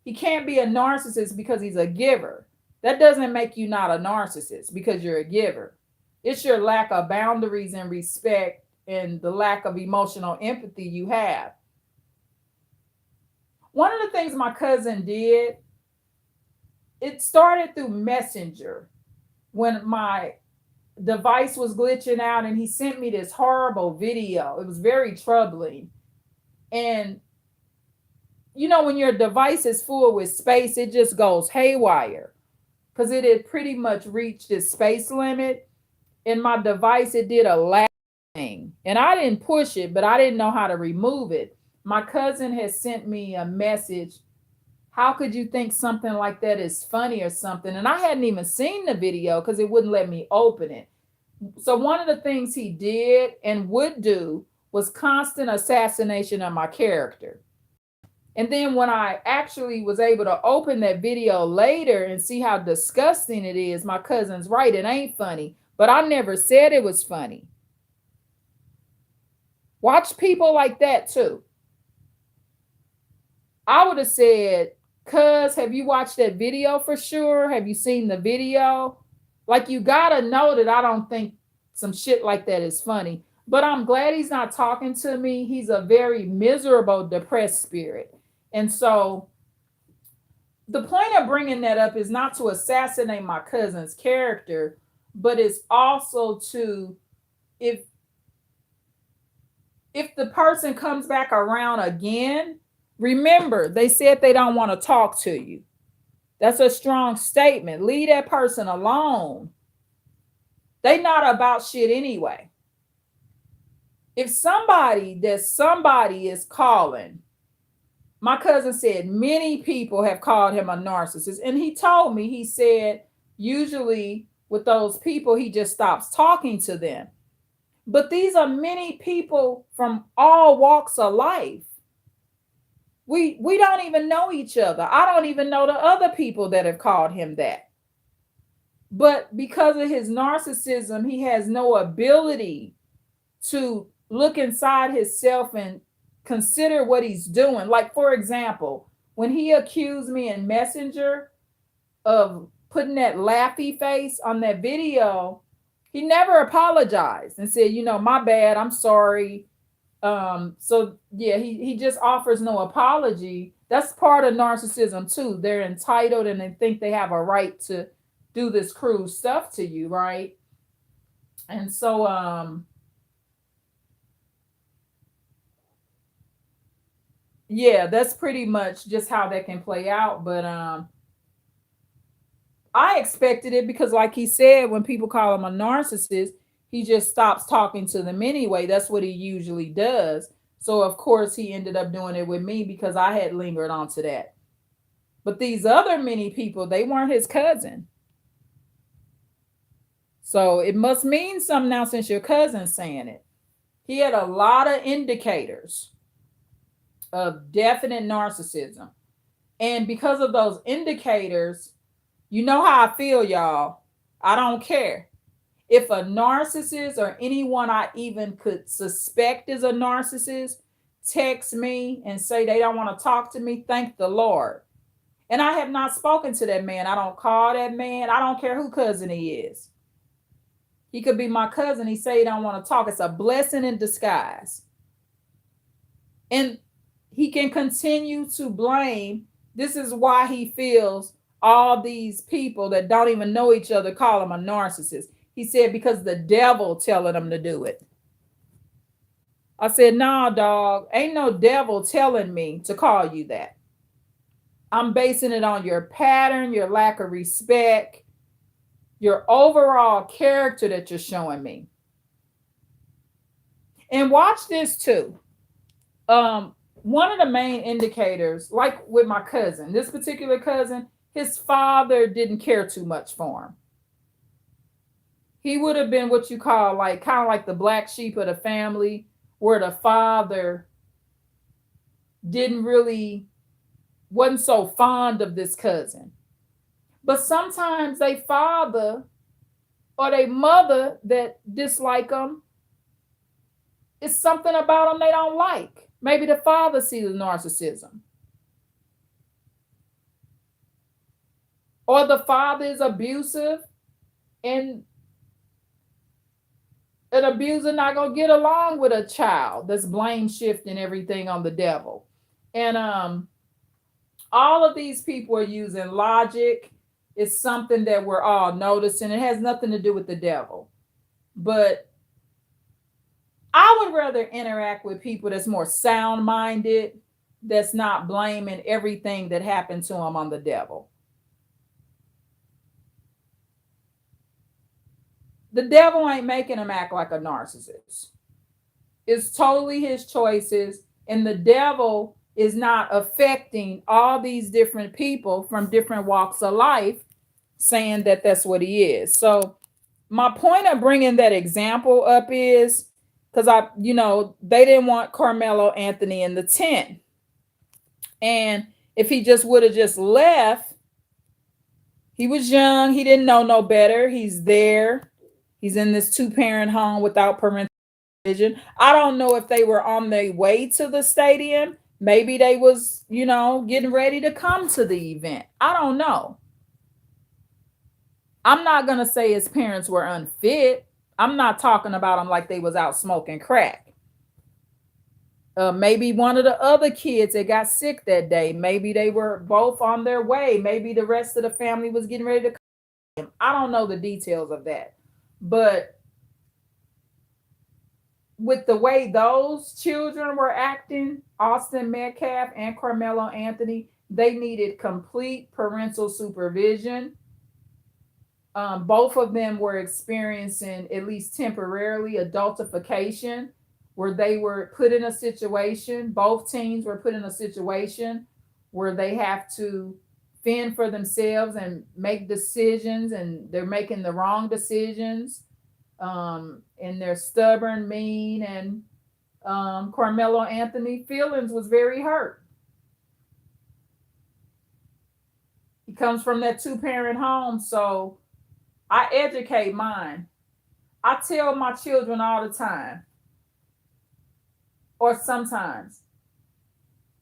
[SPEAKER 1] he can't be a narcissist because he's a giver. That doesn't make you not a narcissist because you're a giver. It's your lack of boundaries and respect and the lack of emotional empathy you have. One of the things my cousin did, it started through Messenger. when my device was glitching out, and he sent me this horrible video. It was very troubling. And when your device is full with space, it just goes haywire because it had pretty much reached its space limit. In my device, it did a lag thing. And I didn't push it, but I didn't know how to remove it. My cousin has sent me a message. How could you think something like that is funny or something? And I hadn't even seen the video because it wouldn't let me open it. So one of the things he did and would do was constant assassination of my character. And then when I actually was able to open that video later and see how disgusting it is, my cousin's right, it ain't funny. But I never said it was funny. Watch people like that too. I would have said, cuz, have you watched that video for sure? Have you seen the video? Like, you gotta know that I don't think some shit like that is funny. But I'm glad he's not talking to me. He's a very miserable, depressed spirit. And so the point of bringing that up is not to assassinate my cousin's character, but it's also to, if the person comes back around again, remember, they said they don't want to talk to you. That's a strong statement. Leave that person alone. They not about shit anyway. If somebody is calling, my cousin said many people have called him a narcissist. And he told me, he said, usually with those people, he just stops talking to them. But these are many people from all walks of life. We don't even know each other. I don't even know the other people that have called him that. But because of his narcissism, he has no ability to look inside himself and consider what he's doing. Like, for example, when he accused me in Messenger of putting that laughy face on that video, he never apologized and said, my bad, I'm sorry. So yeah, he just offers no apology. That's part of narcissism too. They're entitled and they think they have a right to do this cruel stuff to you, right? And so yeah, that's pretty much just how that can play out. But I expected it because, like he said, when people call him a narcissist, he just stops talking to them anyway. That's what he usually does. So, of course, he ended up doing it with me because I had lingered onto that. But these other many people, they weren't his cousin. So it must mean something now since your cousin's saying it. He had a lot of indicators of definite narcissism. And because of those indicators, you know how I feel, y'all. I don't care. If a narcissist or anyone I even could suspect is a narcissist text me and say they don't want to talk to me, thank the Lord. And I have not spoken to that man. I don't call that man. I don't care who cousin he is. He could be my cousin. He say he don't want to talk. It's a blessing in disguise. And he can continue to blame. This is why he feels all these people that don't even know each other call him a narcissist. He said, because the devil telling him to do it. I said, nah, dog, ain't no devil telling me to call you that. I'm basing it on your pattern, your lack of respect, your overall character that you're showing me. And watch this too. One of the main indicators, like with my cousin, this particular cousin, his father didn't care too much for him. He would have been what you call kind of like the black sheep of the family, where the father wasn't so fond of this cousin. But sometimes they father or they mother that dislike them, it's something about them they don't like. Maybe the father sees the narcissism. Or the father is abusive and an abuser not going to get along with a child that's blame shifting everything on the devil. And all of these people are using logic It's something that we're all noticing. It has nothing to do with the devil. But I would rather interact with people that's more sound minded, that's not blaming everything that happened to them on the devil. The devil ain't making him act like a narcissist. It's totally his choices. And the devil is not affecting all these different people from different walks of life, saying that that's what he is. So, my point of bringing that example up is because they didn't want Carmelo Anthony in the tent. And if he just would have just left, he was young, he didn't know no better. He's there. He's in this two-parent home without parental vision. I don't know if they were on their way to the stadium. Maybe they was, getting ready to come to the event. I don't know. I'm not going to say his parents were unfit. I'm not talking about them like they was out smoking crack. Maybe one of the other kids that got sick that day, maybe they were both on their way. Maybe the rest of the family was getting ready to come. I don't know the details of that. But with the way those children were acting, Austin Metcalf and Carmelo Anthony, they needed complete parental supervision. Both of them were experiencing, at least temporarily, adultification, where they were put in a situation, both teams were put in a situation where they have to fend for themselves and make decisions, and they're making the wrong decisions. And they're stubborn, mean, and Carmelo Anthony feelings was very hurt. He comes from that two-parent home, so I educate mine. I tell my children all the time, or sometimes,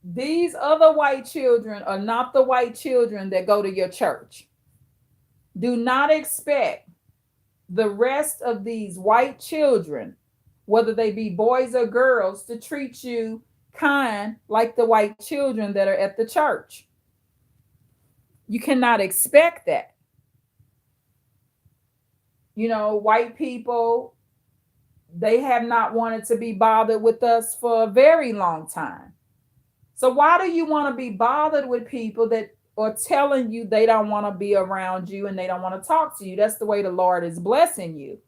[SPEAKER 1] these other white children are not the white children that go to your church. Do not expect the rest of these white children, whether they be boys or girls, to treat you kind like the white children that are at the church. You cannot expect that. White people, they have not wanted to be bothered with us for a very long time. So why do you want to be bothered with people that are telling you they don't want to be around you and they don't want to talk to you? That's the way the Lord is blessing you.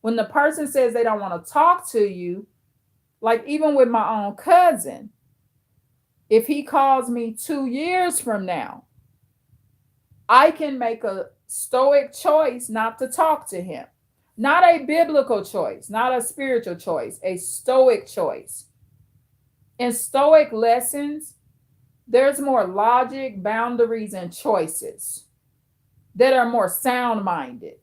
[SPEAKER 1] When the person says they don't want to talk to you, like even with my own cousin, if he calls me 2 years from now, I can make a stoic choice not to talk to him. Not a biblical choice, not a spiritual choice, a stoic choice. In stoic lessons, there's more logic, boundaries, and choices that are more sound minded.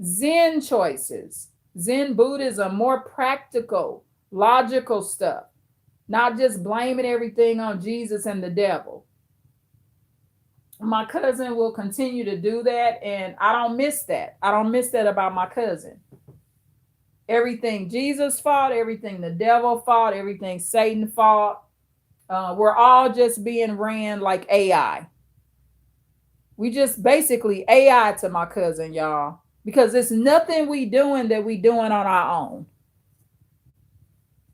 [SPEAKER 1] Zen choices, Zen Buddhism, more practical, logical stuff, not just blaming everything on Jesus and the devil. My cousin will continue to do that, and I don't miss that. I don't miss that about my cousin. Everything Jesus fought, everything the devil fought, everything Satan fought. We're all just being ran like AI. We just basically AI to my cousin, y'all, because it's nothing we doing that we doing on our own.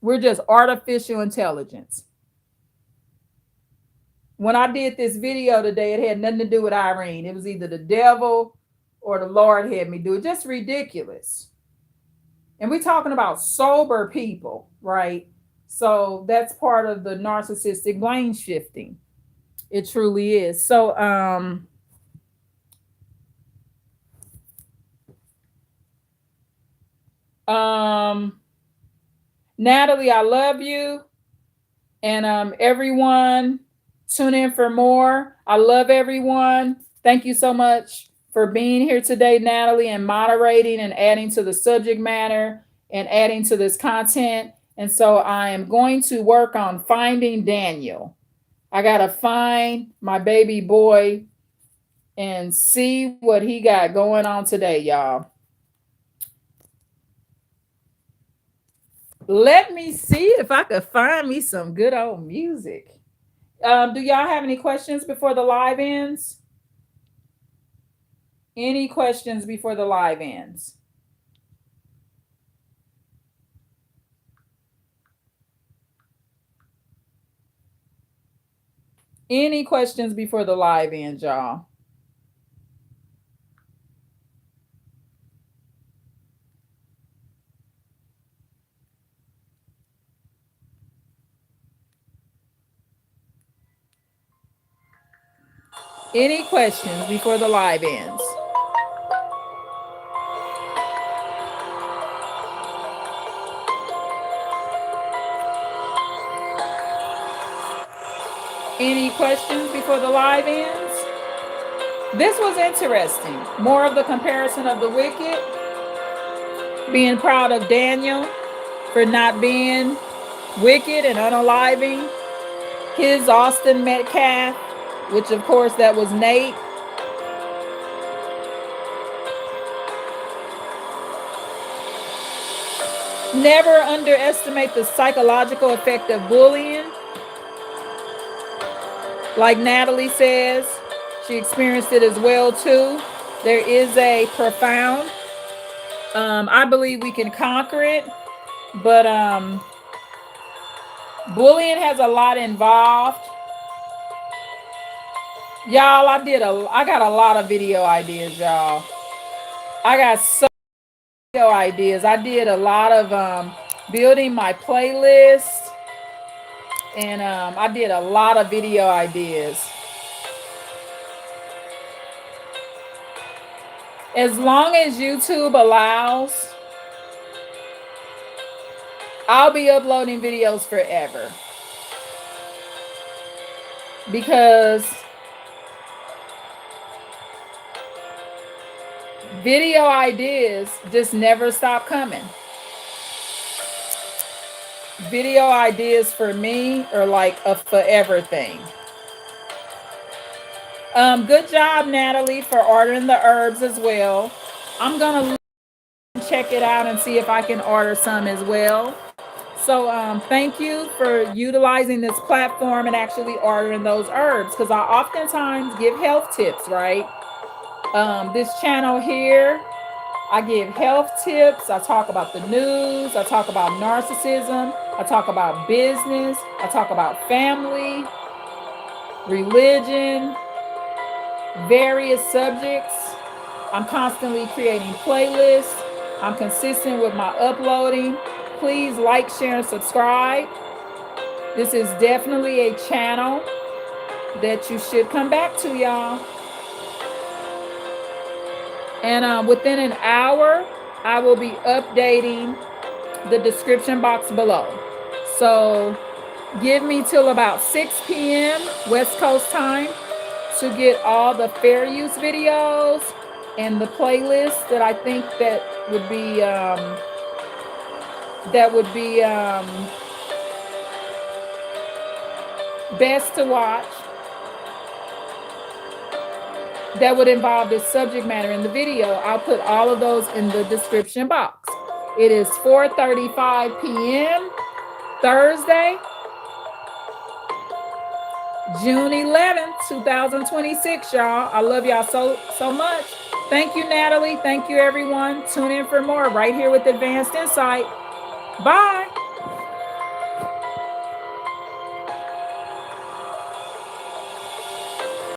[SPEAKER 1] We're just artificial intelligence. When I did this video today, it had nothing to do with Irene. It was either the devil or the Lord had me do it. Just ridiculous. And we're talking about sober people, right? So that's part of the narcissistic blame shifting. It truly is. So, Natalie, I love you. And everyone, tune in for more. I love everyone. Thank you so much for being here today, Natalie, and moderating and adding to the subject matter and adding to this content. And so I am going to work on finding Daniel. I got to find my baby boy and see what he got going on today, y'all. Let me see if I could find me some good old music. Do y'all have any questions before the live ends? Any questions before the live ends? Any questions before the live ends, y'all? Any questions before the live ends? Any questions before the live ends? This was interesting. More of the comparison of the wicked. Being proud of Daniel for not being wicked and unaliving his Austin Metcalf, which of course that was Nate. Never underestimate the psychological effect of bullying. Like Natalie says, she experienced it as well too. There is a profound, I believe we can conquer it, but bullying has a lot involved. Y'all, I got a lot of video ideas, y'all. I got so many video ideas. I did a lot of building my playlist, and I did a lot of video ideas. As long as YouTube allows, I'll be uploading videos forever. Because video ideas just never stop coming. Video ideas for me are like a forever thing. Good job, Natalie, for ordering the herbs as well. I'm gonna check it out and see if I can order some as well. So thank you for utilizing this platform and actually ordering those herbs, because I oftentimes give health tips, right? This channel here, I give health tips. I talk about the news. I talk about narcissism. I talk about business. I talk about family, religion, various subjects. I'm constantly creating playlists. I'm consistent with my uploading. Please like, share, and subscribe. This is definitely a channel that you should come back to, y'all. And within an hour, I will be updating the description box below. So give me till about 6 p.m. West Coast time to get all the fair use videos and the playlist that I think that would be best to watch, that would involve this subject matter in the video. I'll put all of those in the description box. It is 4:35 p.m. Thursday, June 11th, 2026, y'all. I love y'all so much. Thank you, Natalie. Thank you, everyone. Tune in for more right here with Advanced Insight. Bye.